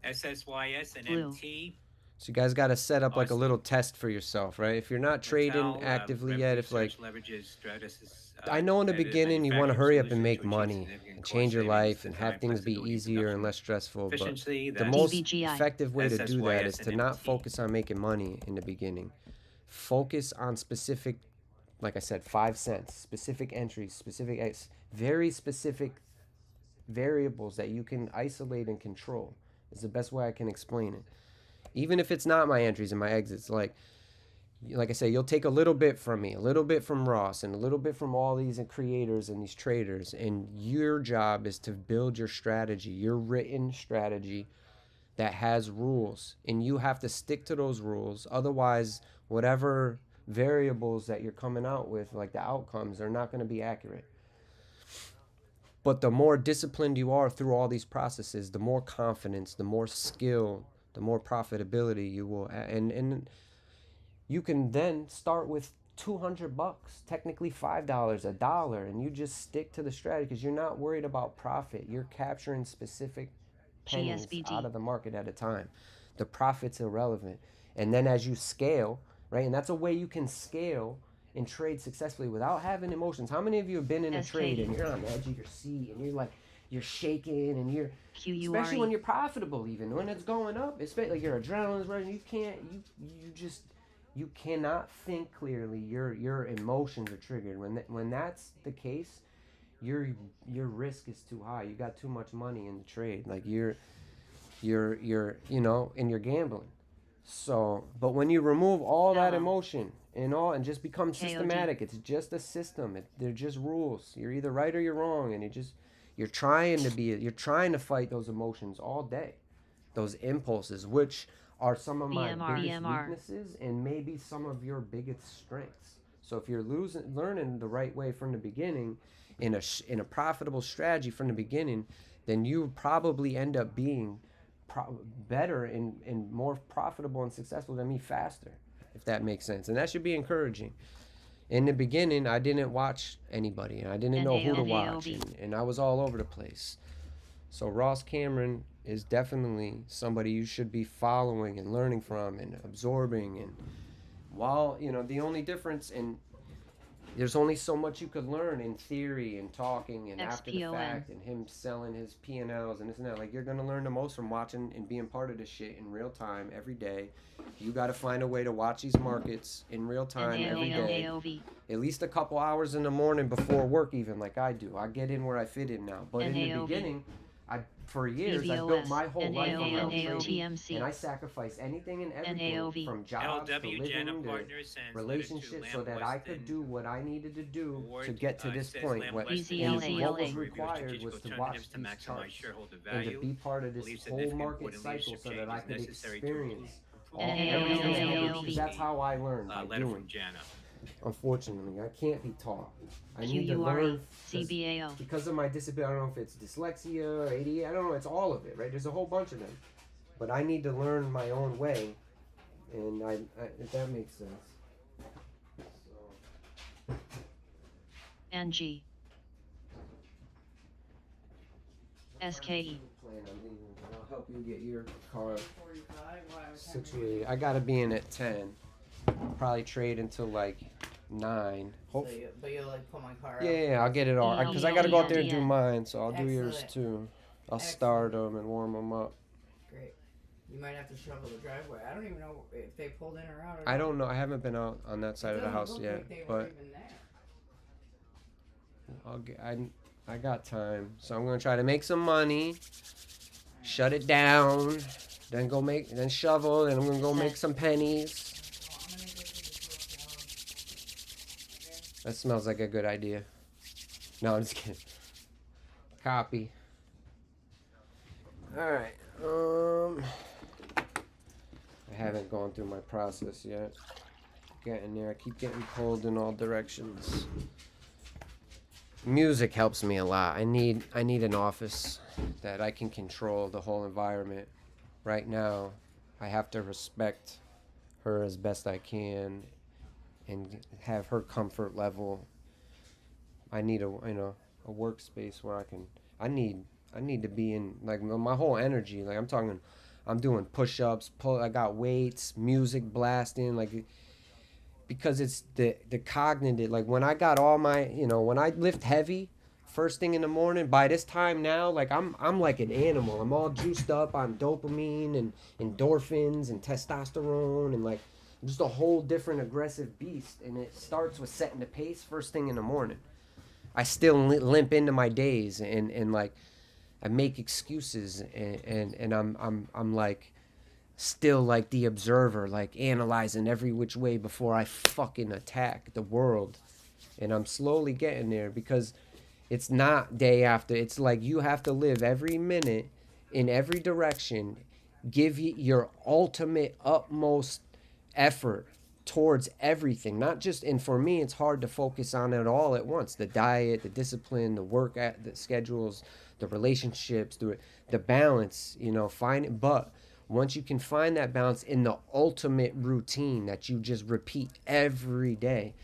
SSYS and Blue. MT. So you guys got to set up like a little test for yourself, right? If you're not trading actively yet, if like, I know in the beginning you want to hurry up and make money and change your life and have things be easier and less stressful, but the most effective way to do that is to not focus on making money in the beginning. Focus on specific, like I said, 5 cents, specific entries, very specific variables that you can isolate and control. Is the best way I can explain it. Even if it's not my entries and my exits, like I say, you'll take a little bit from me, a little bit from Ross, and a little bit from all these creators and these traders, and your job is to build your strategy, your written strategy that has rules, and you have to stick to those rules. Otherwise, whatever variables that you're coming out with, like the outcomes, are not going to be accurate. But the more disciplined you are through all these processes, the more confidence, the more skill, the more profitability you will, and you can then start with $200, technically $5, $1, and you just stick to the strategy because you're not worried about profit. You're capturing specific pennies out of the market at a time. The profit's irrelevant. And then as you scale, right, and that's a way you can scale and trade successfully without having emotions. How many of you have been in a trade and you're on the edge of your seat and you're shaking and you're, especially when you're profitable, even when it's going up, especially like your adrenaline's running, you cannot think clearly. Your emotions are triggered. When that's the case, your risk is too high. You got too much money in the trade. Like you're and you're gambling. So, but when you remove all that emotion and just become systematic, it's just a system. They're just rules. You're either right or you're wrong, and you're trying to fight those emotions all day, those impulses, which are some of my biggest weaknesses and maybe some of your biggest strengths. So if you're learning the right way from the beginning, in a profitable strategy from the beginning, then you probably end up being better and more profitable and successful than me faster, if that makes sense. And that should be encouraging. In the beginning, I didn't watch anybody, and I didn't know who to watch, and I was all over the place. So Ross Cameron is definitely somebody you should be following and learning from and absorbing. And while, the only difference there's only so much you could learn in theory and talking and after the fact and him selling his P&Ls and this and that. Like, you're going to learn the most from watching and being part of this shit in real time every day. You got to find a way to watch these markets in real time every day. At least a couple hours in the morning before work, even, like I do. I get in where I fit in now. But in the beginning, for years, I built my whole life around trading, and I sacrificed anything and everything from jobs to living to relationships so that I could do what I needed to do to get to this point. What was required was to watch these charts and to be part of this whole market cycle so that I could experience everything. Because that's how I learned, by doing. Unfortunately, I can't be taught. I need to learn because of my disability. I don't know if it's dyslexia or ADHD. I don't know. It's all of it, right? There's a whole bunch of them. But I need to learn my own way, and if that makes sense. So, NG. SKE. Plan on leaving, but I'll help you get your car situated. I gotta be in at 10. Probably trade until like 9. But you'll like pull my car Yeah, out. yeah, I'll get it all. Because I gotta go out there and do mine, so I'll do yours Excellent. too. I'll start them and warm them up. Great. You might have to shovel the driveway. I don't even know if they pulled in or out. Or I don't know. I haven't been out on that side of the house yet, like they but were even there. I got time, so I'm gonna try to make some money, shut it down, then shovel, and I'm gonna go make some pennies. That smells like a good idea. No, I'm just kidding. Copy. All right. I haven't gone through my process yet. Getting there. I keep getting pulled in all directions. Music helps me a lot. I need an office that I can control the whole environment. Right now, I have to respect her as best I can and have her comfort level. I need a workspace where I need to be in like my whole energy. Like I'm doing push-ups, I got weights, music blasting, like, because it's the cognitive, like when I got all my, when I lift heavy first thing in the morning, by this time now, like I'm like an animal. I'm all juiced up on dopamine and endorphins and testosterone, and like I'm just a whole different aggressive beast. And it starts with setting the pace first thing in the morning. I still limp into my days and like I make excuses and I'm like still like the observer, like analyzing every which way before I fucking attack the world. And I'm slowly getting there, because it's not day after. It's like you have to live every minute in every direction, give your ultimate utmost effort towards everything, not just, and for me it's hard to focus on it all at once: the diet, the discipline, the work at the schedules, the relationships, the balance, find it. But once you can find that balance in the ultimate routine that you just repeat every day,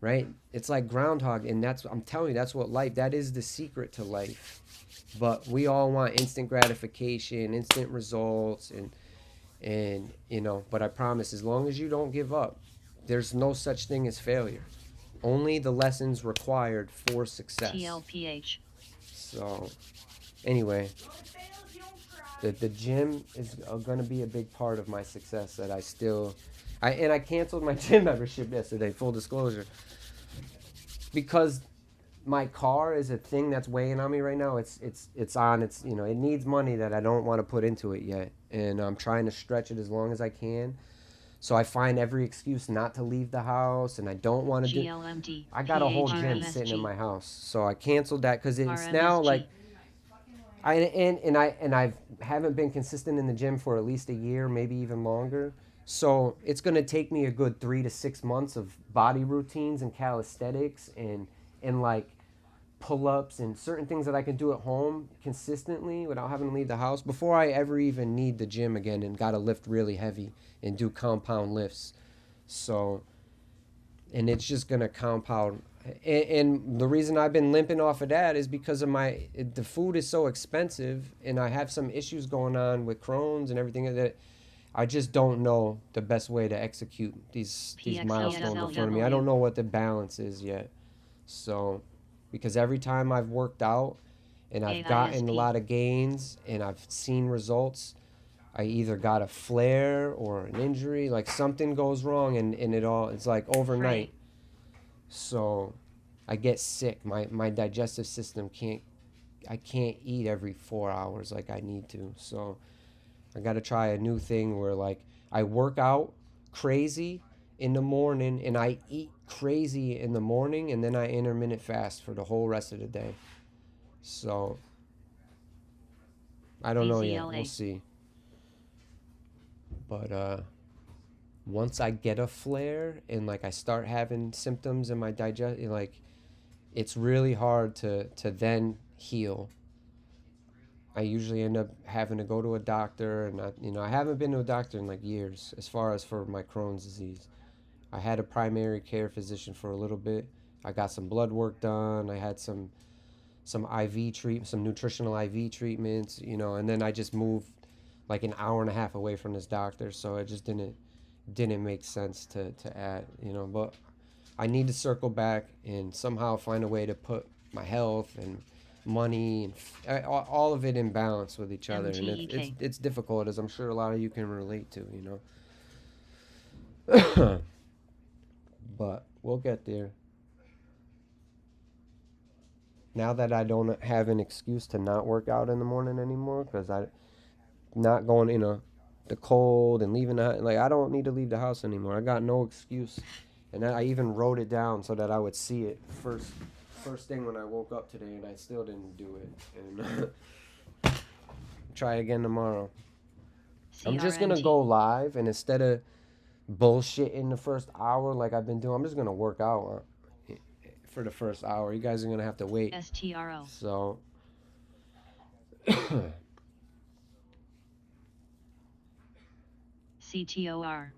right? It's like groundhog, and I'm telling you, that's what life, that is the secret to life. But we all want instant gratification, instant results, and but I promise, as long as you don't give up, there's no such thing as failure. Only the lessons required for success. TLPH. So, anyway, the gym is going to be a big part of my success. That I canceled my gym membership yesterday, full disclosure, because my car is a thing that's weighing on me right now. It needs money that I don't want to put into it yet, and I'm trying to stretch it as long as I can. So I find every excuse not to leave the house, and I don't want to do. I got a whole gym sitting in my house, so I canceled that because it's now like I haven't been consistent in the gym for at least a year, maybe even longer. So it's gonna take me a good 3 to 6 months of body routines and calisthenics and like pull-ups and certain things that I can do at home consistently without having to leave the house before I ever even need the gym again and gotta lift really heavy and do compound lifts. So, and it's just gonna compound. And the reason I've been limping off of that is because of the food is so expensive, and I have some issues going on with Crohn's and everything, that I just don't know the best way to execute these milestones in front of me. I don't know what the balance is yet. So, because every time I've worked out and I've gotten a lot of gains and I've seen results, I either got a flare or an injury, like something goes wrong, and it's like overnight. So I get sick. My digestive system I can't eat every 4 hours like I need to. So I got to try a new thing where like I work out crazy in the morning and I eat crazy in the morning, and then I intermittent fast for the whole rest of the day. So I don't know yet. We'll see. But once I get a flare and like I start having symptoms in my digestion, like it's really hard to then heal. I usually end up having to go to a doctor, and I haven't been to a doctor in like years as far as for my Crohn's disease. I had a primary care physician for a little bit. I got some blood work done. I had some nutritional IV treatments, you know, and then I just moved like an hour and a half away from this doctor, so it just didn't make sense to add, you know. But I need to circle back and somehow find a way to put my health and money and all of it in balance with each other, and it's difficult, as I'm sure a lot of you can relate to, you know. But we'll get there. Now that I don't have an excuse to not work out in the morning anymore, because I'm not going in the cold and leaving like I don't need to leave the house anymore. I got no excuse, and I even wrote it down so that I would see it first thing when I woke up today, and I still didn't do it. And try again tomorrow. I'm just gonna go live, and instead of bullshit in the first hour like I've been doing, I'm just gonna work out for the first hour. You guys are gonna have to wait. STRO. So CTOR.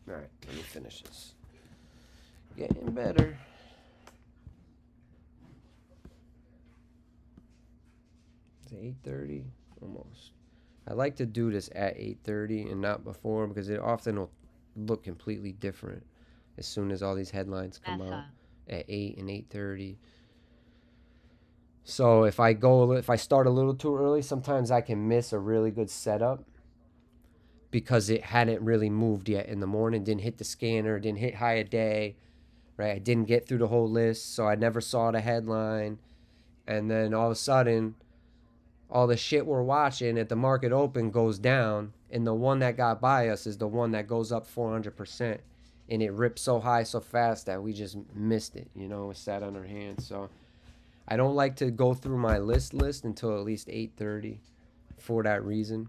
Alright, let me finish this. Getting better. Is it 8:30? Almost. I like to do this at 8:30 and not before, because it often will look completely different as soon as all these headlines come out at 8 and 8:30. So if I start a little too early, sometimes I can miss a really good setup because it hadn't really moved yet in the morning, didn't hit the scanner, didn't hit high a day, right? I didn't get through the whole list, so I never saw the headline. And then all of a sudden, all the shit we're watching at the market open goes down, and the one that got by us is the one that goes up 400%, and it ripped so high so fast that we just missed it, you know, it sat on our hands. So I don't like to go through my list until at least 8:30 for that reason.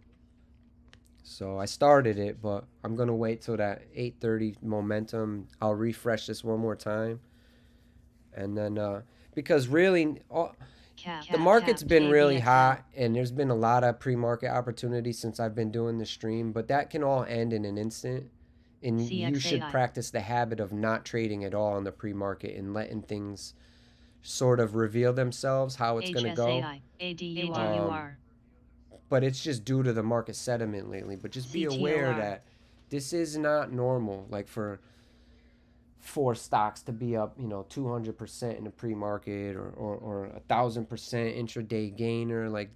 So I started it, but I'm going to wait till that 8:30 momentum. I'll refresh this one more time. And then, because really, the market's been really hot, and there's been a lot of pre-market opportunities since I've been doing the stream, but that can all end in an instant. And you should practice the habit of not trading at all in the pre-market and letting things sort of reveal themselves, how it's going to go. But it's just due to the market sentiment lately. But just be aware that this is not normal. Like for stocks to be up, you know, 200% in the pre-market or 1,000% intraday gainer, like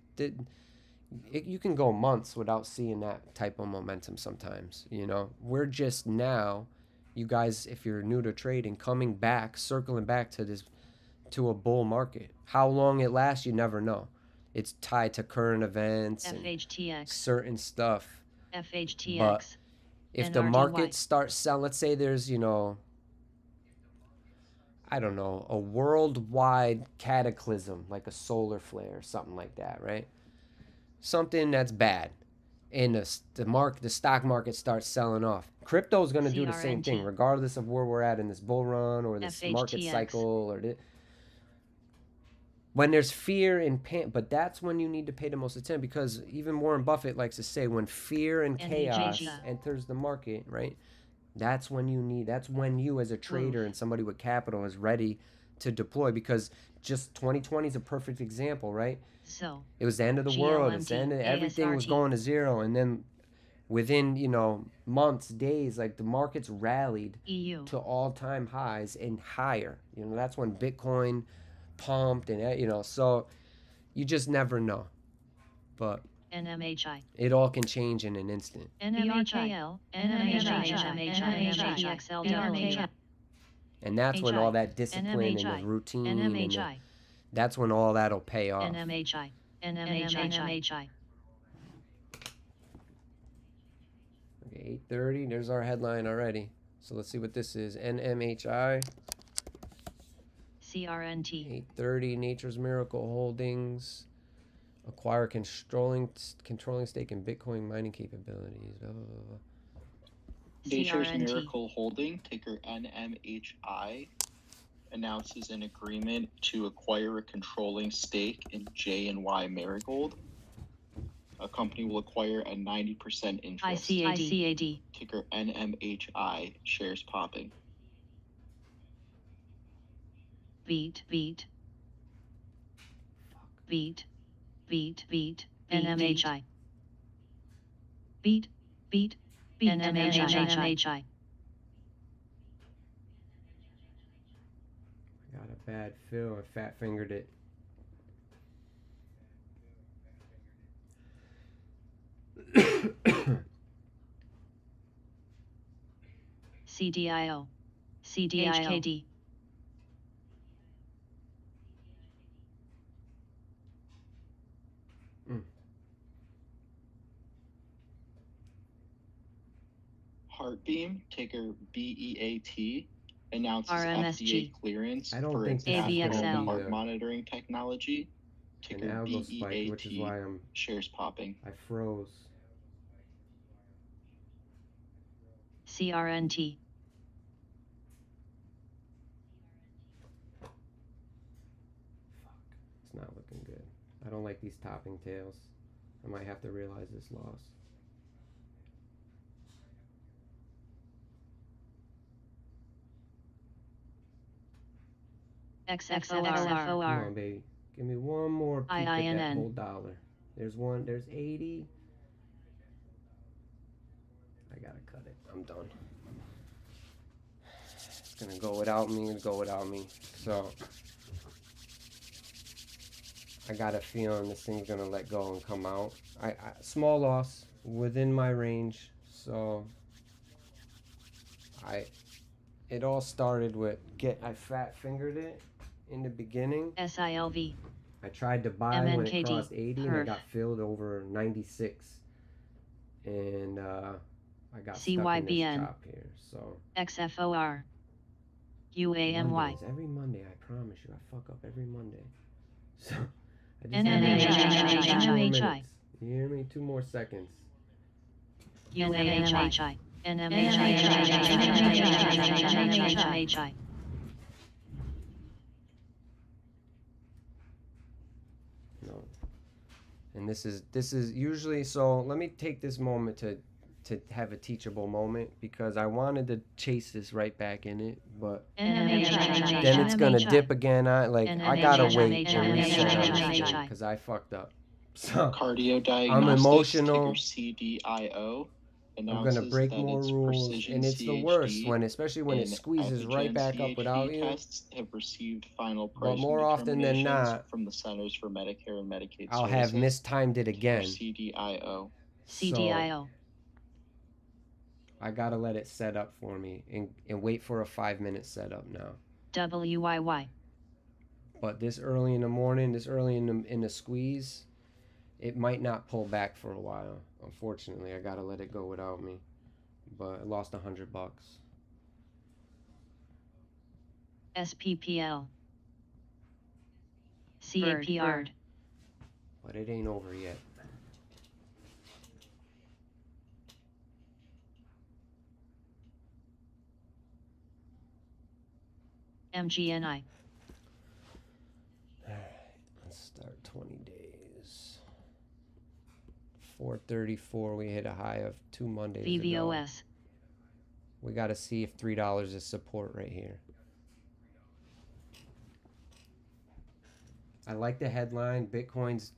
you can go months without seeing that type of momentum sometimes. You know, we're just now, you guys, if you're new to trading, coming back, circling back to a bull market. How long it lasts, you never know. It's tied to current events and certain stuff. FHTX. But if the market starts selling, let's say there's, you know, I don't know, a worldwide cataclysm, like a solar flare or something like that, right? Something that's bad. And the stock market starts selling off. Crypto is going to do the same thing, regardless of where we're at in this bull run or this market cycle or when there's fear and panic. But that's when you need to pay the most attention, because even Warren Buffett likes to say, when fear and chaos enters the market, right? That's when you as a trader and somebody with capital is ready to deploy, because just 2020 is a perfect example, right? So it was the end of the world. It's the end of everything was going to zero, and then within, you know, months, days, like the markets rallied to all-time highs and higher. You know, that's when Bitcoin pumped, and you know, so you just never know. But NMHI. It all can change in an instant. NMHIL. NMHI. And that's when all that discipline and the routine and that's when all that'll pay off. NMHI. Okay, 8:30. There's our headline already. So let's see what this is. NMHI. CRNT. 8:30. Nature's Miracle Holdings. Acquire controlling stake in Bitcoin mining capabilities. Blah, blah, blah, blah. Nature's Miracle Holding, ticker NMHI, announces an agreement to acquire a controlling stake in J&Y Marigold. A company will acquire a 90% interest. ICAD. Ticker NMHI, shares popping. beat, beat, beat, beat, beat, NMHI, beat, beat, beat, NMHI. I got a bad feel. I fat fingered it. CDIO, CDHKD, Heartbeam, ticker BEAT, announces RMSG. FDA clearance I don't for think its this is gonna at-home be heart a- monitoring technology. An Ticker algo spike, which is why BEAT, shares popping. I froze. CRNT, It's not looking good. I don't like these topping tails. I might have to realize this loss. Come on, XXOR, baby. Give me one more peek at that IINN. whole dollar. There's one. There's 80. I gotta cut it. I'm done. It's gonna go without me. Go without me. So I got a feeling this thing's gonna let go and come out. I small loss within my range. So it all started with I fat fingered it in the beginning. SILV, I tried to buy when it MNKD, crossed 80 and I perf. got filled over 96. And I got stuck in CYBN. this chop here. So XFOR, UAMY, Mondays, every Monday, I promise you, I fuck up every Monday. So I just NMHI. need 2 more minutes. You hear me? 2 more seconds. UAMHI, NMHI. No. And this is usually, so let me take this moment to have a teachable moment, because I wanted to chase this right back in it, but then it's gonna dip again. I gotta wait and reset because I fucked up. So Cardio Diagnostics, I'm emotional. ticker CDIO, I'm announces gonna break that more its rules, precision and it's the worst when, especially when it and squeezes right Epigen back up without CHD you. tests have received final But pricing more often than determinations not, from the Centers for Medicare and Medicaid I'll have Services, mistimed it ticker again. CDIO. So CDIO, I gotta let it set up for me and wait for a 5-minute setup now. WYY, But this early in the morning, this early in the squeeze, it might not pull back for a while. Unfortunately, I gotta let it go without me. But I lost $100. SPPL, CAPR, But it ain't over yet. MGNI, Let's start 20 days. 434, we hit a high of 2 Mondays ago. VVOS, We got to see if $3 is support right here. I like the headline. Bitcoin's,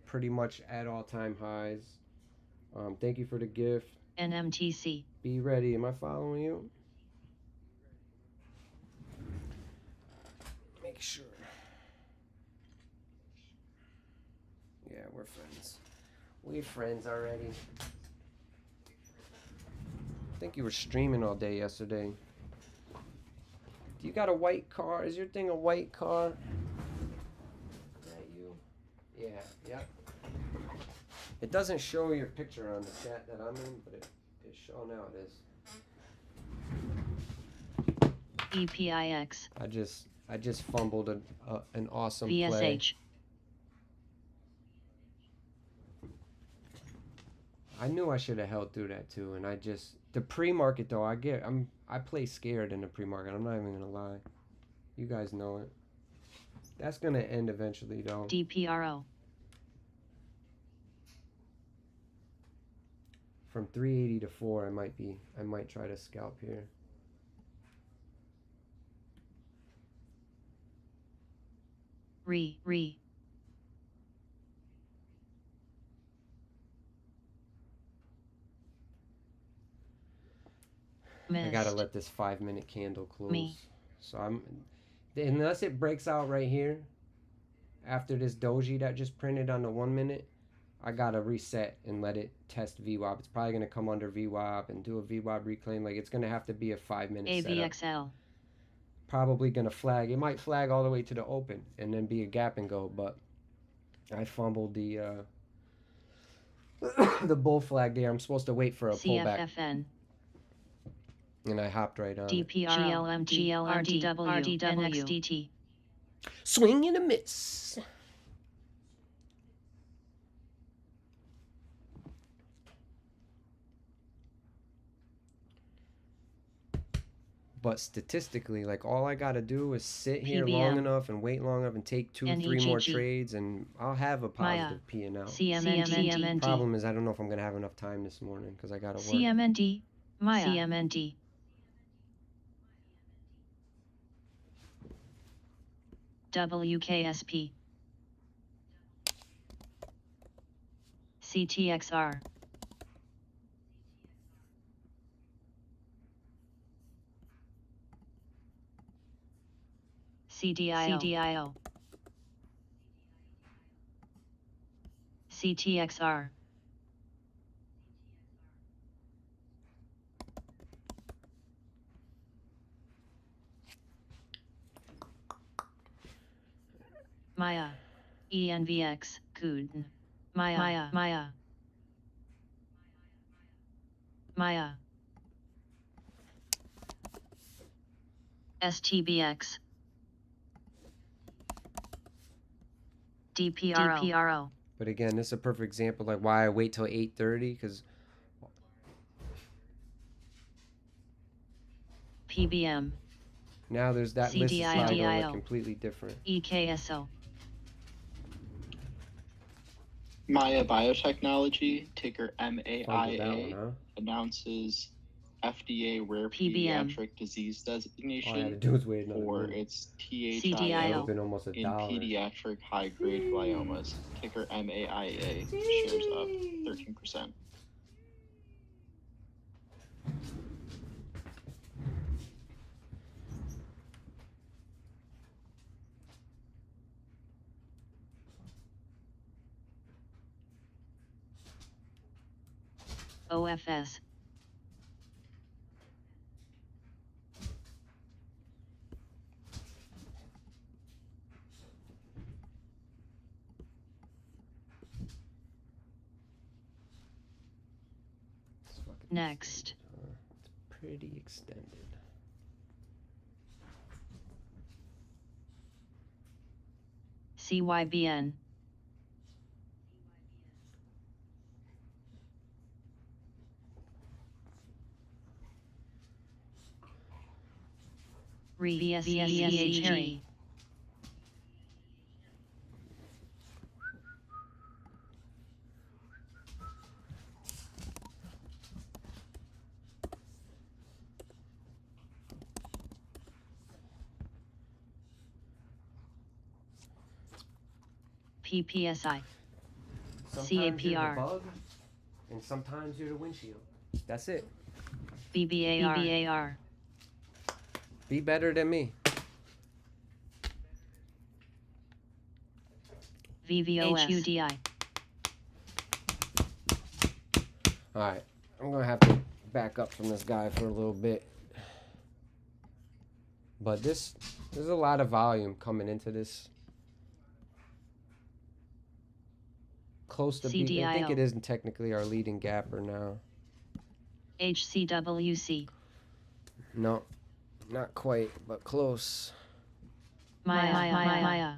pretty much at all-time highs. Thank you for the gift. NMTC, Be ready. Am I following you? Make sure. Yeah, we're friends. We friends already. I think you were streaming all day yesterday. Do you got a white car? Is your thing a white car? Is that you? Yeah, yep. It doesn't show your picture on the chat that I'm in, but it's show now it is. EPIX, I just fumbled an awesome play. VSH, I knew I should have held through that too, and the pre-market though, I play scared in the pre-market. I'm not even gonna lie. You guys know it. That's gonna end eventually though. DPRO, From 380 to 4, I might try to scalp here. Re. I gotta Missed. let this 5-minute candle close. Me. So unless it breaks out right here, after this doji that just printed on the 1 minute, I gotta reset and let it test VWAP. It's probably gonna come under VWAP and do a VWAP reclaim. Like, it's gonna have to be a 5-minute setup. AVXL. Probably gonna flag. It might flag all the way to the open and then be a gap and go, but I fumbled the the bull flag there. I'm supposed to wait for a pullback, CFFN. and I hopped right on it. DPR. GLMT. NXDT. Swing and a miss. But statistically, like, all I gotta do is sit here long PBM. enough and wait long enough and take 2-3 more NEGG. trades, and I'll have a positive P and L. CMND. Problem is, I don't know if I'm gonna have enough time this morning because I gotta work. CMND. Maya. CMND. WKSP. CTXR. CDIO. CTXR. Maya. ENVX. Kuden. Maya. STBX. DPRO. But again, this is a perfect example, like, why I wait till 8:30, because PBM. now there's that list is probably gonna look CDIO. completely different. EKSO. Maya Biotechnology, ticker Fumbled that MAIA, one, huh? announces FDA rare PBM. pediatric disease All I had to designation do is wait another for minute. its That would CDIO. have been almost in $1. pediatric high-grade gliomas, ticker MAIA, shares up 13%. OFS. It's fucking Next. It's pretty extended. CYBN. VSCHRE. PPSI. Sometimes you're the CAPR. bug, and sometimes you're the windshield. That's it. BBAR. Be better than me. VVOS. HUDI. Alright, I'm gonna have to back up from this guy for a little bit. But there's a lot of volume coming into this. Close to being, I think it isn't technically our leading gapper now. HCWC. No, not quite, but close. Maya.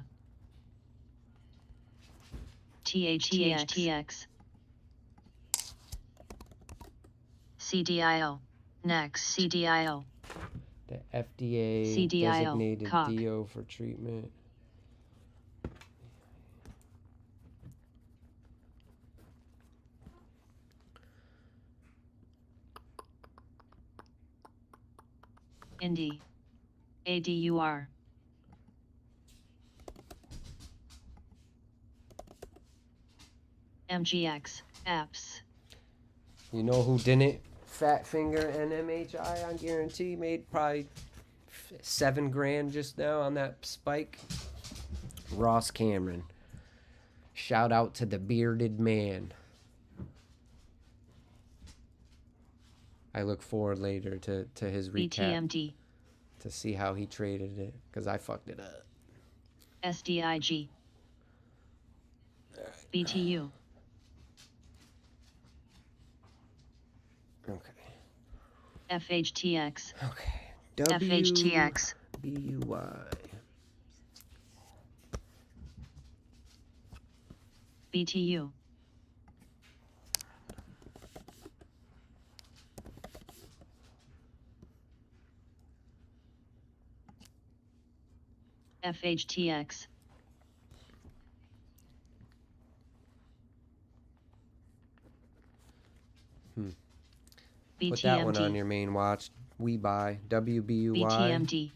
THTX. CDIO. Next. CDIO. The FDA CDIO, designated cock. DO for treatment. Indy. ADUR. MGX, apps. You know who didn't fat finger NMHI on guarantee? Made probably $7 grand just now on that spike. Ross Cameron. Shout out to the bearded man. I look forward later to his recap BTMD, to see how he traded it, because I fucked it up. SDIG, BTU, Okay. FHTX, Okay. FHTX, WBUY. BTU, FHTX, Put that one on BTMD, your main watch. We buy WBUY. BTMD,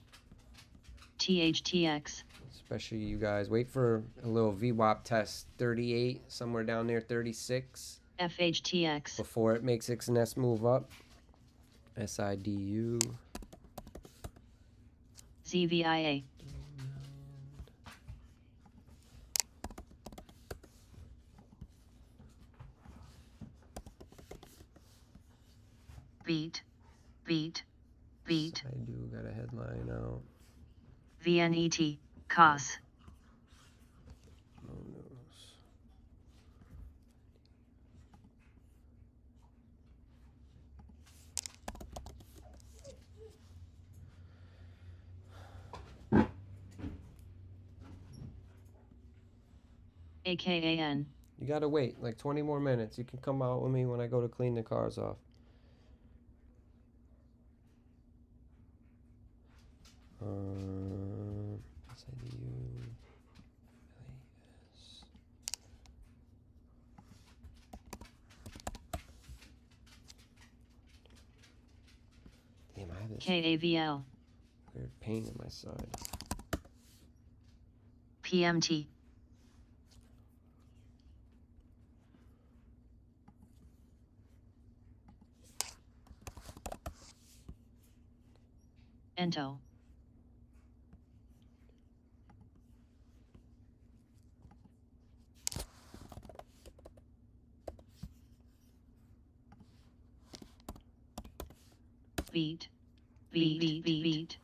THTX, Especially you guys. Wait for a little VWAP test. 38, somewhere down there, 36. FHTX, Before it makes its next move up. SIDU. ZVIA, Beat, Beat, Beat, SIDU got a headline out. VNET, COS, No news. AKAN, You gotta wait like 20 more minutes. You can come out with me when I go to clean the cars off. SIDU. LAS. Damn, I have this KAVL, weird pain in my side. PMT, Ento, Beat, Beat, Beat, Beat,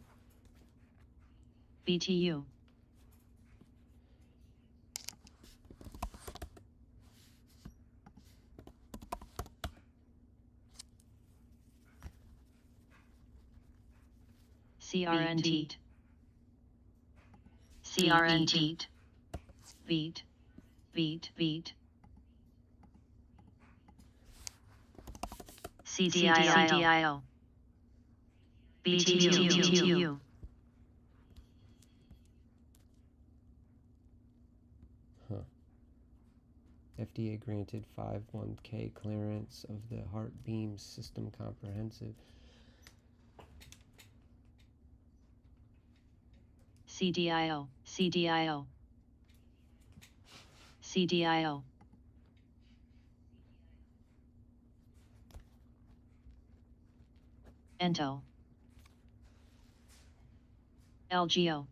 BTU, CRNT, CRNT, Beat, Beat, Beat, CDIO, BTU, FDA granted 5.1K clearance of the Heart Beam System Comprehensive. CDIO, CDIO, CDIO, Ento, LGO,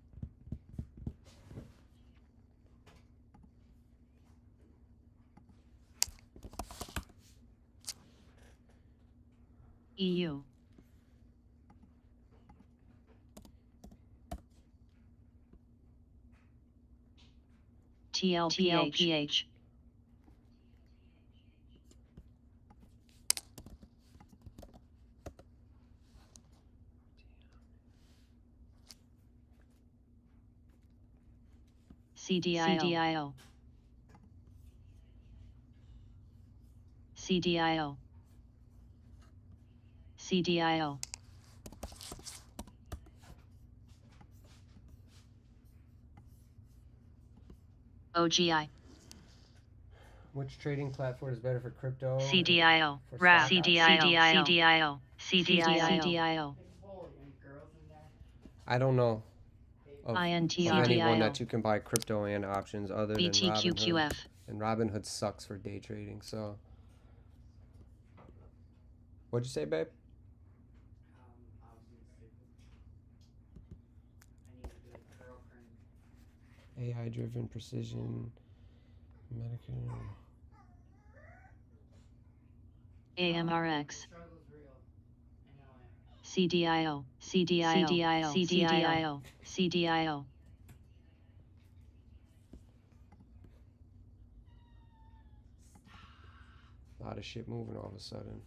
EU, TLPH, CDIO, CDIO, CDIO, OGI, Which trading platform is better for crypto? CDIO, For RAP, stock CDIO, options? CDIO, CDIO, CDIO, There's a whole young girls in there. I don't know. Baby of INTR. anyone that you can buy crypto and options other than Robinhood. BTQQF. And Robinhood sucks for day trading. So, what'd you say, babe? I need a good girlfriend. AI-driven precision, Medicare. AMRX. Struggle's real. I know it. CDIO. CDIO. CDIO. CDIO. A lot of shit moving all of a sudden.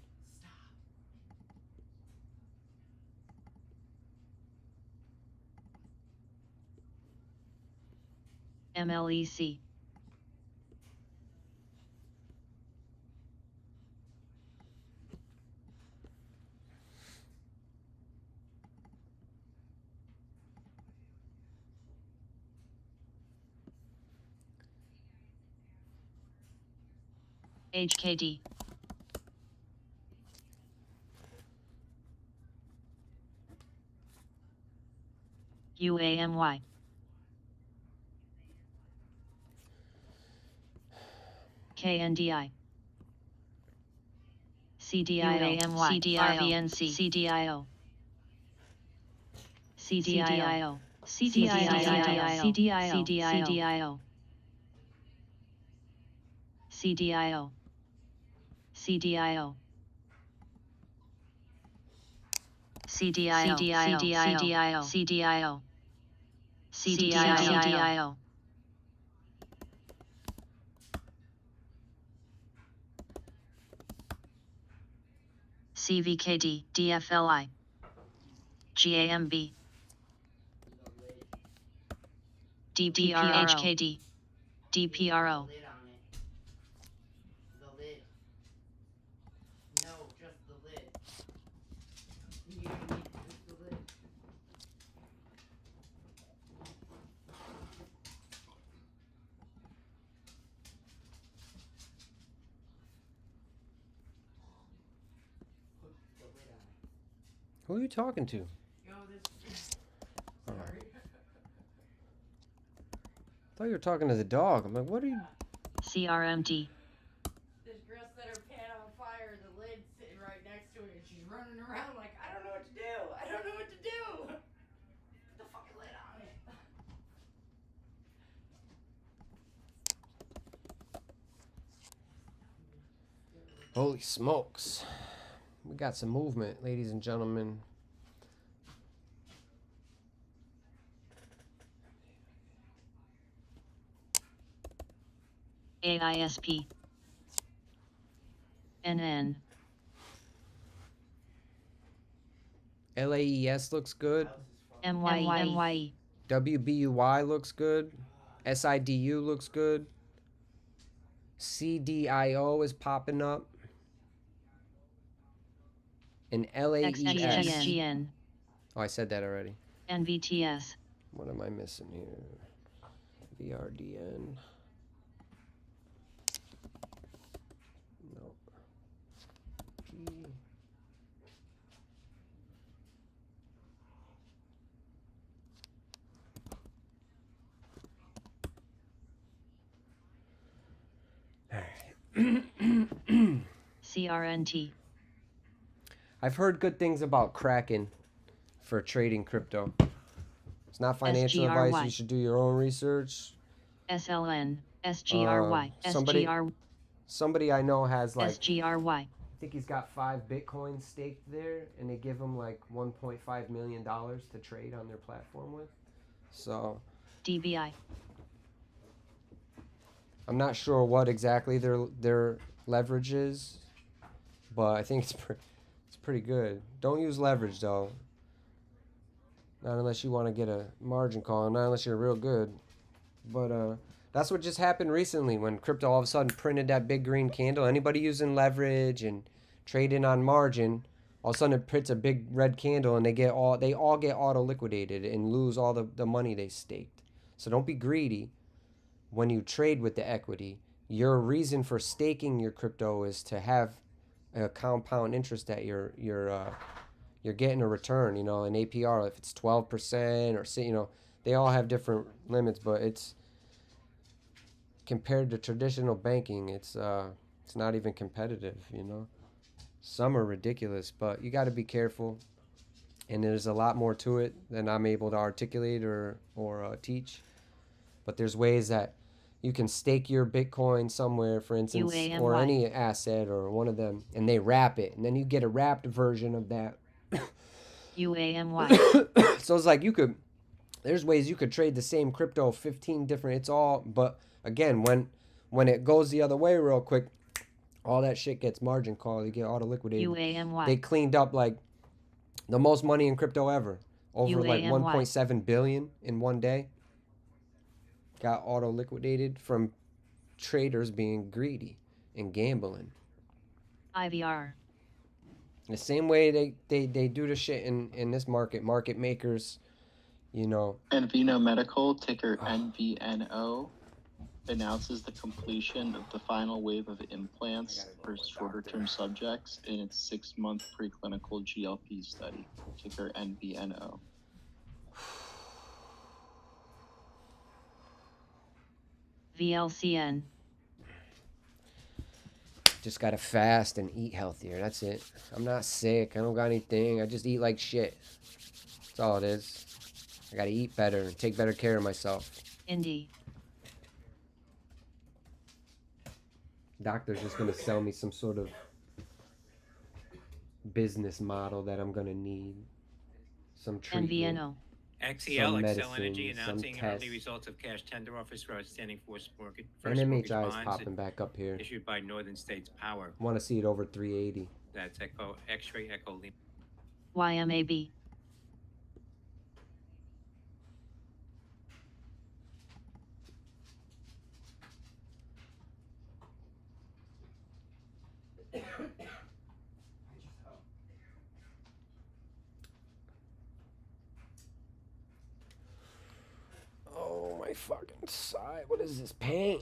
MLEC. HKD. UAMY. KNDI. CDIO. RVNC. CDIO. CDIO. CDIO. CDIO. CDIO. CDIO. CDIO. CDIO. CDIO. CDIO. CVKD. DFLI. GAMB. DPRO. HKD. DPRO. Lid on it. The lid. No, just the lid. You need just the lid. Put the lid on it. Who are you talking to? Yo, this. Sorry. I thought you were talking to the dog. I'm like, what are you? CRMT. This girl set her pan on fire, the lid sitting right next to it, and she's running around like, I don't know what to do. I don't know what to do. Put the fucking lid on it. Holy smokes. We got some movement, ladies and gentlemen. AISP. NN. LAES looks good. MYE. WBUY looks good. SIDU looks good. CDIO is popping up. And LAES. XGN. Oh, I said that already. NVTS. What am I missing here? VRDN. No. G. CRNT. I've heard good things about Kraken for trading crypto. It's not financial SGRY. advice. You should do your own research. SLN. SGRY. Somebody I know has like, SGRY. I think he's got 5 Bitcoins staked there, and they give him like $1.5 million to trade on their platform with. So DBI. I'm not sure what exactly their leverage is, but I think it's pretty good. Don't use leverage though. Not unless you want to get a margin call, not unless you're real good. But that's what just happened recently when crypto all of a sudden printed that big green candle. Anybody using leverage and trading on margin, all of a sudden it prints a big red candle and they all get auto liquidated and lose all the money they staked. So don't be greedy when you trade with the equity. Your reason for staking your crypto is to have a compound interest that you're getting a return, an APR. If it's 12% or They all have different limits, but it's compared to traditional banking, it's not even competitive, you know. Some are ridiculous, but you got to be careful. And there's a lot more to it than I'm able to articulate or teach. But there's ways that you can stake your Bitcoin somewhere, for instance, or UAMY. any asset or one of them, and they wrap it, and then you get a wrapped version of that. UAMY. So it's like there's ways you could trade the same crypto 15 different. It's all, but again, when it goes the other way real quick, all that shit gets margin call. You get auto liquidated. UAMY. They cleaned up like the most money in crypto ever, over like UAMY. 1.7 billion in one day. Got auto liquidated from traders being greedy and gambling. IVR. The same way they do the shit in this market makers, you know. NVNO Medical, ticker NVNO, announces the completion of the final wave of implants for shorter-term subjects in its 6-month preclinical GLP study, ticker NVNO. VLCN. Just gotta fast and eat healthier. That's it. I'm not sick. I don't got anything. I just eat like shit. That's all it is. I gotta eat better and take better care of myself. Indie. Doctor's just gonna sell me some sort of business model that I'm gonna need. Some treatment. NVNO. XEL, Excel Energy, medicine, some announcing early test. results of cash tender offers for outstanding first mortgage NMHI is bonds popping back up here. issued by Northern States Power. Want to see it over 380. That's Echo X-ray Echo Lima. YMAB. Oh my fucking side. What is this pain?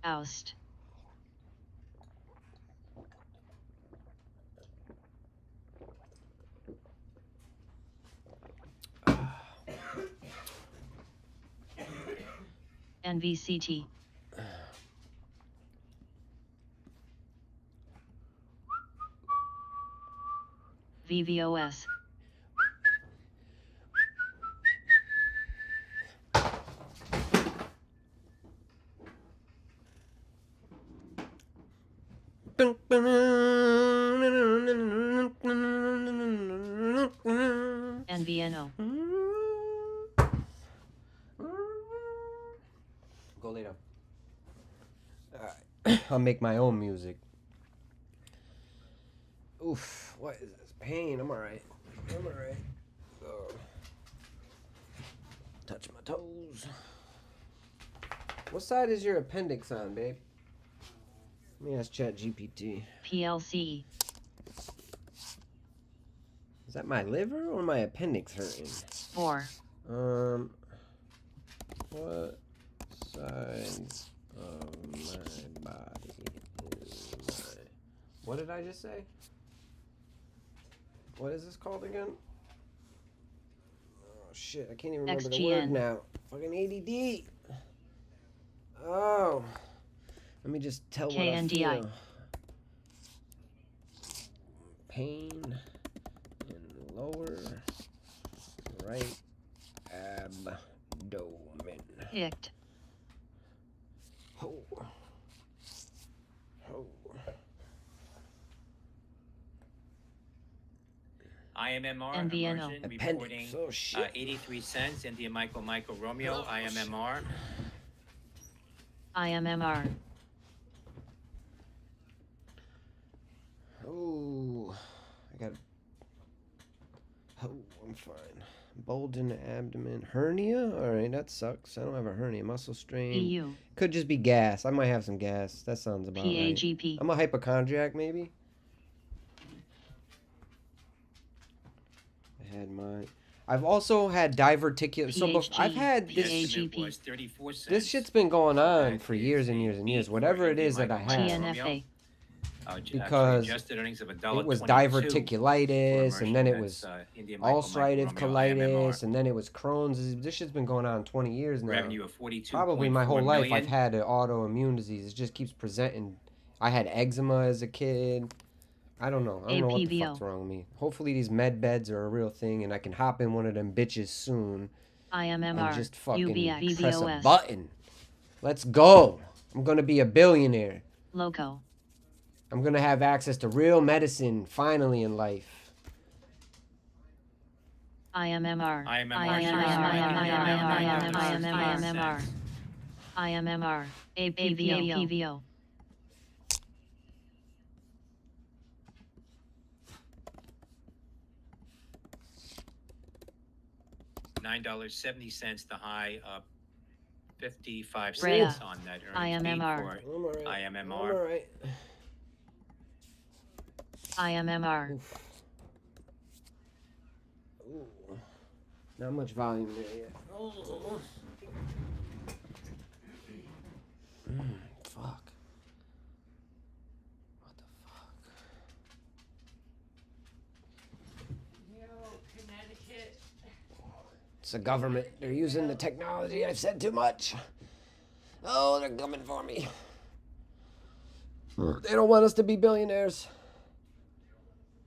Oust. NVCT. VVOS. NVNO. Go lay down. Alright. I'll make my own music. Oof. What is this pain? I'm alright. I'm alright. Oh. Touch my toes. What side is your appendix on, babe? Let me ask ChatGPT. PLC. Is that my liver or my appendix hurting? 4. What side of my body is my... What did I just say? What is this called again? Oh shit, I can't even remember the word XGN. now. Fucking ADD. Oh. Let me just tell what I KNDI. feel. Pain in lower right abdomen. ICT. Oh. Oh. IMMR NVNO. immersion reporting Appendix. Oh shit. 83 cents. India Michael Romeo, IMMR. IMMR. Oh, I got. Oh, I'm fine. Bulge in the abdomen. Hernia? Alright, that sucks. I don't have a hernia. Muscle strain. EU. Could just be gas. I might have some gas. That sounds about right. PAGP. I'm a hypochondriac, maybe? I had mine. I've also had diverticular. So PHG. I've had The this. estimate PAGP. was 34 cents. This shit's been going on That for is years and the years and years. beat Whatever for it is that I India have. Michael TNFA. because adjusted earnings of it was $1.22 diverticulitis, and then it was India Michael ulcerative Romeo colitis, IMMR. and then it was Crohn's disease. This shit's been going on 20 years now. Revenue of 42.4 Probably my whole life million. I've had an autoimmune disease. It just keeps presenting. I had eczema as a kid. I don't know. I don't know what the fuck's wrong with me. Hopefully these med beds are a real thing and I can hop in one of them bitches soon. IMMR. And just fucking UBX. press a VVOS. button. Let's go. I'm gonna be a billionaire. Loco. I'm gonna have access to real medicine finally in life. IMMR. IMMR. APVO. $9.70, the high of 55 Rhea. cents on that earnings beat IMMR. for IMMR. Alright. IMMR. Oof. Ooh. Not much volume there yet. Oh. Fuck. What the fuck? Yo, Connecticut. It's the government. They're using the technology. I've said too much. Oh, they're coming for me. They don't want us to be billionaires.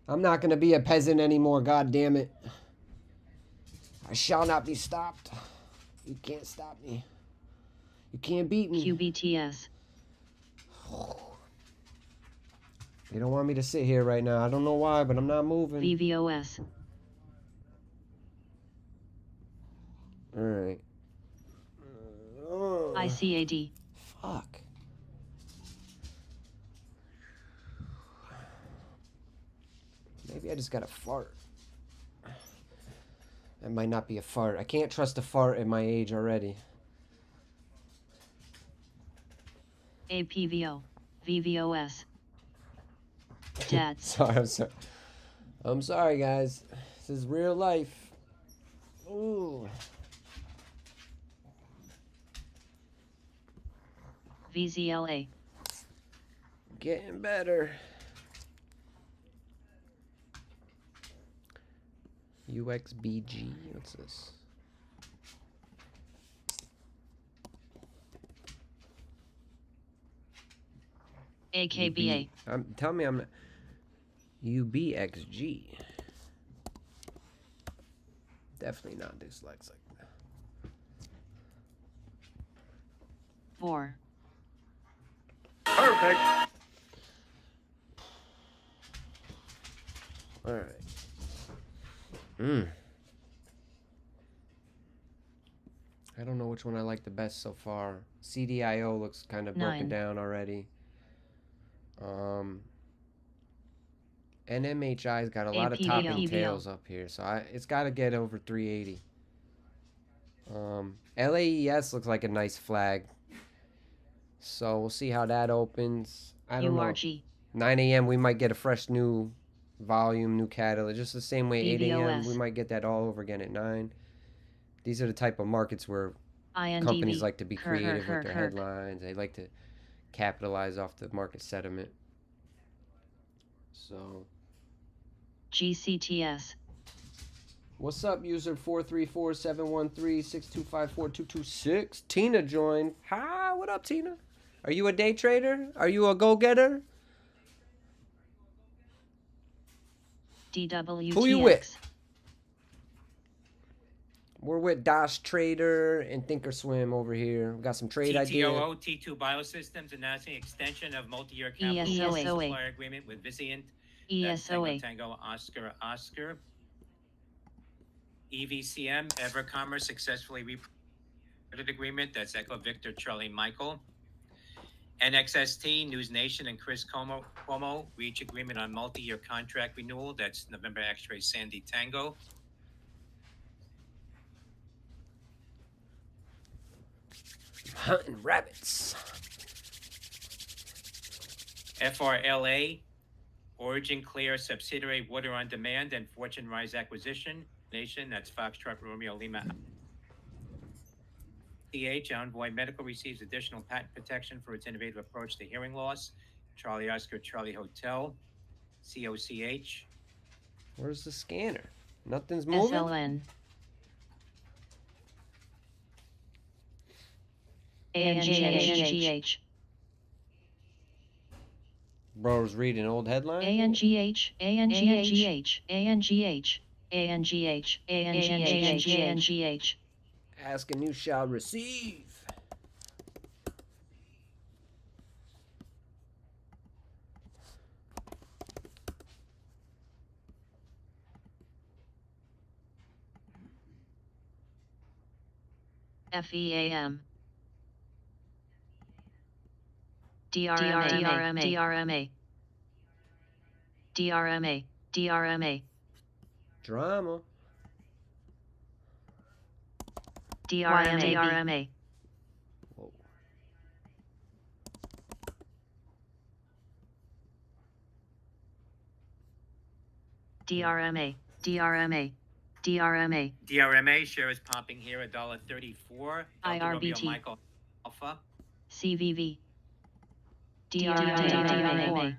I'm not going to be a peasant anymore, god damn it. I shall not be stopped. You can't stop me. You can't beat me. QBTS. They don't want me to sit here right now. I don't know why, but I'm not moving. VVOS. Alright. ICAD. Fuck. Maybe I just got a fart. That might not be a fart. I can't trust a fart at my age already. APVO. VVOS. Dads. Sorry. I'm sorry, guys. This is real life. Ooh. VZLA. Getting better. UXBG. What's this? AKBA. Tell me I'm not. UBXG. Definitely not dyslexic. 4. Perfect. All right. I don't know which one I like the best so far. CDIO looks kind of broken 9. down already. NMHI's got a lot of top and tails up here, so it's got to get over 380. LAES looks like a nice flag, so we'll see how that opens. I don't know. 9 a.m. we might get a fresh new volume, new catalyst, just the same way 8 a.m. we might get that all over again at 9. These are the type of markets where companies like to be creative with their headlines. They like to capitalize off the market sentiment. So GCTS. What's up, user 434-713-625-4226? Tina joined. Hi, what up, Tina? Are you a day trader? Are you a go-getter? DWTX. Who you with? We're with Dash Trader and Thinkorswim over here. We got some trade ideas. TTOO, T2 Biosystems, announcing extension of multi-year capital supplier agreement with Vizient. ESOA. Tango, Oscar, Oscar. EVCM, EverCommerce, successfully credit agreement. That's Echo Victor, Charlie Michael. NXST, News Nation, and Chris Cuomo reach agreement on multi-year contract renewal. That's November X-Ray Sandy Tango. Hunting rabbits. FRLA, Origin Clear subsidiary Water on Demand and Fortune Rise acquisition. Nation, that's Foxtrot Romeo Lima. Envoy Medical receives additional patent protection for its innovative approach to hearing loss. Charlie Oscar Charlie Hotel, COCH. Where's the scanner? Nothing's moving? SLN. ANGH. Bro's reading old headlines? ANGH. ANGH. ANGH. ANGH. ANGH. Ask and you shall receive. FEAM. DRMA. Drama. DRMA. Whoa. DRMA share is popping here $1.34. Delta Romeo IRBT. Michael Alpha. CVV. DRMA.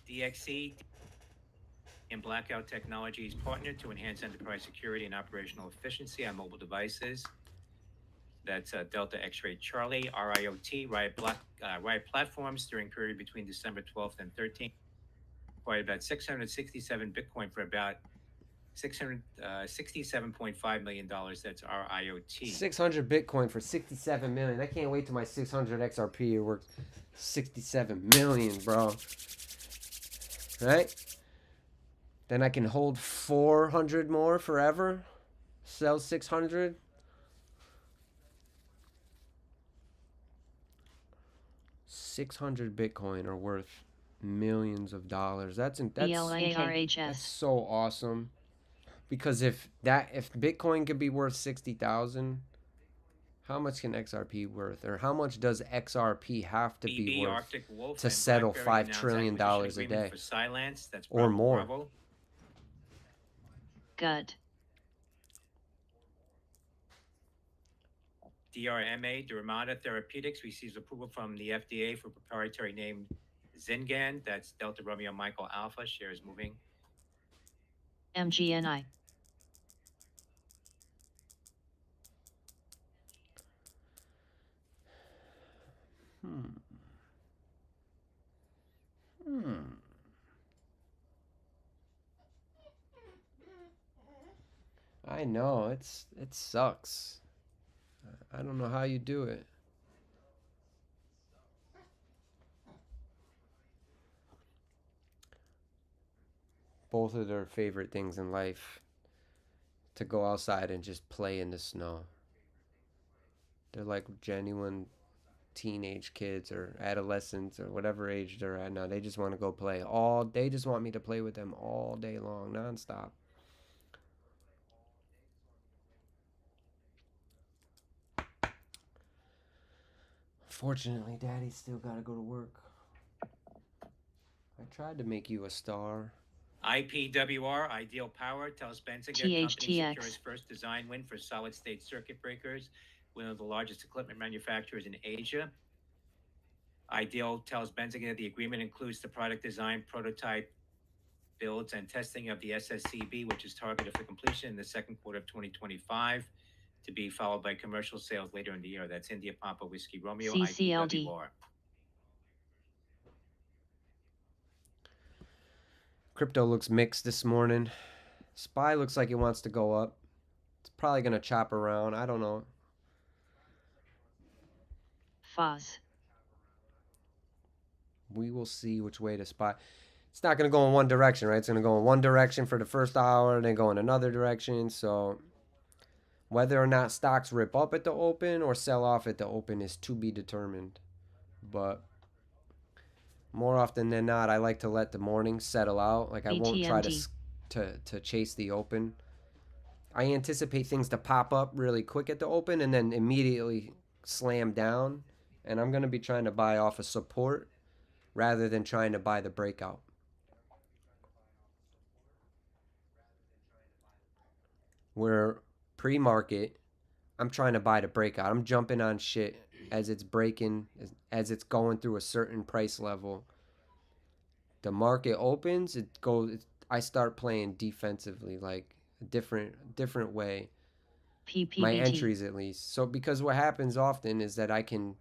DXC and Blackout Technologies partner to enhance enterprise security and operational efficiency on mobile devices. That's Delta X-Ray Charlie, RIOT, Riot Platforms during period between December 12th and 13th. Acquired about 667 Bitcoin for about $667.5 million. That's RIOT. 600 Bitcoin for 67 million. I can't wait till my 600 XRP worth 67 million, bro. Right? Then I can hold 400 more forever. Sell 600. $600 are worth millions of dollars. That's so awesome. Because if Bitcoin could be worth 60,000, how much can XRP worth, or how much does XRP have to be worth to settle $5 trillion a day or more? Bravo. Gut. DRMA, Dermata Therapeutics, receives approval from the FDA for proprietary name Zingan. That's Delta Romeo Michael Alpha. Shares moving. MGNI. I know it sucks. I don't know how you do it. Both of their favorite things in life, to go outside and just play in the snow. They're like genuine teenage kids or adolescents or whatever age they're at now. They just want to go play they just want me to play with them all day long, nonstop. Fortunately, Daddy's still got to go to work. I tried to make you a star. IPWR, Ideal Power, tells Benziger company secures first design win for solid-state circuit breakers, one of the largest equipment manufacturers in Asia. Ideal tells Benziger the agreement includes the product design, prototype, builds, and testing of the SSCB, which is targeted for completion in the second quarter of 2025, to be followed by commercial sales later in the year. That's India Papa Whiskey Romeo, CCLD. IPWR. Crypto looks mixed this morning. SPY looks like it wants to go up. It's probably going to chop around. I don't know. FOS. We will see which way to SPY. It's not going to go in one direction, right? It's going to go in one direction for the first hour, then go in another direction. So whether or not stocks rip up at the open or sell off at the open is to be determined. But more often than not, I like to let the morning settle out. Like I won't try to chase the open. I anticipate things to pop up really quick at the open and then immediately slam down. And I'm going to be trying to buy off a support rather than trying to buy the breakout. Where pre-market, I'm trying to buy the breakout. I'm jumping on shit as it's breaking, as it's going through a certain price level. The market opens, I start playing defensively, like a different way. My PPBT. entries at least. So because what happens often is that I can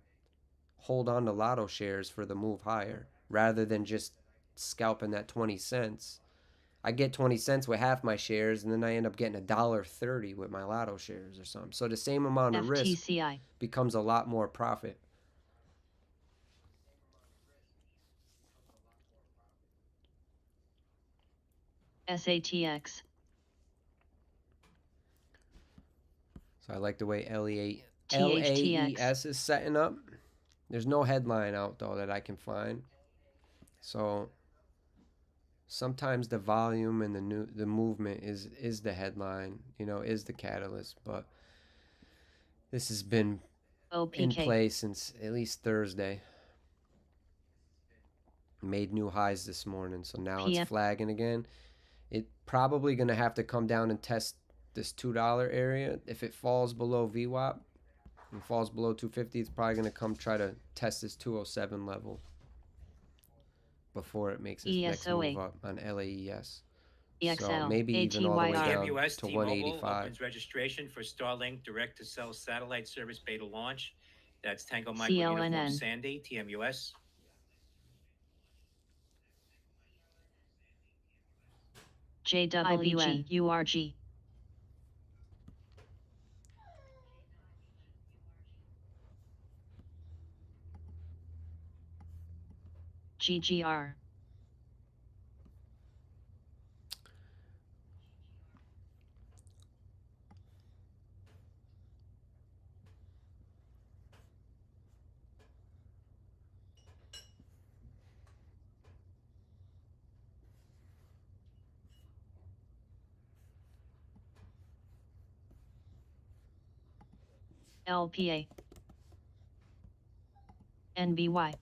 hold on to lotto shares for the move higher rather than just scalping that 20 cents. I get 20 cents with half my shares and then I end up getting $1.30 with my lotto shares or something. So the same amount of risk FTCI. becomes a lot more profit. SATX. So I like the way THTX. LAES is setting up. There's no headline out though that I can find. So sometimes the volume and the movement is the headline, is the catalyst, but this has been in OPK. play since at least Thursday. Made new highs this morning, so now PM. it's flagging again. It probably going to have to come down and test this $2 area. If it falls below VWAP and falls below 250, it's probably going to come try to test this 207 level before it makes its next move up on LAES. So maybe even all the way down TMUS to T-Mobile 185. opens registration for Starlink direct-to-cell satellite service beta launch. That's Tango Mike CLNN. Uniform Sandy, TMUS. JWN URG. GGR. LPA. NBY.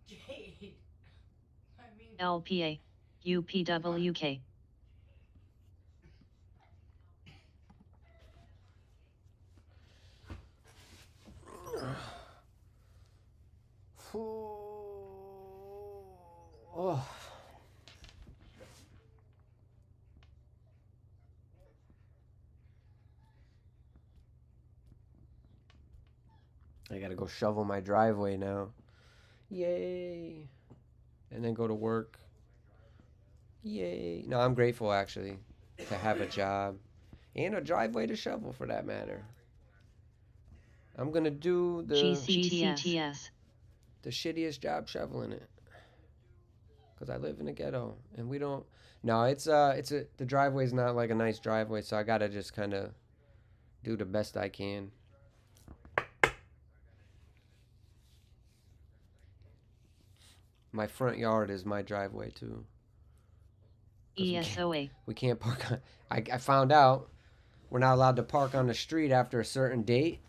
Jade. I mean, LPA. UPWK. Oh. I gotta go shovel my driveway now. Yay. And then go to work. Yay. No, I'm grateful actually to have a job and a driveway to shovel for that matter. I'm gonna do the GCTS. shittiest job shoveling it. Because I live in a ghetto and we don't. No, the driveway's not like a nice driveway, so I gotta just kind of do the best I can. My front yard is my driveway too. ESOA. We can't park on. I found out we're not allowed to park on the street after a certain date.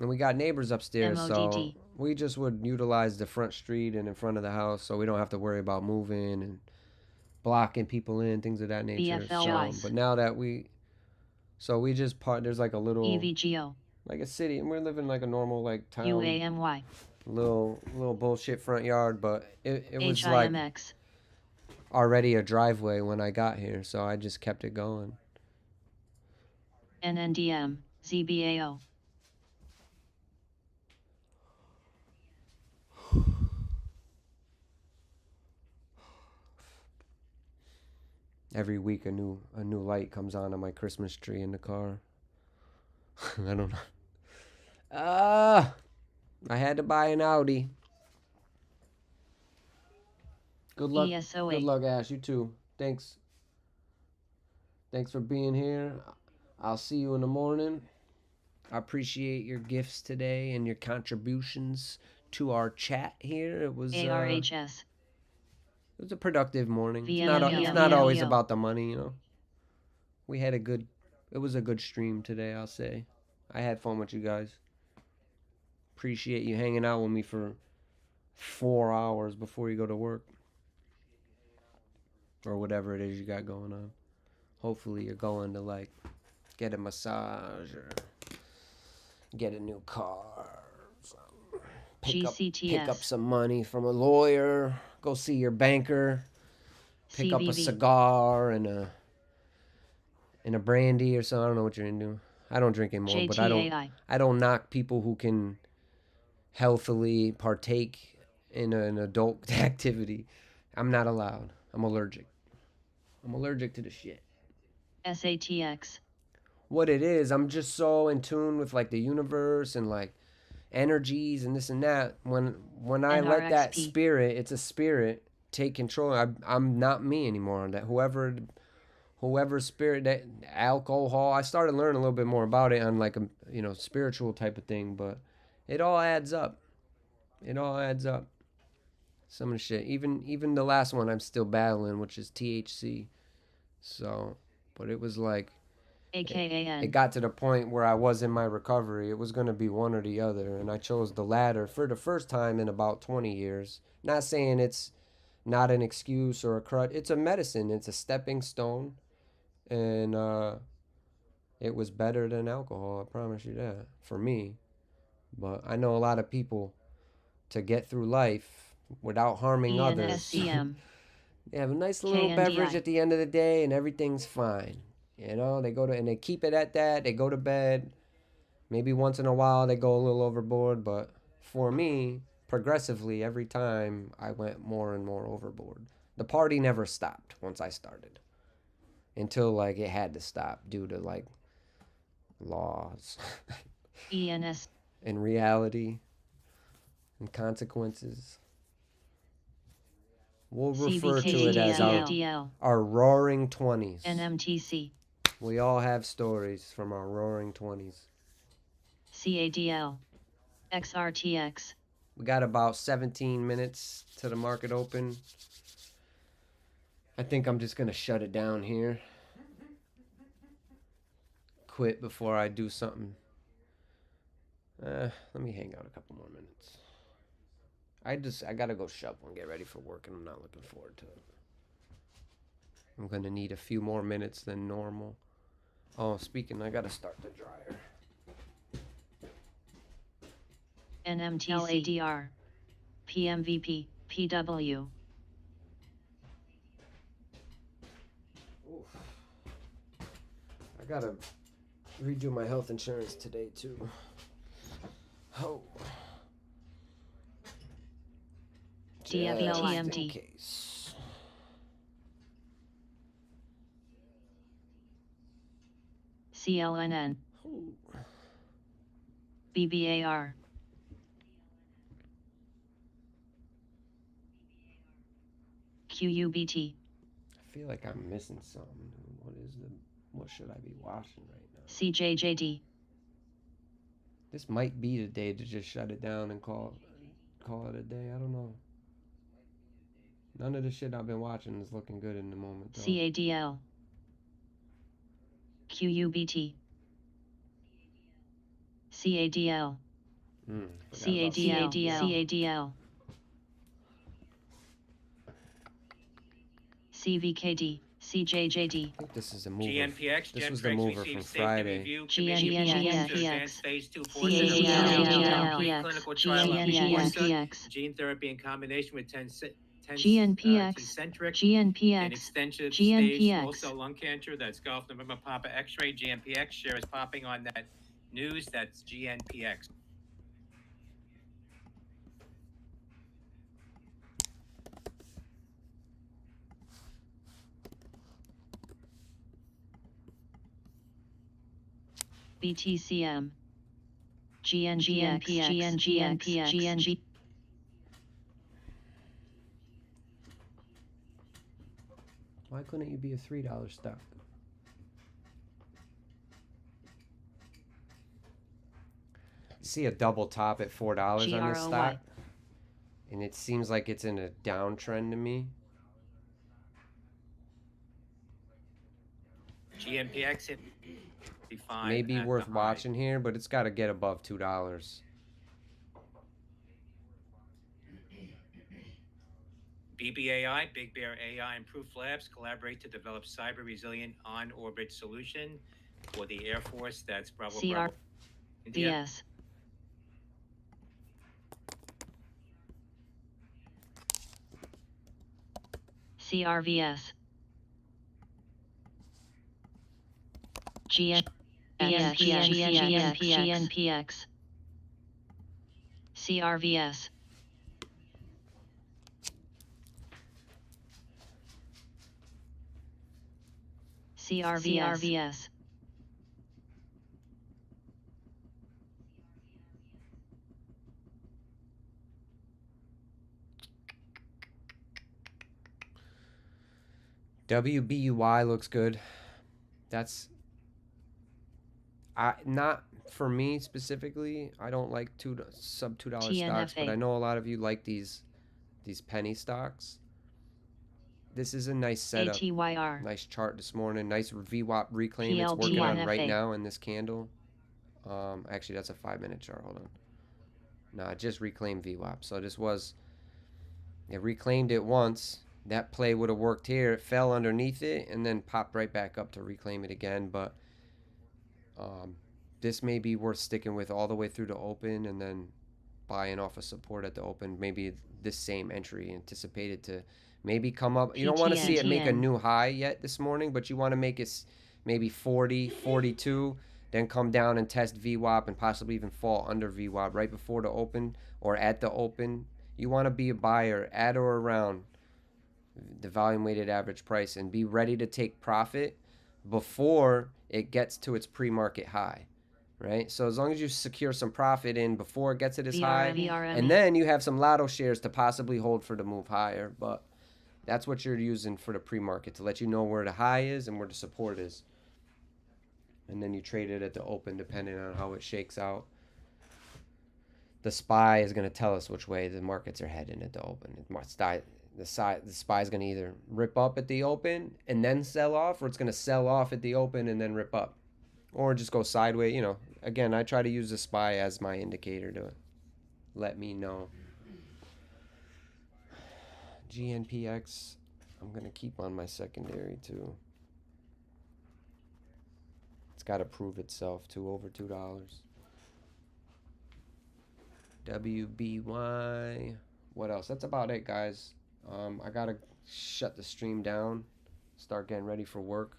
And we got neighbors upstairs, so MODD. we just would utilize the front street and in front of the house so we don't have to worry about moving and blocking people in, things of that nature. BFLYs. But now that we just park, there's like a little, EVGO. like a city, and we're living like a normal like town, UAMY. little bullshit front yard, but it was like HIMX. already a driveway when I got here, so I just kept it going. NNDM. ZBAO. Every week a new light comes on my Christmas tree in the car. I don't know. I had to buy an Audi. Good luck. ESOA. Good luck, Ash. You too. Thanks for being here. I'll see you in the morning. I appreciate your gifts today and your contributions to our chat here. It was ARHS. it was a productive morning. It's VMMO. not always about the money, you know. We had it was a good stream today, I'll say. I had fun with you guys. Appreciate you hanging out with me for 4 hours before you go to work. Or whatever it is you got going on. Hopefully you're going to like get a massage or get a new car. Pick up some money from a lawyer. Go see your banker. Pick up a cigar and a brandy or something. I don't know what you're into. I don't drink anymore, but I don't knock people who can healthily partake in an adult activity. I'm not allowed. I'm allergic. I'm allergic to the shit. SATX. What it is, I'm just so in tune with like the universe and like energies and this and that. When I let that spirit, it's a spirit, take control. I'm not me anymore on that. Whoever spirit, that alcohol, I started learning a little bit more about it on like a spiritual type of thing, but it all adds up. It all adds up. Some of the shit, even the last one I'm still battling, which is THC. So, but it was like it got to the point where I was in my recovery. It was going to be one or the other, and I chose the latter for the first time in about 20 years. Not saying it's not an excuse or a crutch. It's a medicine. It's a stepping stone, and it was better than alcohol. I promise you that, for me. But I know a lot of people, to get through life without harming others, they have a nice little beverage at the end of the day and everything's fine. They go to and they keep it at that. They go to bed. Maybe once in a while they go a little overboard, but for me, progressively every time I went more and more overboard. The party never stopped once I started. Until like it had to stop due to like laws. ENS. And reality and consequences. We'll refer to it as our roaring 20s. NMTC. We all have stories from our roaring 20s. CADL. XRTX. We got about 17 minutes to the market open. I think I'm just going to shut it down here. Quit before I do something. Let me hang out a couple more minutes. I gotta go shovel and get ready for work, and I'm not looking forward to it. I'm gonna need a few more minutes than normal. Oh, speaking, I gotta start the dryer. NMTC. LADR. PMVP. PW. Oof. I gotta redo my health insurance today, too. Oh. DFETMD. CLNN. BBAR. QUBT. I feel like I'm missing something. What should I be watching right now? CJJD. This might be the day to just shut it down and call it a day. I don't know. None of the shit I've been watching is looking good in the moment, though. CADL. QUBT. CADL. CADL. CVKD. CJJD. I think this is a mover. GNPX. This was the mover from Friday. GNPX. Phase 2 GNPX. GNPX. Gene therapy in combination with GNPX. GNPX. and extensive GNPX. stage small cell lung cancer. That's Golf November Papa X-ray. GNPX share is popping on that news. That's GNPX. BTCM. GNPX. GNPX. Why couldn't you be a $3 stock? see a double top at $4 on this GROY. stock, and it seems like it's in a downtrend to me. GNPX hit 55. Maybe at the worth high. watching here, but it's got to get above $2. BBAI, Big Bear AI, and Proof Labs collaborate to develop cyber resilient on-orbit solution for the Air Force. That's Bravo Bravo. India. VS. CRVS. GNPX. CRVS. CRVS. WBUY looks good. That's not for me specifically. I don't like sub $2 stocks, but I know a lot of you like these penny stocks. This is a nice setup. ATYR. Nice chart this morning. Nice VWAP reclaim. It's PLBNFA. working on right now in this candle. Actually, that's a 5-minute chart. Hold on. Nah, it just reclaimed VWAP. So this was, it reclaimed it once. That play would have worked here. It fell underneath it and then popped right back up to reclaim it again. But this may be worth sticking with all the way through to open and then buying off of support at the open. Maybe this same entry anticipated to maybe come up. You don't want to see it make a new high yet this morning, but you want to make it maybe 40, 42, then come down and test VWAP and possibly even fall under VWAP right before the open or at the open. You want to be a buyer at or around the volume weighted average price and be ready to take profit before it gets to its pre-market high, right? So as long as you secure some profit in before it gets to this high, and then you have some lotto shares to possibly hold for the move higher, but that's what you're using for the pre-market to let you know where the high is and where the support is. And then you trade it at the open depending on how it shakes out. The SPY is going to tell us which way the markets are heading at the open. The SPY is going to either rip up at the open and then sell off, or it's going to sell off at the open and then rip up, or just go sideways. You know, again, I try to use the SPY as my indicator to let me know. GNPX, I'm going to keep on my secondary too. It's got to prove itself to over $2. WBY. What else? That's about it, guys. I got to shut the stream down, start getting ready for work.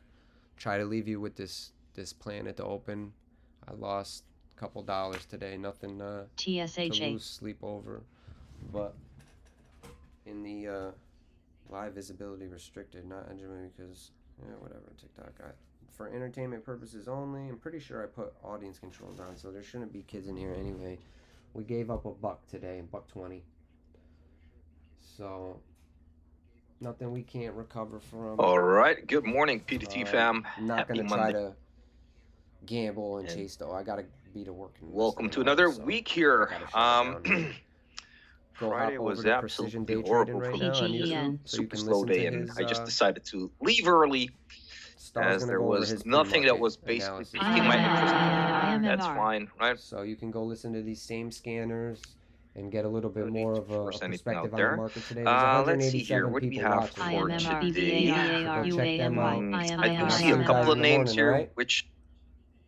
Try to leave you with this plan at the open. I lost a couple dollars today. Nothing to lose sleep over. But in the live visibility restricted, not enjoying because, whatever, TikTok. For entertainment purposes only. I'm pretty sure I put audience controls on, so there shouldn't be kids in here anyway. We gave up $1 today, $1.20. So nothing we can't recover from. All right. Good morning, PDT fam. I'm not Happy gonna try Monday. to gamble and chase though. I gotta be to work. Welcome to another week here. Go Friday hop was over to Precision absolutely Day horrible Trading for right now on me. YouTube, so you Super can slow listen to day, and his, I just decided to leave early as there was nothing that was basically piquing my interest. That's fine, right? So you can go listen to these same scanners and get a little bit more of a Force anything perspective out on the there. market today. There's Let's see here. 187 What do we people have watching. for today? Go check them out. I do see a couple of names here which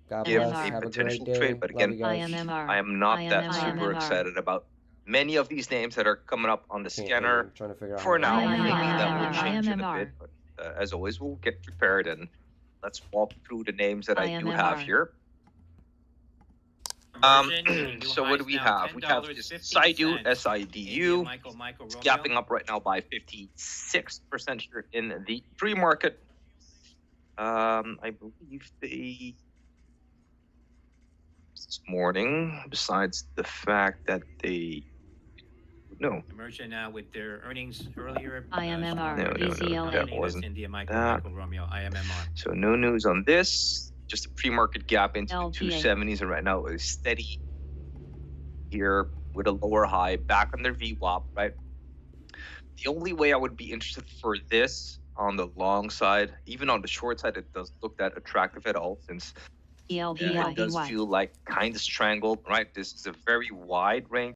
God give bless. a Have a potential great day. trade, but again, Love you guys. I am not that super excited about many of these names that are coming up on the scanner. Trying to figure out For how to- now, maybe that will change in a bit, but as always, we'll get prepared and let's walk through the names that I do have here. So what do we have? We have this SIDU, SIDU. It's gapping up right now by 56% here in the pre-market. I believe they this morning, besides the fact that they Emerging now with their earnings earlier. IMMR, that wasn't that. So no news on this. Just a pre-market gap into the 270s, and right now a steady here with a lower high back on their VWAP, right? The only way I would be interested for this on the long side, even on the short side, it doesn't look that attractive at all, since it does feel like kind of strangled, right? This is a very wide range.